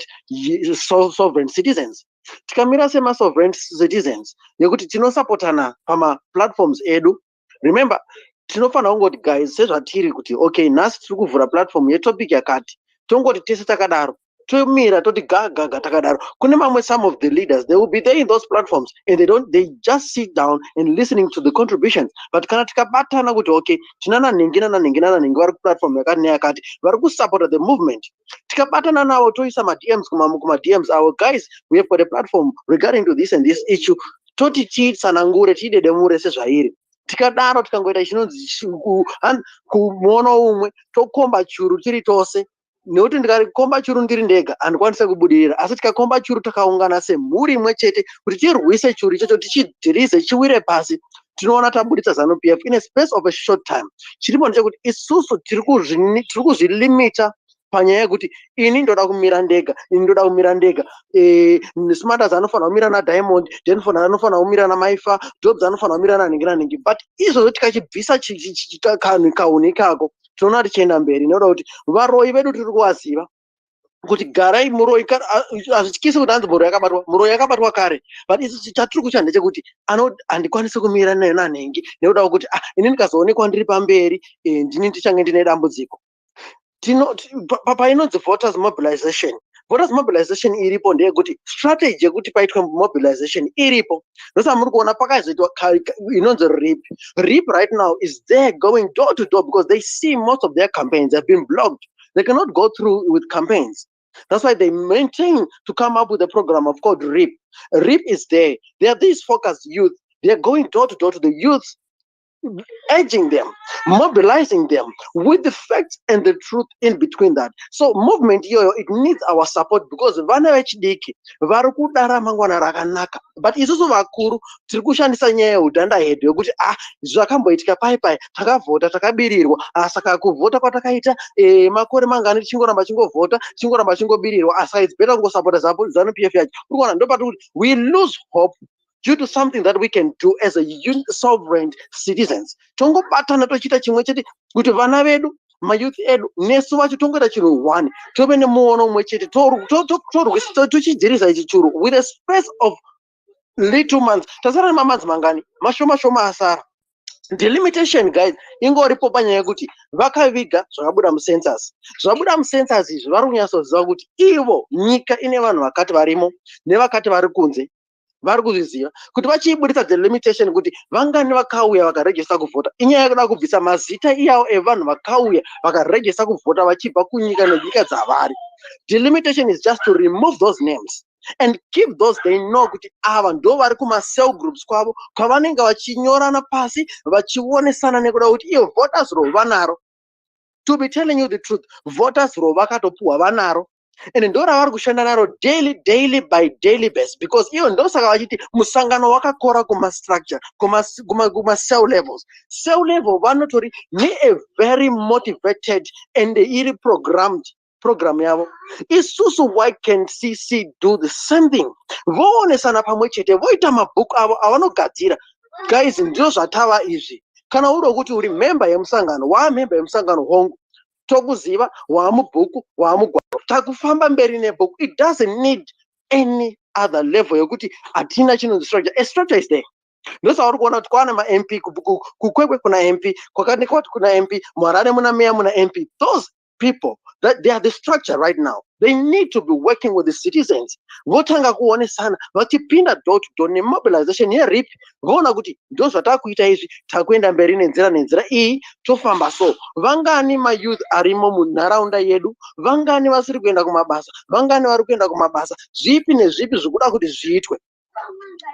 citizens. Tikamira sema-sovereign citizens nekuti tinosapotana pama-platforms edu. Remember, tinofanira kungoti guys sezvatiri kuti okay nhasi tiri kuvhura platform yetopic yakati tongoti tese takadaro tomira toti gaga takadaro. Kune mamwe some of the leaders they will be there in those platforms and they just sit down and listening to the contributions. But kana tikabatana kuti okay tinana ningi vari kuplatform yakati neyakati vari kusupporta the movement, tikabatana navo toisa ma-DMs kuma DMs our guys we have got a platform regarding to this and this issue, toti titsanangure tidedemure sezvairi. Tikadaro tikangoita chinonzi kumuona umwe tokomba churu tiri tose, nekuti ndikarikomba churu ndiri ndega handikwanise kubudirira, asi tikakomba churu takaungana semhuri imwe chete kuti tirwise churu ichocho tichidhirize chiwire pasi, tinoona tabudisa Zanu PF in a space of a short time. Chiripo ndechekuti isusu tiri kuzvilimita panyaya yekuti ini ndoda kumira ndega, ini ndoda kumira ndega. Smarters anofanira kumira naDiamond, Denford anofanira kumira naMaifa, Jobs anofanira kumira naningi naningi. But izvozvo tikachibvisa kanhu kahuni ikako tinoona tichienda mberi, nekuda kuti varoi vedu tiri kuvaziva kuti garai muroi, hazvityisi kuti hanzi muroi yakabatwa kare. But isusu chatiri kutya ndechekuti handikwanisi kumira nayo nanhingi nekuda kwekuti ini ndikazoonekwa ndiri pamberi ndini ndichange ndine dambudziko. Painonzi voters mobilization iripo ndeyekuti strategy yekuti paitwe mobilization iripo. Ndosa muri kuona pakazoitwa inonzi RIP right now is there going door to door because they see most of their campaigns have been blocked. They cannot go through with campaigns. That's why they maintain to come up with a program of called RIP. RIP is there. They are these focused youth. They are going door to door to the youth, urging them, mobilizing them with the facts and the truth in between that. So movement here, it needs our support because vana vechidiki vari kudara mangwana rakanaka, but isusu vakuru tiri kushandisa nyaya yeudhanda hedu yokuti zvakamboitika pai takavhota takabirirwa, saka kuvhota kwatakaita makore mangani tichingoramba chingobirirwa, saka it's better kungosapota Zanu PF yacho. Uri kuona ndopatuti we lose hope due to something that we can do as a sovereign citizens. Tongobatana tochita chimwe chete kuti vana vedu mayouth edu nesu vacho tongoita chinhu one, tove nemuono umwe chete tochidzirisa ichi churu with a space of little months. Tasara nemamadzi mangani mashoma asara. The limitation guys ingoripo panyaya yekuti vakaviga zvakabuda mucensus izvi vari kunyatsoziva kuti ivo nyika ine vanhu vakati varimo nevakati vari kunze vari kuzviziva kuti vachiibudisa delimitation kuti vangani vakauya vakarejista kuvhota. Inyaya yekuda kubvisa mazita iyawo evanhu vakauya vakarejista kuvhota vachibva kunyika nenyika dzavari. Delimitation is just to remove those names and keep those they know kuti ava ndo vari kuma-cell groups kwavo kwavanenge vachinyorana pasi vachionesana nekuda kuti iyo voters roll vanaro. To be telling you the truth, voters roll vakatopuhwa vanaro. And ndo ravari kushanda naro daily by daily base, because iyo ndo saka vachiti musangano wakakora kuma-structure kuma-cell levels. Cell level vanotori ne-a very motivated and iri programmed program yavo. Isusu, why can't CC do the same thing? Voonesana pamwe chete voita mabhuku avo avanogadzira. Guys, ndizvo zvatava izvi. Kana uri kuti uri member yemusangano, member yemusangano hongu, tokuziva wamubhuku wamugwaro, takufamba mberi nebhuku. It doesn't need any other level yokuti atina chinonzi structure. A structure is there. Ndosa uri kuona kuti kwana ma-MP kukwekwe kuna MP, kwakati kuna MP, Mwarare muna meya muna MP. Those people, that they are the structure right now. They need to be working with the citizens. Votanga kuonesana vachipinda door to door nemobilization yeripi voona kuti ndo zvatakuita izvi takuenda mberi nenzira iyi tofamba so. Vangani mayouth arimo munharaunda yedu, vangani vasiri kuenda kumabasa, vangani vari kuenda kumabasa, zvipi nezvipi zvikuda kuti zviitwe.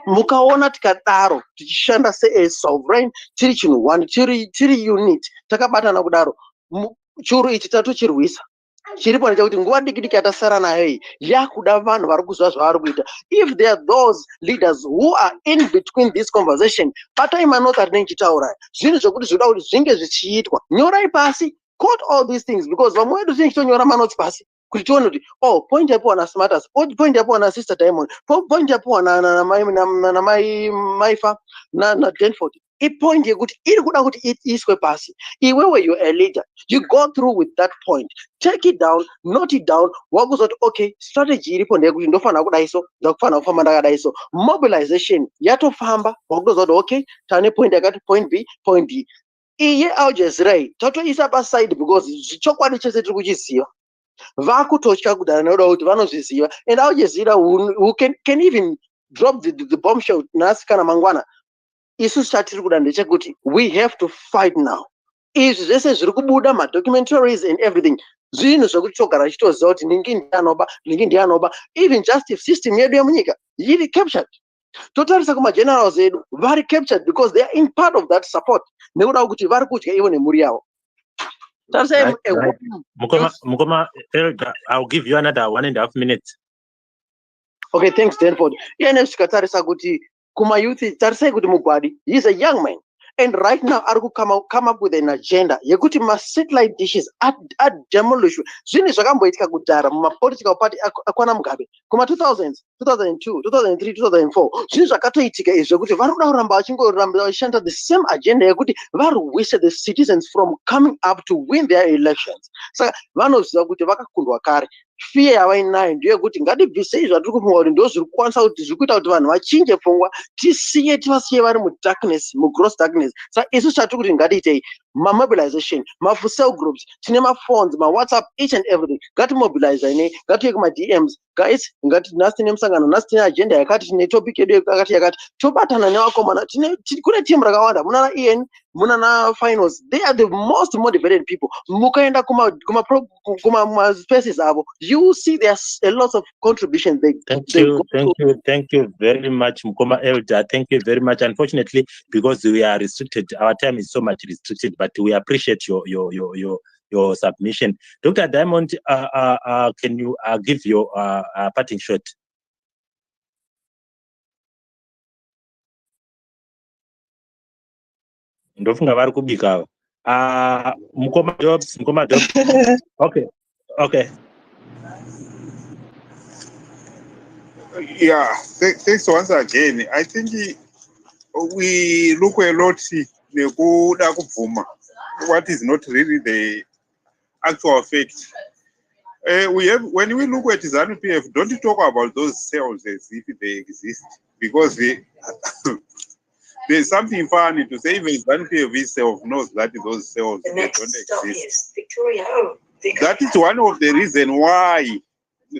Mukaona tikadaro tichishanda se-sovereign tiri chinhu one, tiri unit, takabatana kudaro, churu ichi tatochirwisa. Chiripo nechekuti nguva diki diki yatasara nayo iyi yakuda vanhu vari kuziva zvavari kuita. If there are those leaders who are in between this conversation, batai manota atinenge tichitaura, zvinhu zvokuti zvinoda kuti zvinge zvichiitwa, nyorai pasi, quote all these things, because vamwe vedu tinenge tichitonyora manotsi pasi kuti tione kuti point yapiwa naSmarters, point yapiwa naSister Diamond, point yapiwa namaifa naDenford. Ipoint yekuti iri kuda kuti iiswe pasi. Iwewe you're a leader, you go through with that point, take it down, note it down, wakuzoti okay, strategy iripo ndeyekuti ndofana kudaiso, ndakufana kufamba ndakadaiso. Mobilization yatofamba, wakuzoti okay, tane point yakati, point B, point D. Iye Aljazeera tatoisa paside because chokwadi chese tiri kuchiziva. Vakutotya kudhara nekuda kuti vanozviziva, and Aljazeera who can even drop the bombshell nhasi kana mangwana. Isusu chatiri kuda ndechekuti we have to fight now. Izvi zvese zviri kubuda ma-documentaries and everything, zvinhu zvokuti togara tichitoziva kuti ningi ndianoba. Even justice system yedu yemunyika iri captured. Totarisa kuma-generals edu vari captured because they are in part of that support, nekuda kuti vari kudya ivo nemhuri yavo. Right. Mukoma, Elder, I'll give you another 1.5 minutes. Okay, thanks, Denford. Iyane tikatarisa kuti kuma-youth, tarisai kuti Mugwadi, he's a young man. And right now, ari come up with an agenda yekuti ma-satellite dishes demolishwe. Zvinhu zvakamboitika kudhara muma-political party akwana Mugabe kuma 2000s, 2002, 2003, 2004. Zvinhu zvakatoitika izvi zvekuti vari kuda kuramba vachishanda the same agenda yekuti varwise the citizens from coming up to win their elections. Saka vanoziva kuti vakakundwa kare. Fear yavainayo ndeyekuti ngatibvisei zvatiri kufunga kuti ndo zviri kukwanisa kuti zviri kuita kuti vanhu vachinje pfungwa, tivasiye vari mudarkness, mugross darkness. Saka isu chatiri kuti ngatiitei ma-mobilization, ma-cell groups, tine ma-phones, ma-WhatsApp, each and everything. Ngatimobilize nei, ngatiuye kuma-DMs. Guys, nhasi tine musangano, nhasi tine agenda yakati, tine topic yedu yakati, tobatana nevakomana. Kune team rakawanda, munana Ian, munana Finals. They are the most motivated people. Mukaenda kuma spaces avo, you see there's a lot of contributions. Thank you very much, Mukoma Elder. Thank you very much. Unfortunately, because we are restricted, our time is so much restricted, but we appreciate your submission. Dr. Diamond, can you give your parting shot? Ndofunga vari kubika. Mukoma Jobs. Okay. Yeah, thanks once again. I think we look a lot nekuda kubvuma, what is not really the actual fact. When we look at Zanu PF, don't talk about those cells as if they exist, because there's something funny to say. Even Zanu PF itself knows that those cells don't exist. That is one of the reasons why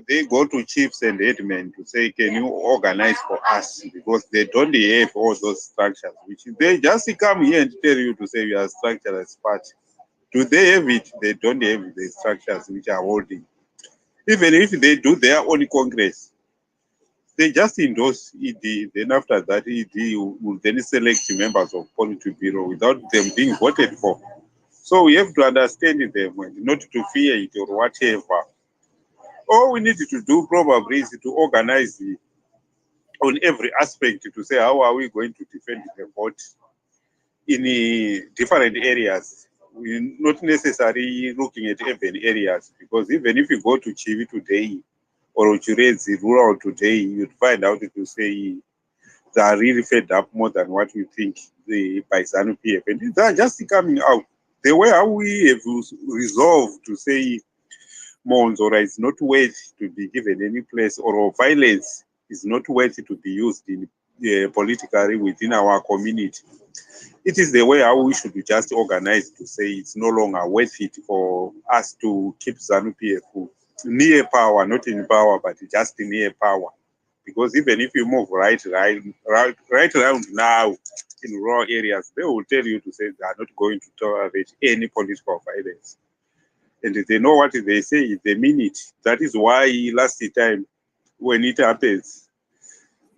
they go to chiefs and headmen to say, can you organize for us? Because they don't have all those structures, which they just come here and tell you to say we are structured as party. Do they have it? They don't have the structures which are holding. Even if they do their own congress, they just endorse ED. Then after that, ED will then select members of Politburo without them being voted for. So we have to understand them and not to fear it or whatever. All we need to do probably is to organize on every aspect to say how are we going to defend the vote in different areas. We're not necessarily looking at urban areas, because even if you go to Chivi today or Uchurezi rural today, you'd find out to say they are really fed up more than what you think by Zanu PF. And they are just coming out. The way how we have resolved to say Monzora is not worthy to be given any place, or violence is not worthy to be used in politically within our community. It is the way how we should be just organized to say it's no longer worth it for us to keep Zanu PF near power, not in power, but just near power. Because even if you move right around now in rural areas, they will tell you to say they are not going to tolerate any political violence. And they know what they say, they mean it. That is why last time when it happens,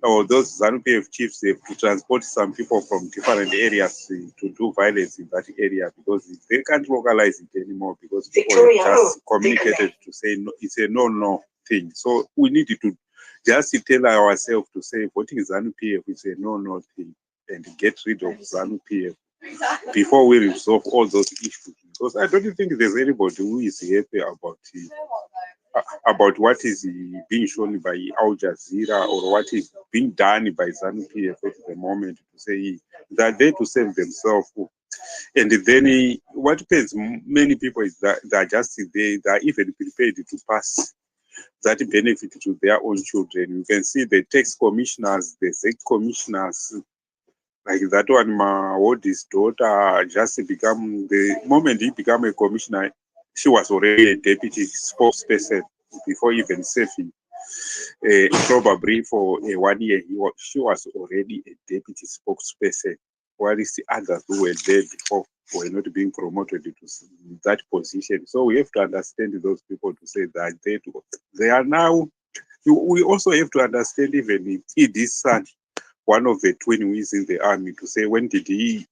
or those ZANU PF chiefs have to transport some people from different areas to do violence in that area, because they can't localize it anymore, because people have just communicated to say no, it's a no thing. So we need to just tell ourselves to say voting ZANU PF is a no thing, and get rid of ZANU PF before we resolve all those issues. Because I don't think there's anybody who is happy about what is being shown by Aljazeera or what is being done by Zanu PF at the moment, to say that they to save themselves. And then what pains many people is that they are just they are even prepared to pass that benefit to their own children. You can see the tax commissioners, the ZEC commissioners, like that one, my oldest daughter just become, the moment he became a commissioner, she was already a deputy spokesperson before even serving. Probably for 1 year, she was already a deputy spokesperson, while the others who were there before were not being promoted to that position. So we have to understand those people to say that they are now. We also have to understand even Idi's son, one of the twin who is in the army, to say when did he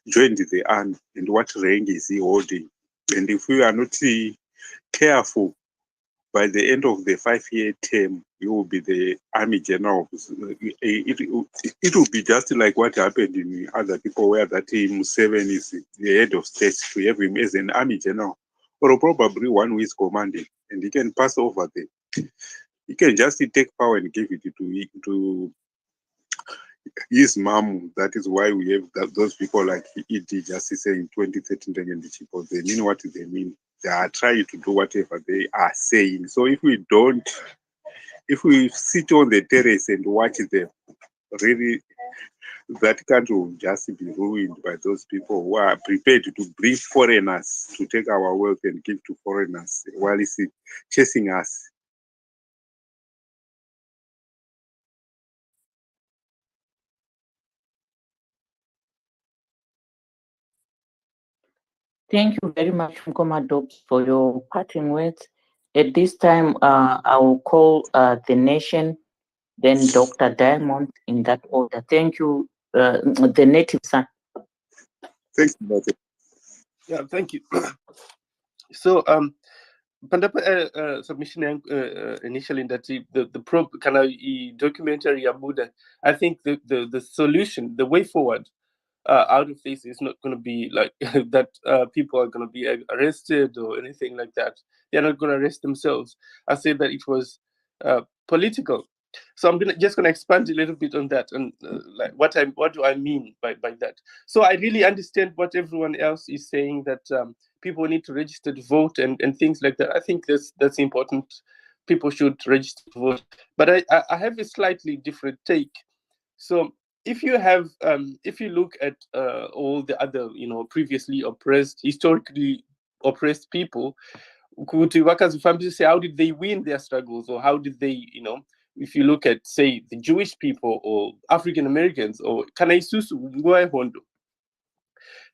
join the army and what rank is he holding. And if we are not careful, by the end of the 5-year term, you will be the army general. It will be just like what happened in other people, where that Museveni is the head of state, to have him as an army general, or probably one who is commanding, and he can pass over there. He can just take power and give it to his mom. That is why we have those people like E.D. just saying 2013 people. They mean what they mean. They are trying to do whatever they are saying. So if we sit on the terrace and watch them, really, that country will just be ruined by those people who are prepared to bring foreigners to take our wealth and give to foreigners while it's chasing us. Thank you very much, Mkoma Dobbs, for your parting words. At this time, I will call the nation, then Dr. Diamond, in that order. Thank you, the native son. Thanks, Mate. Yeah, thank you. So, Pandapa submission initially that the probe kind of documentary Abuda. I think the solution, the way forward out of this is not going to be like that. People are going to be arrested or anything like that. They're not going to arrest themselves. I said that it was political. So I'm just gonna expand a little bit on that, and like what do I mean by that? So I really understand what everyone else is saying, that people need to register to vote and things like that. I think that's important. People should register to vote, but I have a slightly different take. So if you look at all the other previously oppressed, historically oppressed people, say, how did they win their struggles, or how did they, if you look at, say, the Jewish people or African Americans or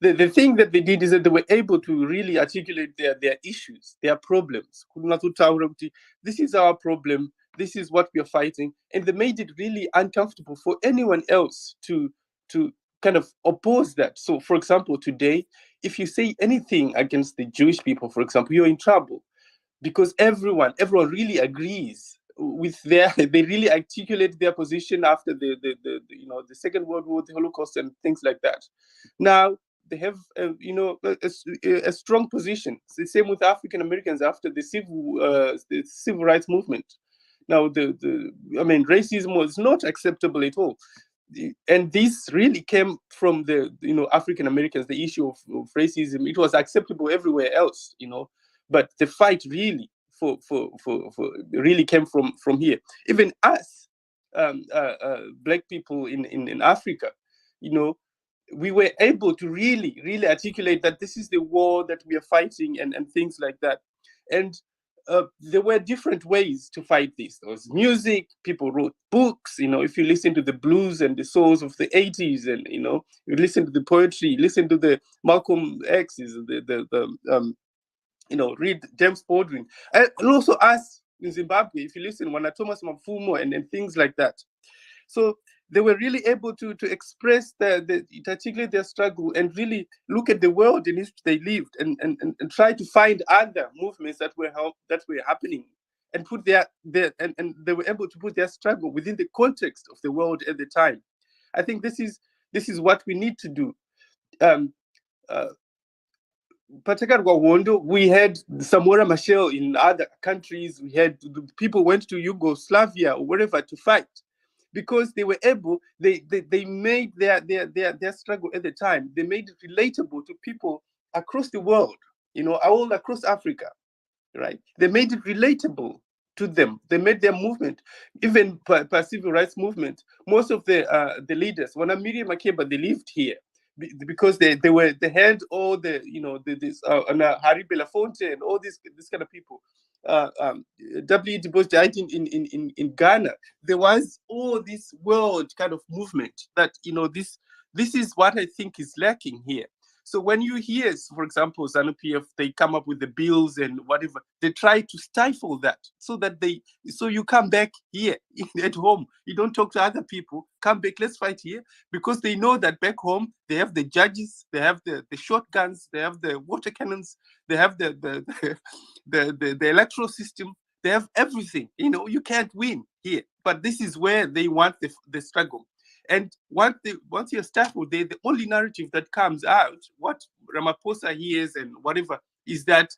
the thing that they did is that they were able to really articulate their issues, their problems. This is our problem, this is what we are fighting, and they made it really uncomfortable for anyone else to kind of oppose that. So, for example, today, if you say anything against the Jewish people, for example, you're in trouble, because everyone really agrees with they really articulate their position after the Second World War, the Holocaust, and things like that. Now they have a strong position. It's the same with African Americans after the civil rights movement. Now racism was not acceptable at all, and this really came from the African Americans. The issue of racism, it was acceptable everywhere else, but the fight really for really came from here. Even us, Black people in Africa, we were able to really articulate that this is the war that we are fighting, and things like that. And there were different ways to fight this. There was music, people wrote books, if you listen to the blues and the souls of the 80s, and you listen to the poetry, listen to the Malcolm X's, read James Baldwin, and also us in Zimbabwe, if you listen, Thomas Mapfumo and things like that. So they were really able to express articulate their struggle, and really look at the world in which they lived, and try to find other movements that were happening, and put and they were able to put their struggle within the context of the world at the time. I think this is what we need to do. We had Samora Machel in other countries. We had people went to Yugoslavia or wherever to fight, because they were able. They made their struggle at the time. They made it relatable to people across the world. All across Africa, right? They made it relatable to them. They made their movement, even per civil rights movement. Most of the leaders, when Miriam Makeba, they lived here, because they had all Harry Belafonte and all this kind of people. W. Du Bois died in Ghana. There was all this world kind of movement that this is what I think is lacking here. So when you hear, for example, Zanu PF, they come up with the bills and whatever, they try to stifle that, so you come back here at home. You don't talk to other people. Come back, let's fight here, because they know that back home they have the judges, they have the shotguns, they have the water cannons, they have the electoral system, they have everything. You can't win here, but this is where they want the struggle. And once you're stifled, the only narrative that comes out, what Ramaphosa hears and whatever, is that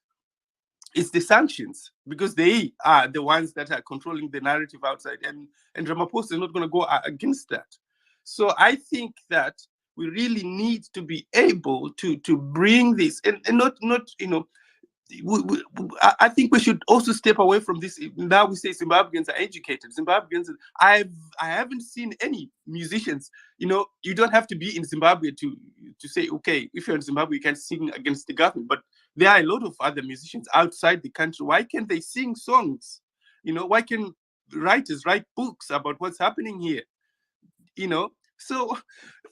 it's the sanctions, because they are the ones that are controlling the narrative outside, and Ramaphosa is not going to go against that. So I think that we really need to be able to bring this, and not I think we should also step away from this. Now we say Zimbabweans are educated. Zimbabweans, I haven't seen any musicians. You don't have to be in Zimbabwe to say, okay, if you're in Zimbabwe, you can sing against the government. But there are a lot of other musicians outside the country. Why can't they sing songs? Why can writers write books about what's happening here? So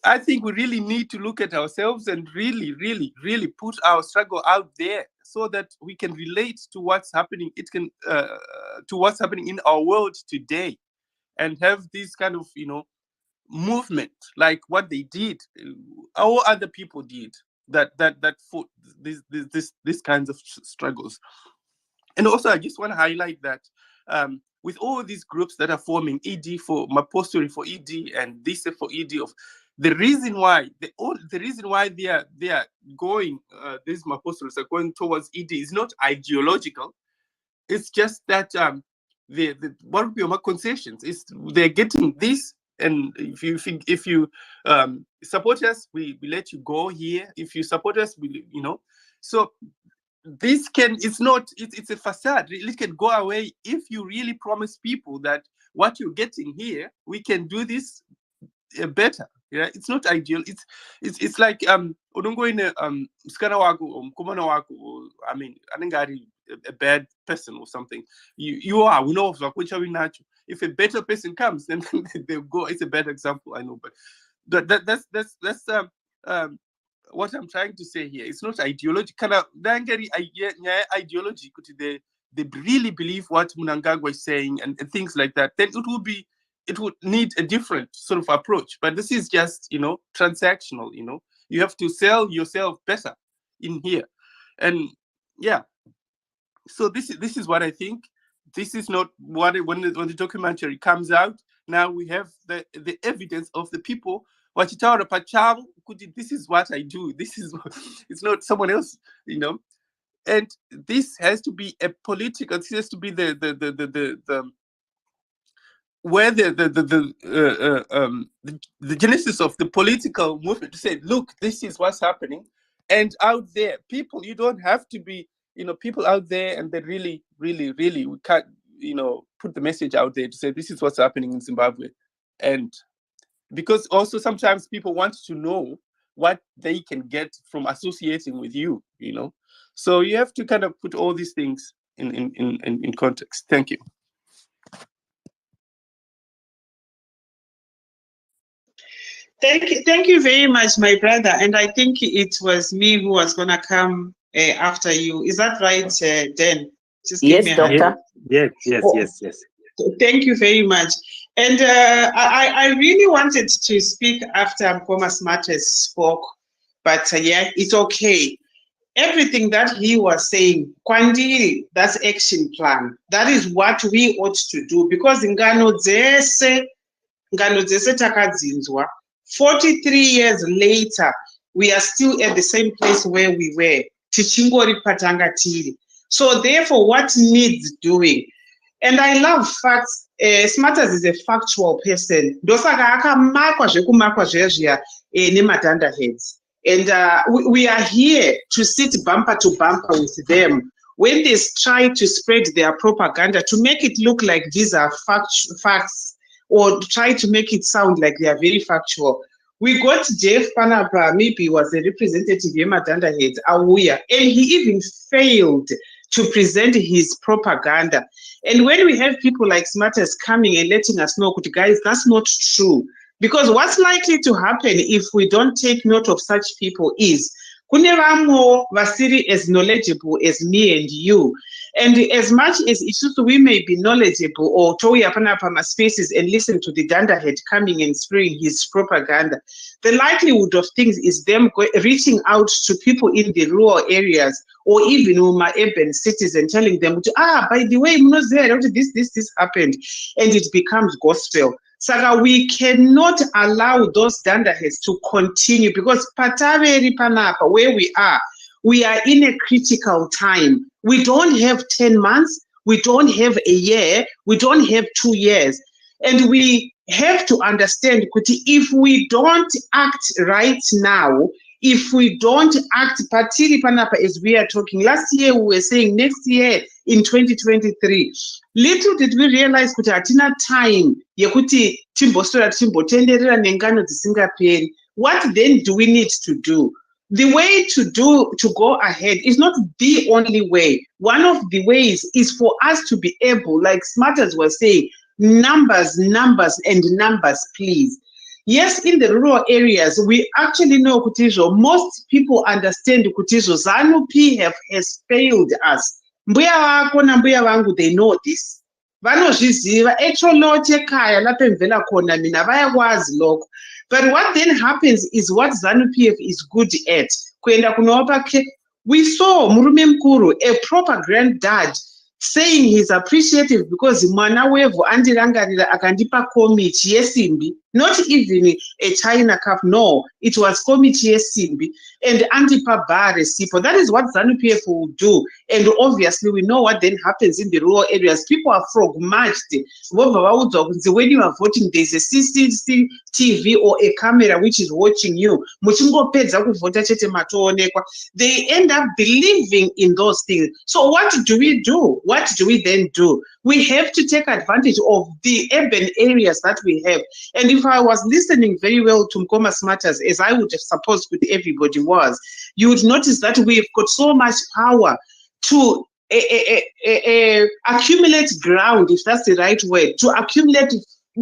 I think we really need to look at ourselves and really, really, really put our struggle out there, so that we can relate to what's happening. It can to what's happening in our world today, and have this kind of movement like what they did, all other people did that fought this kinds of struggles. And also, I just want to highlight that with all these groups that are forming, ED for Mapostori for ED and this for ED, the reason why they are going, these Mapostories are going towards ED is not ideological. It's just that what would be my concessions is they're getting this, and if you support us, we let you go here. If you support us, so. This it's a facade. It can go away if you really promise people that what you're getting here, we can do this better. Yeah, it's not ideal. It's like udongoine msikana wako or mkomana wako, or I mean anengari a bad person or something. You are, we know if a better person comes, then they'll go. It's a bad example, I know, but that's what I'm trying to say here. It's not ideology. Ideology. They really believe what Mnangagwa is saying and things like that. Then it would need a different sort of approach. But this is just, transactional. You have to sell yourself better in here, and yeah. So this is what I think. This is not what when the documentary comes out. Now we have the evidence of the people. This is what I do. It's not someone else, And this has to be a political. This has to be the where the genesis of the political movement to say, look, this is what's happening, and out there, people, you don't have to be, people out there, and they really, really, really, we can't, put the message out there to say this is what's happening in Zimbabwe, and because also sometimes people want to know what they can get from associating with you, so you have to kind of put all these things in context. Thank you. Thank you very much, my brother. And I think it was me who was going to come after you. Is that right, Dan? Just give Yes, me a Doctor. Yes. Thank you very much. And I really wanted to speak after Mkoma Smartest spoke, but yeah, it's okay. Everything that he was saying, Kwandiri, that's action plan. That is what we ought to do, because ngano dzese takadzinzwa. 43 years later, we are still at the same place where we were. Tichingori patanga tiri. So therefore, what needs doing? And I love facts. Smarters is a factual person. Dosaka akamakwa zvekumakwa zvezvia nematanda heads. And we are here to sit bumper to bumper with them when they try to spread their propaganda to make it look like these are facts, or try to make it sound like they are very factual. We got Jeff Panapa, maybe he was a representative of Madanda Head, Awuya, and he even failed to present his propaganda. And when we have people like Smarters coming and letting us know, guys, that's not true. Because what's likely to happen if we don't take note of such people is Kunevamo Vasiri as knowledgeable as me and you. And as much as we may be knowledgeable or Toya Panapama spaces and listen to the Dandahead coming and spraying his propaganda, the likelihood of things is them reaching out to people in the rural areas or even my urban cities and telling them, by the way, this happened, and it becomes gospel. Saka, we cannot allow those Dandaheads to continue, because Pataveri Panapa, where we are in a critical time. We don't have 10 months, we don't have a year, we don't have 2 years. And we have to understand, if we don't act right now, if we don't act, Patiri Panapa, as we are talking, last year we were saying next year in 2023, little did we realize kuti hatina time yekuti timbotenderera nengano dzisingaperi. What then do we need to do? The way to go ahead is not the only way. One of the ways is for us to be able, like Smarters were saying, numbers, and numbers, please. Yes, in the rural areas, we actually know Kutijo. Most people understand Kutijo. Zanu PF has failed us. Mbuya wako na mbuya wangu, they know this. Vanozviziva echolote kaya lapemvela khona mina vayakwazi lokho. But what then happens is what Zanu PF is good at. We saw Murume Mkuru, a proper granddad, saying he's appreciative because mwana wevu andirangarira akandipa komiti yesimbi, not even a China cup, no, it was komiti yesimbi. and anti-pabare sipo. That is what ZANU-PF will do. And obviously, we know what then happens in the rural areas. People are frog-marched. When you are voting, there's a CCTV or a camera which is watching you. They end up believing in those things. So what do we do? What do we then do? We have to take advantage of the urban areas that we have. And if I was listening very well to Mkoma's matters, as I would have supposed with everybody was, you would notice that we've got so much power to accumulate ground, if that's the right word, to accumulate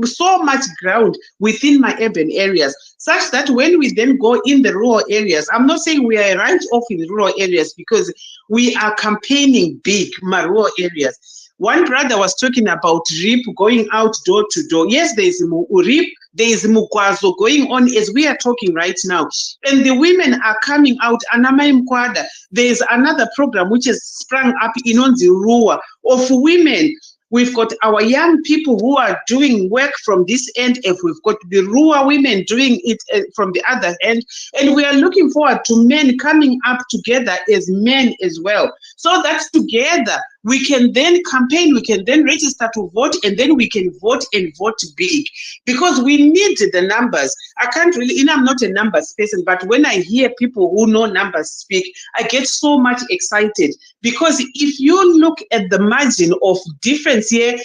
so much ground within my urban areas, such that when we then go in the rural areas, I'm not saying we are right off in the rural areas because we are campaigning big, my rural areas. One brother was talking about RIP going out door to door. Yes, there is RIP, there is Mukwazo going on as we are talking right now. And the women are coming out. Anamai Mkwada, there is another program which has sprung up in Onzirua of women. We've got our young people who are doing work from this end, if we've got the rural women doing it from the other end, and we are looking forward to men coming up together as men as well, so that together we can then campaign, we can then register to vote, and then we can vote and vote big, because we need the numbers. I can't really, I'm not a numbers person, but when I hear people who know numbers speak, I get so much excited, because if you look at the margin of difference here,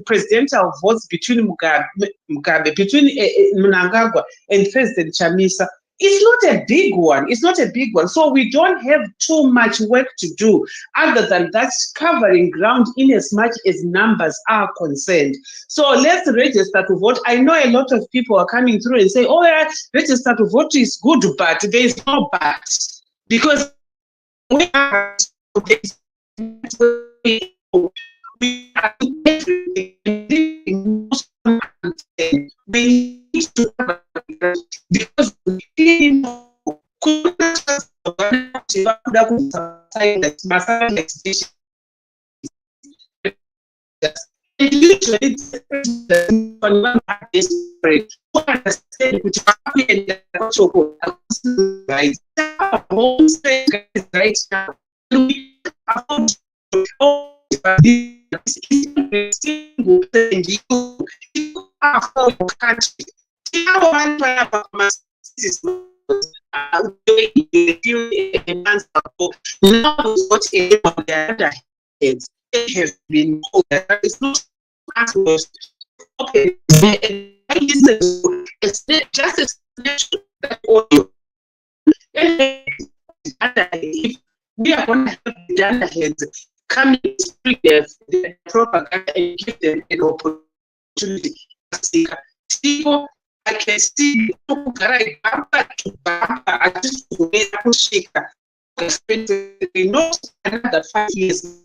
presidential votes between between Mnangagwa and President Chamisa, it's not a big one. It's not a big one. So we don't have too much work to do other than that covering ground in as much as numbers are concerned. So let's register to vote. I know a lot of people are coming through and say, oh, yeah, register to vote is good, but there is no but. Because we are we need to because we have been it's not okay. It's just a snapshot that audio. If we are going to have the data heads come in, speak their propaganda and give them an opportunity. People, I can see people I just not another 5 years.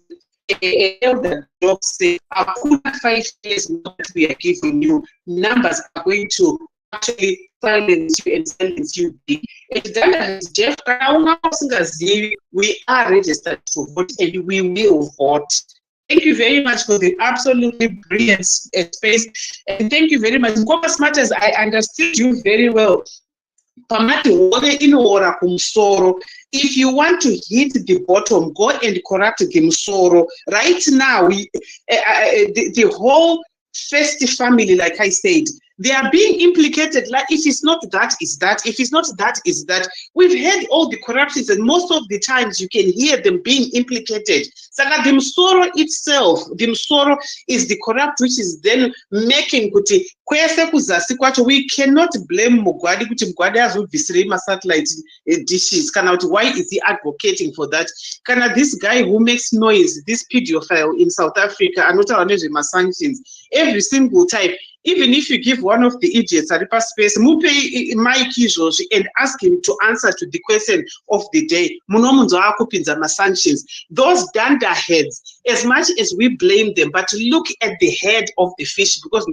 The job say, after 5 years, what we are giving you, numbers are going to actually silence you and silence you. Jeff, we are registered to vote and we will vote. Thank you very much for the absolutely brilliant space. And thank you very much. Mkoma's matters, I understood you very well. If you want to hit the bottom, go and corrupt the Msoro. Right now, the whole first family, like I said, they are being implicated. Like, if it's not that, it's that. If it's not that, it's that. We've had all the corruptions, and most of the times you can hear them being implicated. So the Msoro itself, the Msoro is the corrupt, which is then making kuti. We cannot blame Mugwadi kuti Mugwadi has visirema satellite dishes. Why is he advocating for that? This guy who makes noise, this pedophile in South Africa, and not only sanctions every single time. Even if you give one of the idiots a river space, Mupe Mike and ask him to answer to the question of the day. Sanctions. Those done underheads, as much as we blame them, but look at the head of the fish, because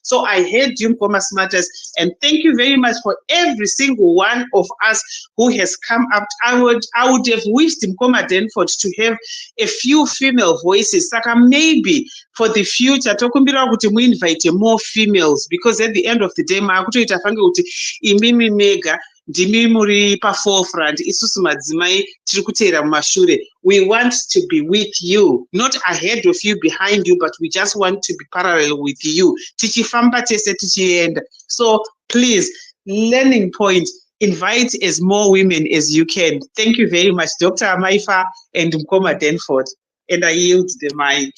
so I heard you, Mkoma Smarters, and thank you very much for every single one of us who has come up. I would have wished Mkoma Denford to have a few female voices. Saka maybe for the future, tokumbira kuti we invite more females, because at the end of the day, maakutoita fange kuti imimi mega ndimi muri pa forefront, isusu madzimai tiri kuteera mumashure. We want to be with you, not ahead of you, behind you, but we just want to be parallel with you. Tichifamba tese tichienda. So please, learning point, invite as more women as you can. Thank you very much, Dr. Amaifa and Mkoma Denford. And I yield the mic.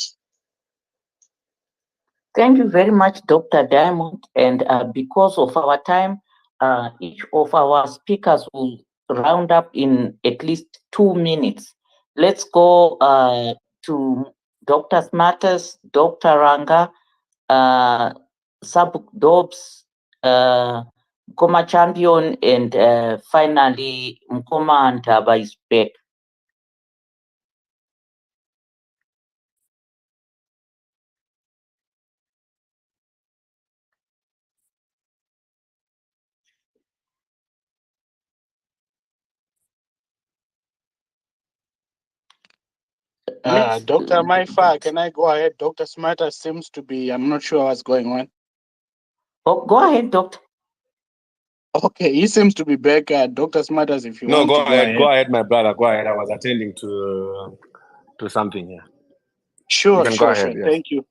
Thank you very much, Dr. Diamond. And because of our time, each of our speakers will round up in at least 2 minutes. Let's go to Dr. Smarters, Dr. Ranga, Sabuk Dobbs, Mkoma Champion, and finally Mkoma Ntaba is back. Dr. Maifa, can I go ahead? Dr. Smarter seems to be, I'm not sure what's going on. Oh, go ahead, Doctor. Okay, he seems to be back. Dr. Smarters, if you No, want go to go ahead. ahead. Go ahead, my brother. Go ahead. I was attending to something here. Sure, You can sure, go ahead, sure. yes. Thank you.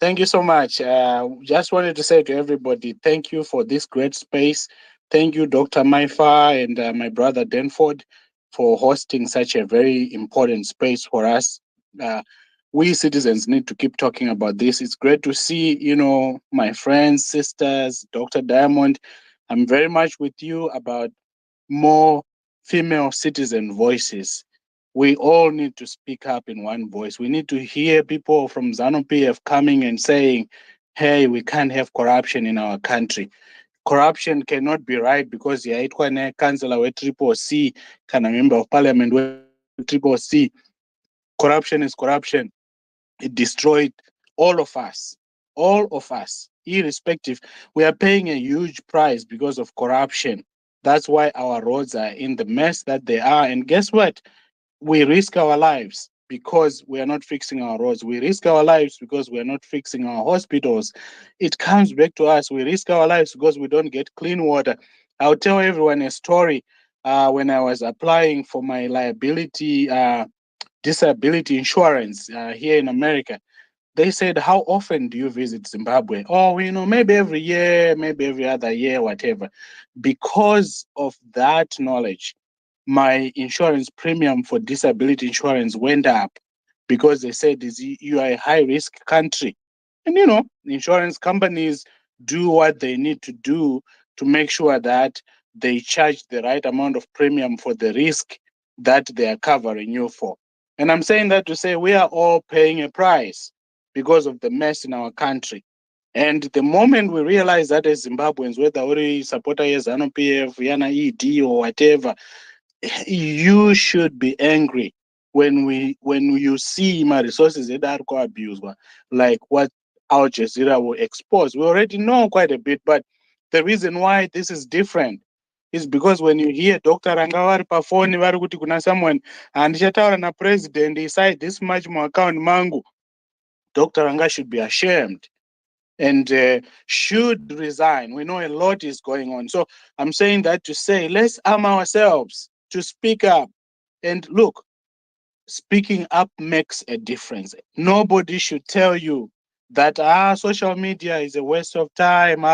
Thank you so much. Just wanted to say to everybody, thank you for this great space. Thank you, Dr. Maifa and my brother Denford, for hosting such a very important space for us. We citizens need to keep talking about this. It's great to see, my friends, sisters, Dr. Diamond. I'm very much with you about more female citizen voices. We all need to speak up in one voice. We need to hear people from Zanu PF coming and saying, hey, we can't have corruption in our country. Corruption cannot be right because yaitwa ne councillor with Triple C, kind of member of parliament with Triple C. Corruption is corruption. It destroyed all of us, irrespective. We are paying a huge price because of corruption. That's why our roads are in the mess that they are. And guess what? We risk our lives because we are not fixing our roads. We risk our lives because we are not fixing our hospitals. It comes back to us. We risk our lives because we don't get clean water. I'll tell everyone a story. When I was applying for my disability insurance here in America, they said, how often do you visit Zimbabwe? Oh, maybe every year, maybe every other year, whatever. Because of that knowledge, my insurance premium for disability insurance went up because they said you are a high-risk country. And, insurance companies do what they need to do to make sure that they charge the right amount of premium for the risk that they are covering you for. And I'm saying that to say we are all paying a price because of the mess in our country. And the moment we realize that as Zimbabweans, whether we support Zanu PF, Yana ED or whatever, you should be angry when you see my resources that are abused, like what Aljazeera will expose. We already know quite a bit, but the reason why this is different is because when you hear Dr. Rangavari Pafoni Varukuti kuna someone and Shataura na president decide this much more account mangu, Dr. Ranga should be ashamed and should resign. We know a lot is going on. So I'm saying that to say, let's arm ourselves to speak up. And look, speaking up makes a difference. Nobody should tell you that social media is a waste of time.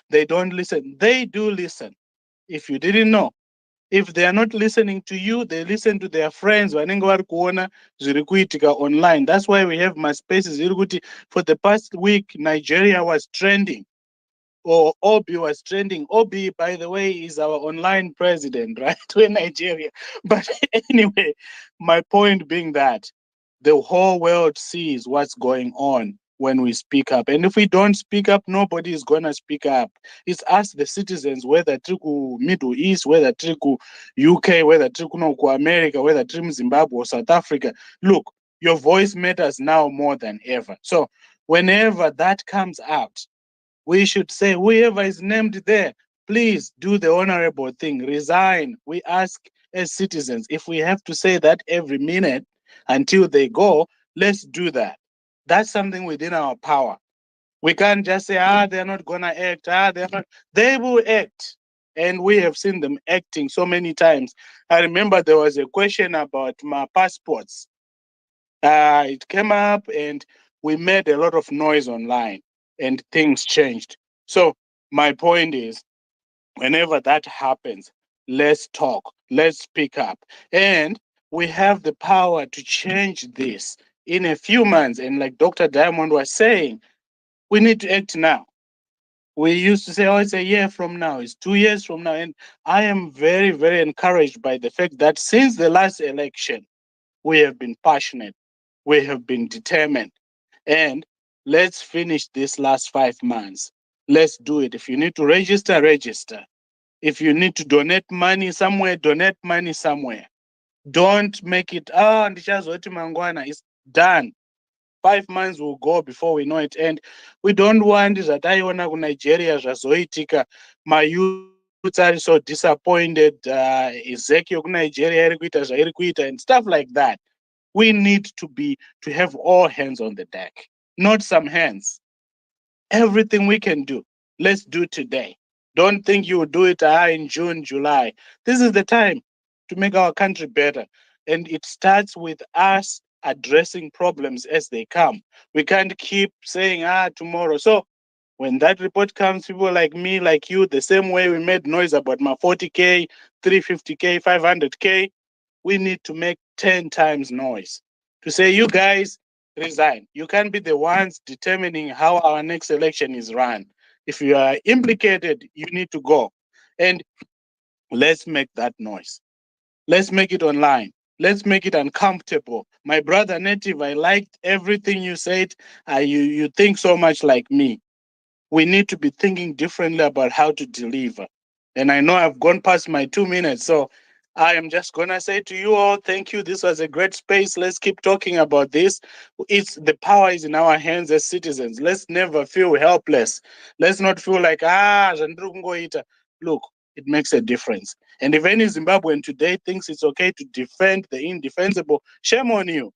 They don't listen. They do listen. If you didn't know, if they are not listening to you, they listen to their friends. Vanenge vari kuona zviri kuitika online. That's why we have my spaces. For the past week, Nigeria was trending, or Obi was trending. Obi, by the way, is our online president, right? We're Nigeria. But anyway, my point being that the whole world sees what's going on. when we speak up. And if we don't speak up, nobody is going to speak up. It's us, the citizens, whether triku Middle East, whether triku UK, whether triku no America, whether triku Zimbabwe or South Africa. Look, your voice matters now more than ever. So whenever that comes out, we should say, whoever is named there, please do the honorable thing, resign. We ask as citizens, if we have to say that every minute until they go, let's do that. That's something within our power. We can't just say, they're not going to act. They're not. They will act. And we have seen them acting so many times. I remember there was a question about my passports. It came up and we made a lot of noise online and things changed. So my point is, whenever that happens, let's talk, let's speak up. And we have the power to change this in a few months. And like Dr. Diamond was saying, we need to act now. We used to say, oh, it's a year from now, it's 2 years from now. And I am very, very encouraged by the fact that since the last election, we have been passionate, we have been determined. And let's finish this last 5 months. Let's do it. If you need to register, register. If you need to donate money somewhere, donate money somewhere. Don't make it, it's done. 5 months will go before we know it. And we don't want zvataiona kuNigeria zvazoitika. My youths are so disappointed. Ezekiel kuNigeria iri kuita zvairi kuita and stuff like that. We need to have all hands on the deck, not some hands. Everything we can do, let's do today. Don't think you will do it in June, July. This is the time to make our country better. And it starts with us addressing problems as they come. We can't keep saying, tomorrow. So when that report comes, people like me, like you, the same way we made noise about my 40K, 350K, 500K, we need to make 10 times noise to say, you guys resign. You can't be the ones determining how our next election is run. If you are implicated, you need to go. And let's make that noise. Let's make it online. Let's make it uncomfortable. My brother Native, I liked everything you said. You think so much like me. We need to be thinking differently about how to deliver. And I know I've gone past my 2 minutes, so I am just going to say to you all, thank you. This was a great space. Let's keep talking about this. The power is in our hands as citizens. Let's never feel helpless. Let's not feel like, look, it makes a difference. And if any Zimbabwean today thinks it's okay to defend the indefensible, shame on you.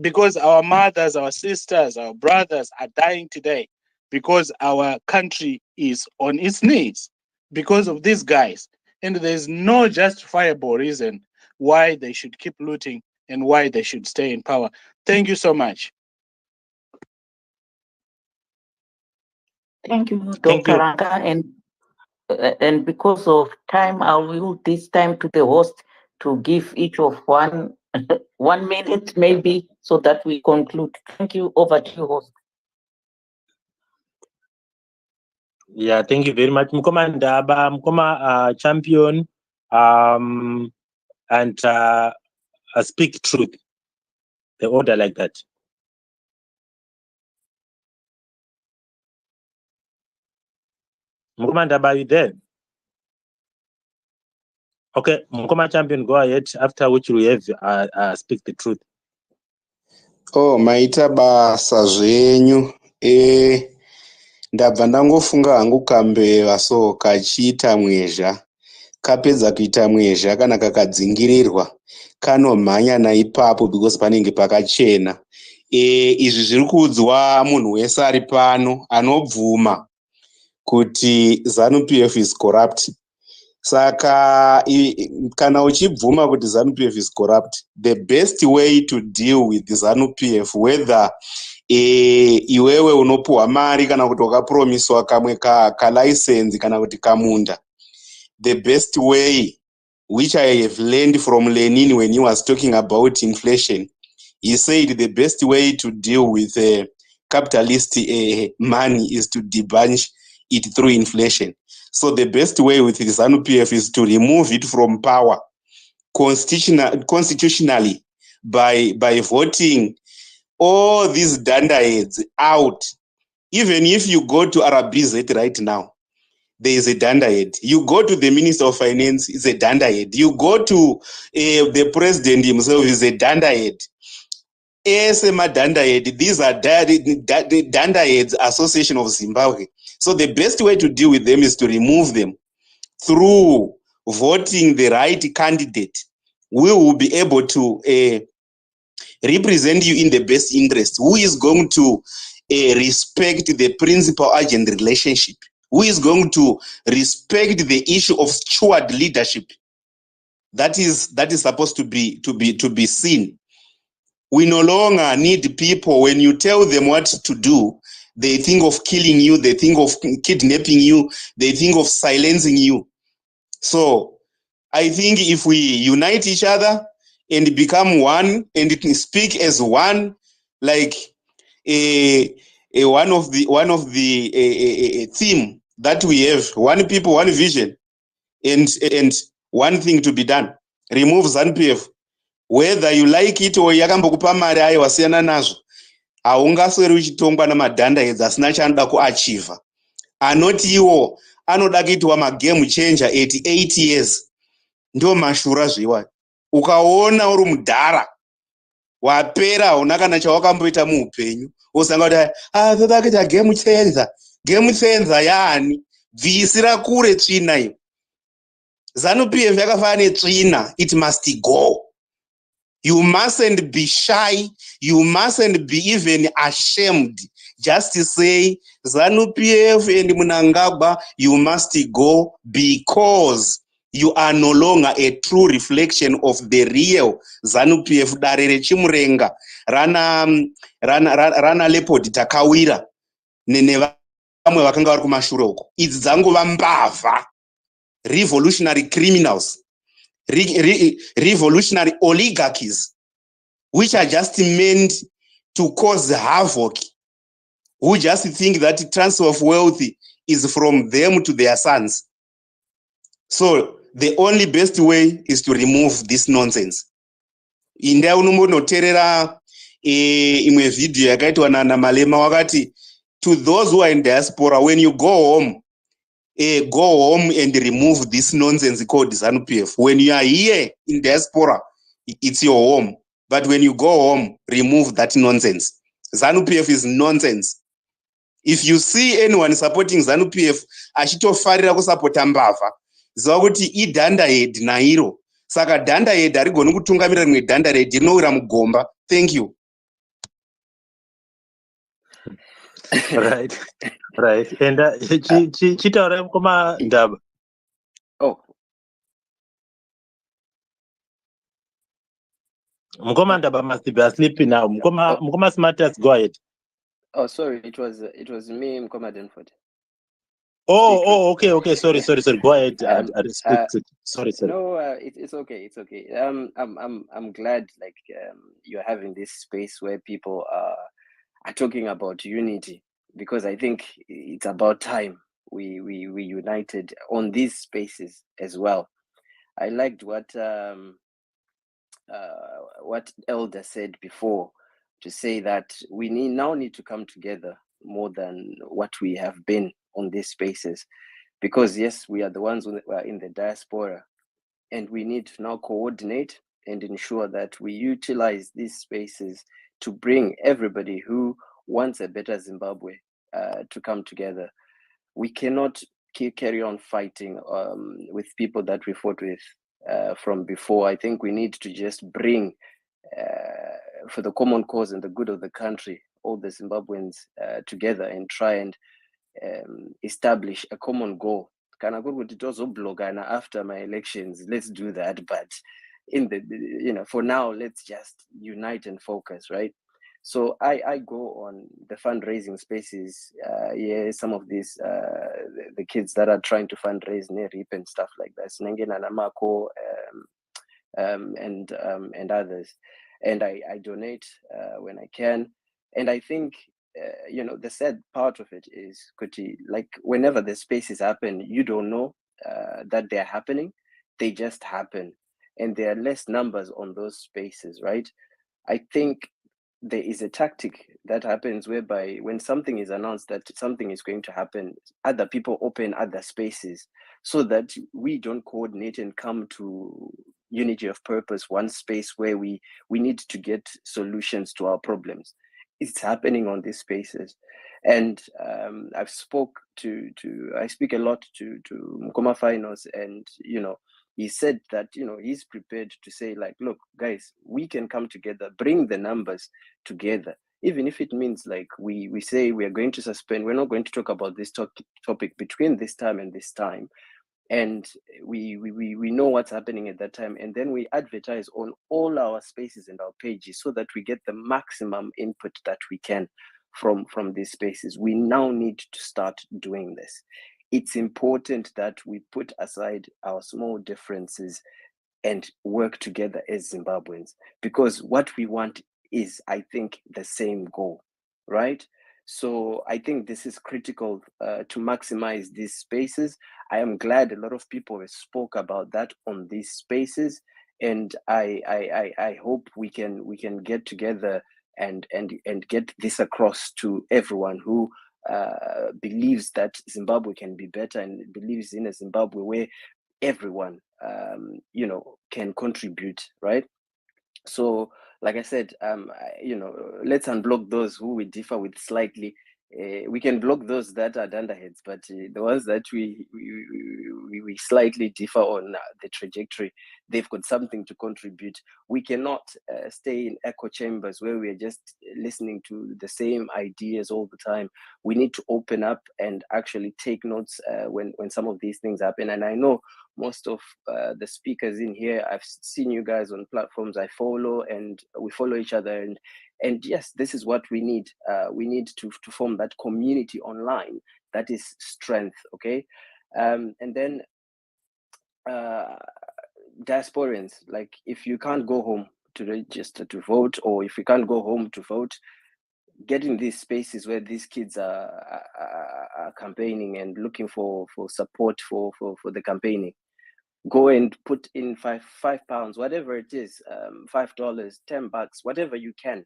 Because our mothers, our sisters, our brothers are dying today because our country is on its knees because of these guys. And there's no justifiable reason why they should keep looting and why they should stay in power. Thank you so much. Thank you, Thank Dr. you. Ranga. And because of time, I will this time to the host to give each of 1 minute maybe so that we conclude. Thank you. Over to you, host. Yeah, thank you very much. Mkoma Ndaba, Mkoma champion, and speak truth. The order like that. Mkoma Ndaba, are you there? Okay, Mkoma champion, go ahead. After which we have speak the truth. Oh, maita basa zvenyu. Ndabva ndangofunga hangu kambeva so kachiita mwezha. Kapedza kuita mwezha kana kakadzingirirwa kanomhanya naipapo because panenge pakachena. Izvi zviri kuudzwa munhu wese ari pano anobvuma kuti ZANU-PF is corrupt. Saka kana uchibvuma kuti ZANU-PF is corrupt, the best way to deal with ZANU-PF, whether iwewe unopuhwa mari kana kuti wakapromiswa kamwe kalicense kana kuti kamunda, the best way, which I have learned from Lenin when he was talking about inflation, he said the best way to deal with capitalist money is to debunch it through inflation. So the best way with the ZANU-PF is to remove it from power constitutionally by voting all these dandaheads out. Even if you go to RBZ right now, there is a dandahead. You go to the Minister of Finance, it's a dandahead. You go to the President himself, is a dandahead. ASMA dandahead, these are the dandaheads Association of Zimbabwe. So the best way to deal with them is to remove them through voting the right candidate. We will be able to represent you in the best interest. Who is going to respect the principal-agent relationship? Who is going to respect the issue of steward leadership? That is supposed to be seen. We no longer need people, when you tell them what to do, they think of killing you, they think of kidnapping you, they think of silencing you. So I think if we unite each other and become one and speak as one, like one of the theme that we have, one people, one vision, and one thing to be done. Remove ZANU-PF. Whether you like it or yakambokupa mari ayo wasiyana nazvo, haungasweri uchitongwa namadhandaheads asina chaanoda kuachievha. Anoti iwo anoda kuitwa magame changer at 8 years. Ndio mashura zviwa. Ukaona uri mudhara wapera hauna kana chawakamboita muupenyu, wosanga kuti toda kuita game changer. Game changer yaani? Bvisira kure tsvina iyo. ZANU-PF yakafanana netsvina, it must go. You mustn't be shy. You mustn't be even ashamed. Just to say, ZANU-PF and Mnangagwa, you must go because you are no longer a true reflection of the real ZANU-PF. Darere chimurenga, rana leopard takawira, nevamwe vakanga vari kumashure uko. Idzi dzangova mbavha, revolutionary criminals. Revolutionary oligarchies, which are just meant to cause havoc, who just think that transfer of wealth is from them to their sons. So the only best way is to remove this nonsense. Inda unombonoterera imwe video yakaitwa naMalema wakati, to those who are in diaspora, when you go home and remove this nonsense called ZANU-PF. When you are here in diaspora, it's your home. But when you go home, remove that nonsense. ZANU-PF is nonsense. If you see anyone supporting ZANU-PF, achitofarira kusapota mbavha, ziva kuti idhandahead nairo. Saka dhandahead harigoni kutungamirira rimwe dhandahead rinowira mugomba. Thank you. Right. And chitaura mukoma Ndaba. Oh, Mukoma Ndaba must be asleep now. Mukoma Smartest, go ahead. oh, sorry. It was me, Mkoma Denford. Okay. Sorry. Go ahead. I respect it. Sorry. No, it's okay. It's okay. I'm glad you're having this space where people are talking about unity, because I think it's about time we united on these spaces as well. I liked what Elder said before, to say that we now need to come together more than what we have been on these spaces, because yes, we are the ones who are in the diaspora, and we need to now coordinate and ensure that we utilize these spaces to bring everybody who wants a better Zimbabwe to come together. We cannot carry on fighting with people that we fought with from before. I think we need to just bring, for the common cause and the good of the country, all the Zimbabweans together and try and establish a common goal. Kana kuti tozoblogana after my elections, let's do that, but for now, let's just unite and focus, right? So I go on the fundraising spaces. Some of these the kids that are trying to fundraise NERIP and stuff like that, Snengena Namako and others, and I donate when I can. And I think the sad part of it is, Kuti, like whenever the spaces happen, you don't know that they're happening. They just happen, and there are less numbers on those spaces, right? I think there is a tactic that happens whereby when something is announced that something is going to happen, other people open other spaces so that we don't coordinate and come to unity of purpose, one space where we need to get solutions to our problems. It's happening on these spaces. And I speak a lot to Mkoma Finals, and he said that he's prepared to say, like, look guys, we can come together, bring the numbers together, even if it means like we say we are going to suspend, we're not going to talk about this topic between this time and this time, and we know what's happening at that time, and then we advertise on all our spaces and our pages so that we get the maximum input that we can from these spaces. We now need to start doing this. It's important that we put aside our small differences and work together as Zimbabweans, because what we want is, I think, the same goal, right? So I think this is critical to maximize these spaces. I am glad a lot of people have spoke about that on these spaces, and I hope we can get together and get this across to everyone who believes that Zimbabwe can be better and believes in a Zimbabwe where everyone can contribute, right? So like I said, let's unblock those who we differ with slightly. We can block those that are dunderheads, but the ones that we slightly differ on the trajectory, they've got something to contribute. We cannot stay in echo chambers where we are just listening to the same ideas all the time. We need to open up and actually take notes when some of these things happen. And I know most of the speakers in here, I've seen you guys on platforms I follow, and we follow each other, and yes, this is what we need. We need to form that community online. That is strength, okay? And then diasporans, like, if you can't go home to register to vote, or if you can't go home to vote, get in these spaces where these kids are campaigning and looking for support for the campaigning. Go and put in £5, whatever it is, $5, $10, whatever you can.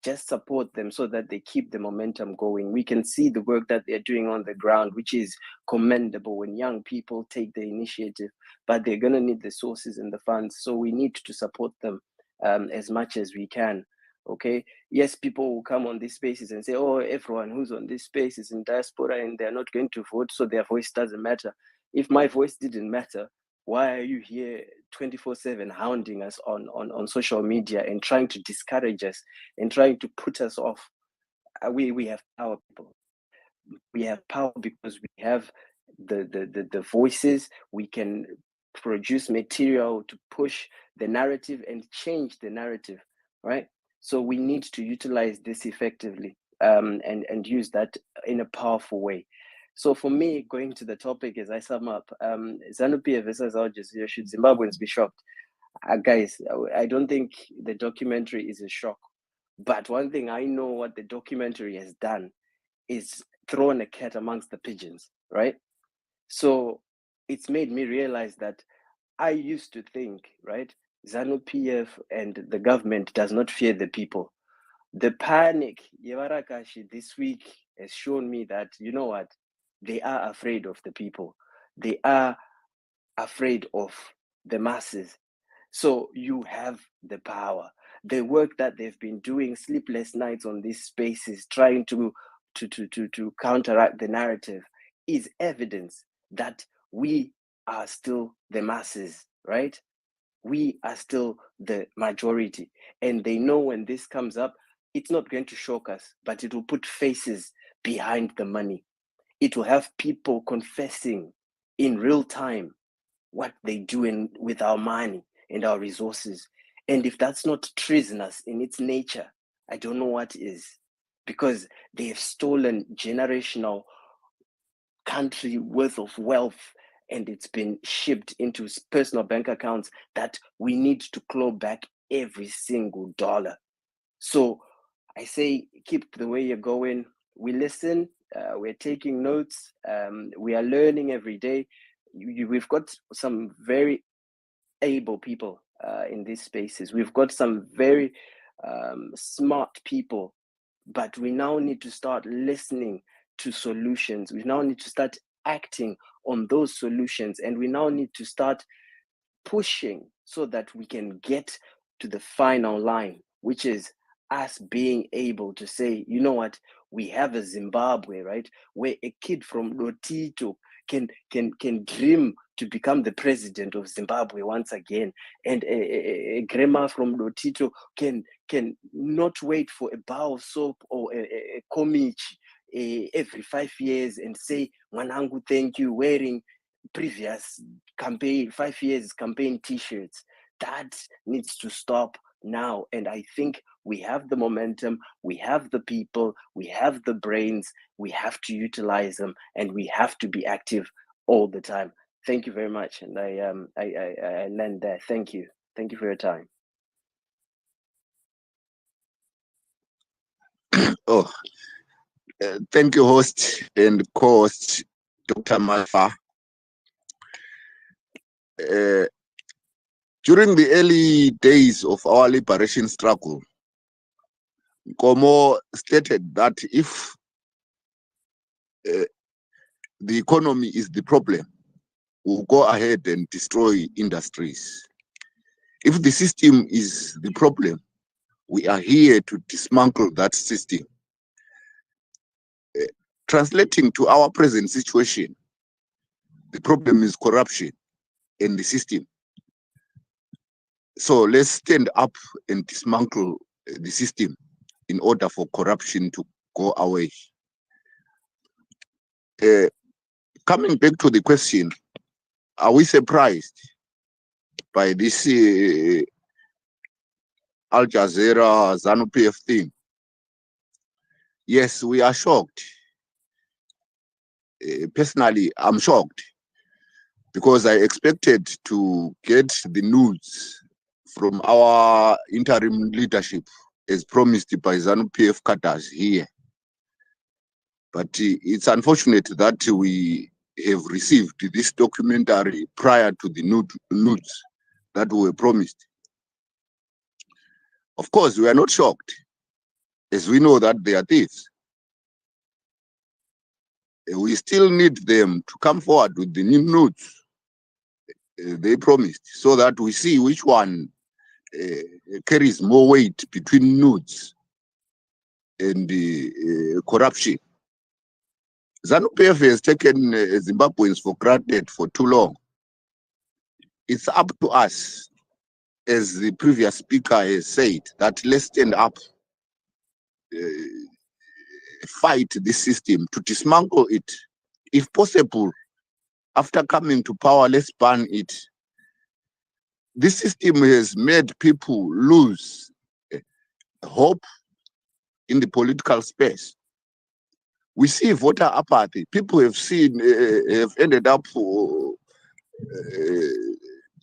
Just support them so that they keep the momentum going. We can see the work that they're doing on the ground, which is commendable when young people take the initiative, but they're going to need the sources and the funds. So we need to support them as much as we can. Okay. Yes, people will come on these spaces and say, oh, everyone who's on this space is in diaspora and they're not going to vote, so their voice doesn't matter. If my voice didn't matter, why are you here 24/7 hounding us on social media and trying to discourage us and trying to put us off? We have power, people. We have power because we have the voices. We can produce material to push the narrative and change the narrative, right? So we need to utilize this effectively and use that in a powerful way. So for me, going to the topic as I sum up, Zanu-PF versus Aljazeera, should Zimbabweans be shocked? Guys, I don't think the documentary is a shock. But one thing I know what the documentary has done is thrown a cat amongst the pigeons, right? So it's made me realize that I used to think, right, Zanu-PF and the government does not fear the people. The panic, Yevarakashi, this week has shown me that, you know what, they are afraid of the people. They are afraid of the masses. So you have the power. The work that they've been doing, sleepless nights on these spaces, trying to counteract the narrative, is evidence that we are still the masses, right? We are still the majority. And they know when this comes up, it's not going to shock us, but it will put faces behind the money. It will have people confessing in real time what they do with our money and our resources. And if that's not treasonous in its nature, I don't know what is, because they have stolen generational country worth of wealth, and it's been shipped into personal bank accounts that we need to claw back every single dollar. So I say, keep the way you're going. We listen, we're taking notes, we are learning every day. We've got some very able people in these spaces. We've got some very smart people, but we now need to start listening to solutions. We now need to start acting on those solutions, and we now need to start pushing so that we can get to the final line, which is us being able to say, you know what, we have a Zimbabwe, right, where a kid from Lotito can dream to become the president of Zimbabwe once again, and a grandma from Lotito can not wait for a bar of soap or a komichi every 5 years and say, Mwanangu, thank you, wearing previous campaign 5 years campaign t-shirts. That needs to stop now. And I think we have the momentum, we have the people, we have the brains, we have to utilize them, and we have to be active all the time. Thank you very much. And I land there. Thank you for your time. Thank you, host and co-host Dr. Malfa. During the early days of our liberation struggle, Nkomo stated that if the economy is the problem, we'll go ahead and destroy industries. If the system is the problem, we are here to dismantle that system. Translating to our present situation, the problem is corruption in the system. So let's stand up and dismantle the system in order for corruption to go away. Coming back to the question, are we surprised by this Aljazeera Zanu PF thing? Yes, we are shocked. Personally, I'm shocked because I expected to get the news from our interim leadership as promised by Zanu PF cadres here. But it's unfortunate that we have received this documentary prior to the news that were promised. Of course, we are not shocked, as we know that they are thieves. We still need them to come forward with the new notes they promised, so that we see which one carries more weight between notes and corruption. ZANU-PF has taken Zimbabweans for granted for too long. It's up to us, as the previous speaker has said, that let's stand up, fight this system to dismantle it. If possible, after coming to power, let's ban it. This system has made people lose hope in the political space. We see voter apathy. People have ended up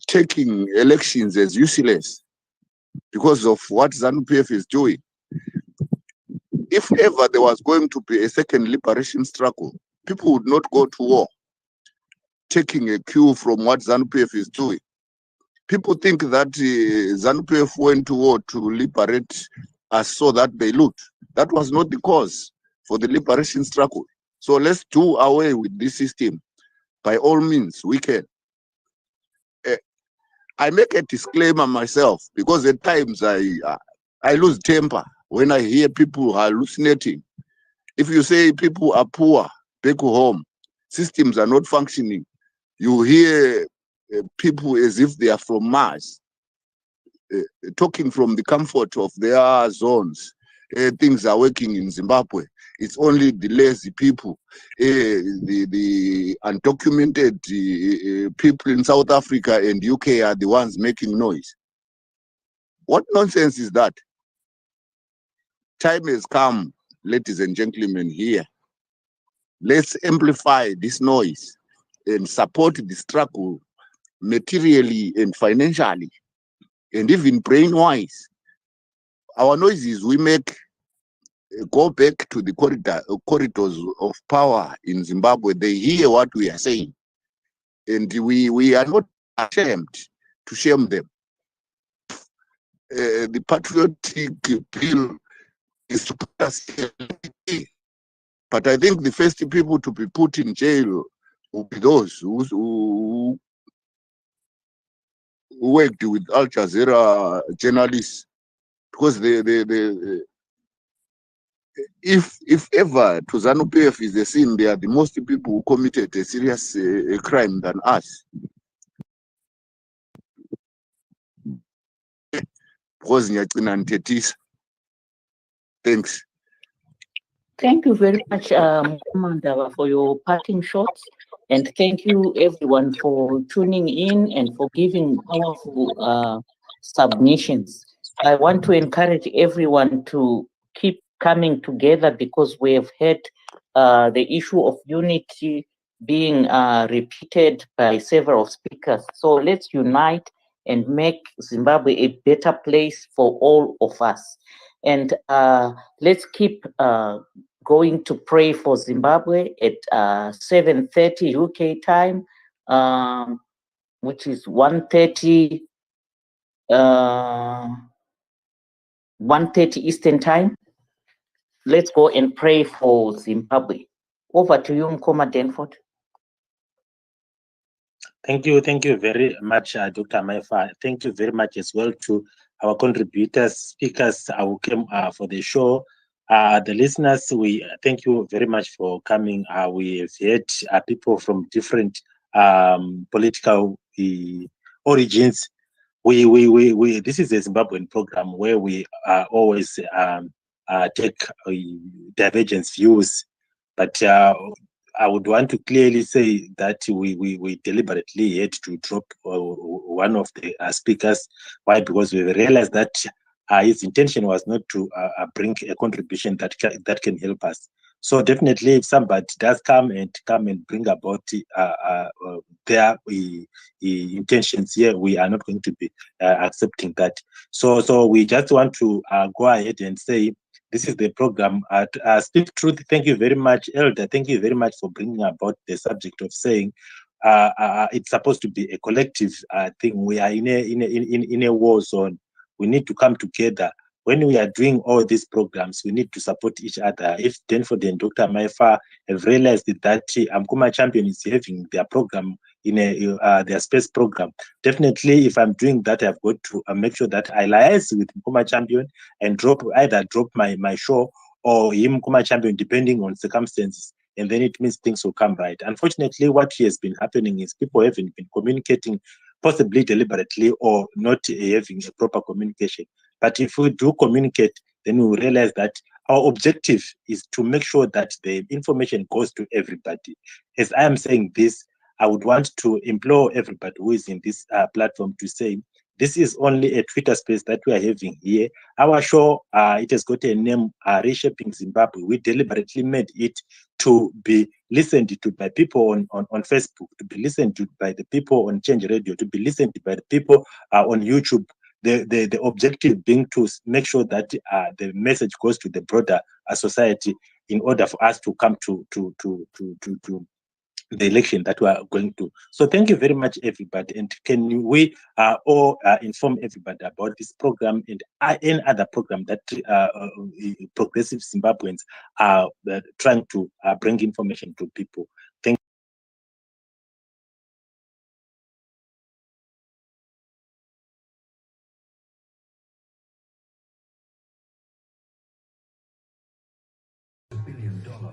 taking elections as useless because of what ZANU-PF is doing. If ever there was going to be a second liberation struggle, people would not go to war, taking a cue from what ZANU-PF is doing. People think that ZANU-PF went to war to liberate us so that they loot. That was not the cause for the liberation struggle. So let's do away with this system. By all means, we can. I make a disclaimer myself because at times I lose temper when I hear people hallucinating. If you say people are poor back home, systems are not functioning, you hear people as if they are from Mars, talking from the comfort of their zones. Things are working in Zimbabwe. It's only the lazy people, the undocumented people in South Africa and UK are the ones making noise. What nonsense is that? Time has come, ladies and gentlemen, here. Let's amplify this noise and support the struggle materially and financially, and even brain-wise. Our noises we make go back to the corridors of power in Zimbabwe. They hear what we are saying, and we are not ashamed to shame them. the patriotic bill is to put us in. But I think the first people to be put in jail will be those who worked with Aljazeera journalists, because if ever to Zanu-PF is a sin, they are the most people who committed a serious crime than us. Because thanks. Thank you very much, Mandava, for your parting shots. And thank you, everyone, for tuning in and for giving powerful submissions. I want to encourage everyone to keep coming together, because we have had the issue of unity being repeated by several speakers. So let's unite and make Zimbabwe a better place for all of us. And let's keep going to pray for Zimbabwe at 7:30 UK time, which is 1:30 Eastern time. Let's go and pray for Zimbabwe. Over to you, Mkoma Denford. Thank you very much, Dr. Maifa. Thank you very much as well to our contributors, speakers who came for the show. The listeners, we thank you very much for coming. We have had people from different political origins. We this is a Zimbabwean program where we always take divergence views, but I would want to clearly say that we deliberately had to drop one of the speakers. Why? Because we realized that his intention was not to bring a contribution that can help us. So definitely, if somebody does come and bring about their intentions here, we are not going to be accepting that. So we just want to go ahead and say, this is the program at Speak Truth. Thank you very much, Elder. Thank you very much for bringing about the subject of saying it's supposed to be a collective thing. We are in a war zone. We need to come together. When we are doing all these programs, we need to support each other. If Denford and Dr. Maifa have realized that Mkoma Champion is having their program in their space program, definitely if I'm doing that, I've got to make sure that I liaise with Mkoma Champion and drop my show or him Mkoma Champion, depending on circumstances. And then it means things will come right. Unfortunately, what has been happening is people haven't been communicating, possibly deliberately or not having a proper communication. But if we do communicate, then we will realize that our objective is to make sure that the information goes to everybody. As I am saying this, I would want to implore everybody who is in this platform to say, this is only a Twitter space that we are having here. Our show, it has got a name, Reshaping Zimbabwe. We deliberately made it to be listened to by people on Facebook, to be listened to by the people on Change Radio, to be listened to by the people on YouTube. The objective being to make sure that the message goes to the broader society in order for us to come to the election that we are going to. So thank you very much, everybody. And can we all inform everybody about this program and any other program that progressive Zimbabweans are trying to bring information to people. Thank you.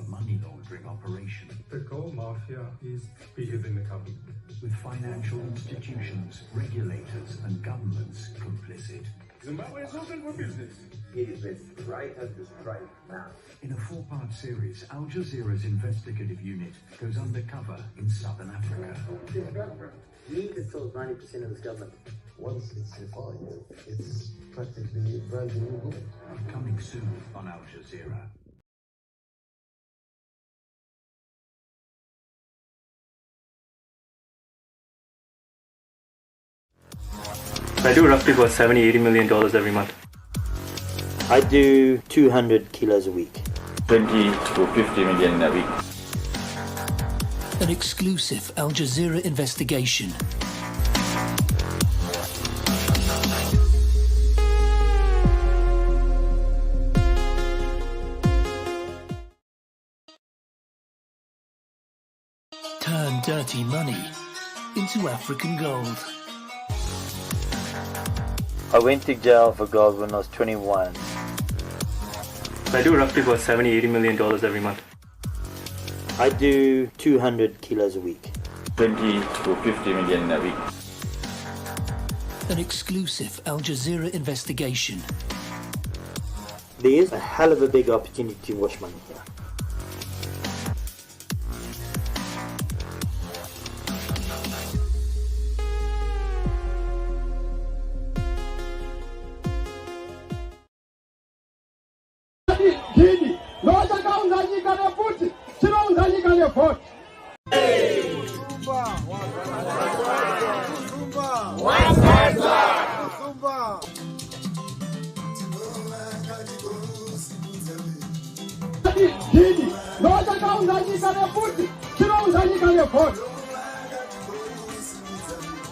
Money laundering operation. The gold mafia is bigger than the government, with financial institutions, regulators, and governments complicit. Zimbabwe is open for business. It is as right as the strike now. In a 4-part series, Aljazeera's investigative unit goes undercover in southern Africa. We control 90% of this government. Once it's defined, it's practically brand new gold. Coming soon on Aljazeera. I do roughly about $70-80 million every month. I do 200 kilos a week. 20 to 50 million a week. An exclusive Aljazeera investigation. dirty money into African gold. I went to jail for gold when I was 21. I do roughly about $70-80 million every month. I do 200 kilos a week. 20 to 50 million a week. An exclusive Aljazeera investigation. There is a hell of a big opportunity to wash money here.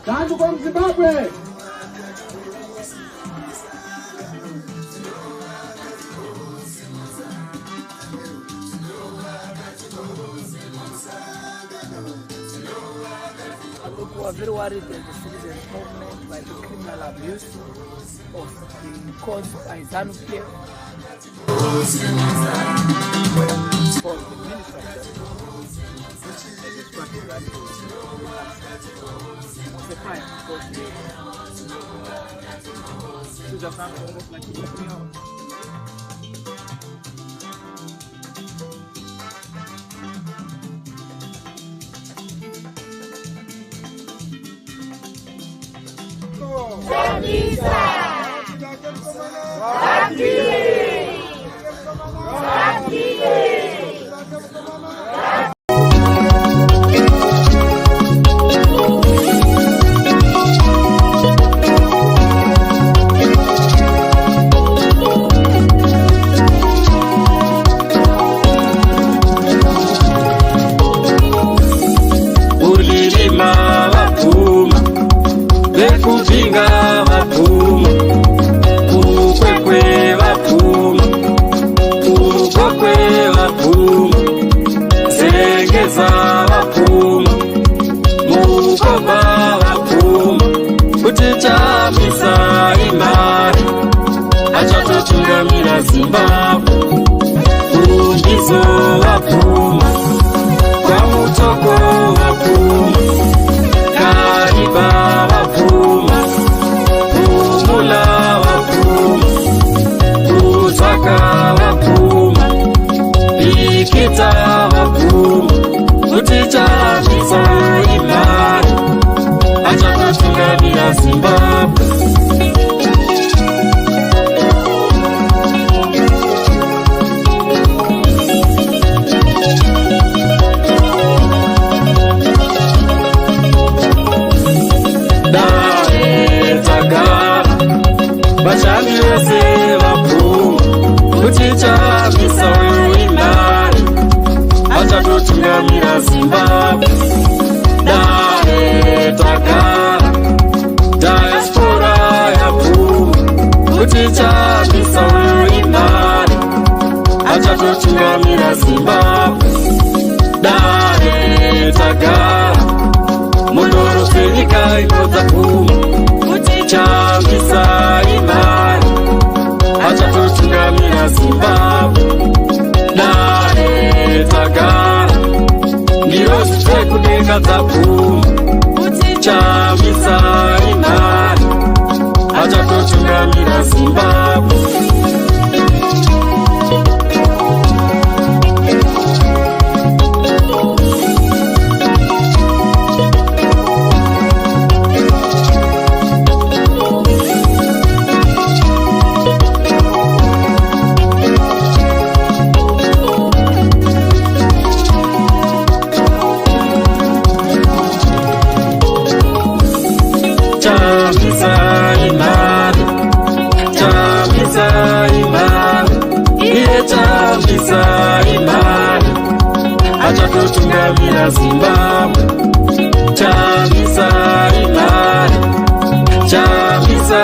Zanu from Zimbabwe. Look, we are very worried that the citizens' movement by the criminal abuse of the cause by Zanu PF. For the Minister of Justice, this particular was a crime because the Sudan almost like a year. Zimbabwe, ungizo wapuma, kwa mutoko wapuma, kariba wapuma, umula wapuma, uzaka wapuma, ikita wapuma, uticha miso imani, acha tutungamia Zimbabwe. Bashami wese wapuma, uticha miso imani, acha tutungamia Zimbabwe. Dare takara, diaspora ya puma, uticha miso imani, acha tutungamia Zimbabwe. Dare takara, mondoro fenika ipota puma, uticha misa imani, acha tutungamia Zimbabwe. Dare takara, ndiyo sitwe kudeka zapuma, uticha misa imani, acha tutungamia Zimbabwe. Acha tutungamia Zimbabwe, chamisa imani, chamisa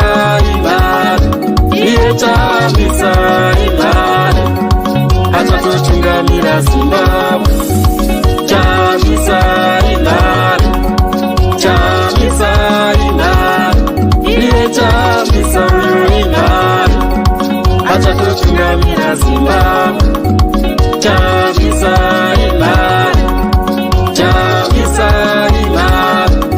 imani, iye chamisa imani, acha tutungamia Zimbabwe.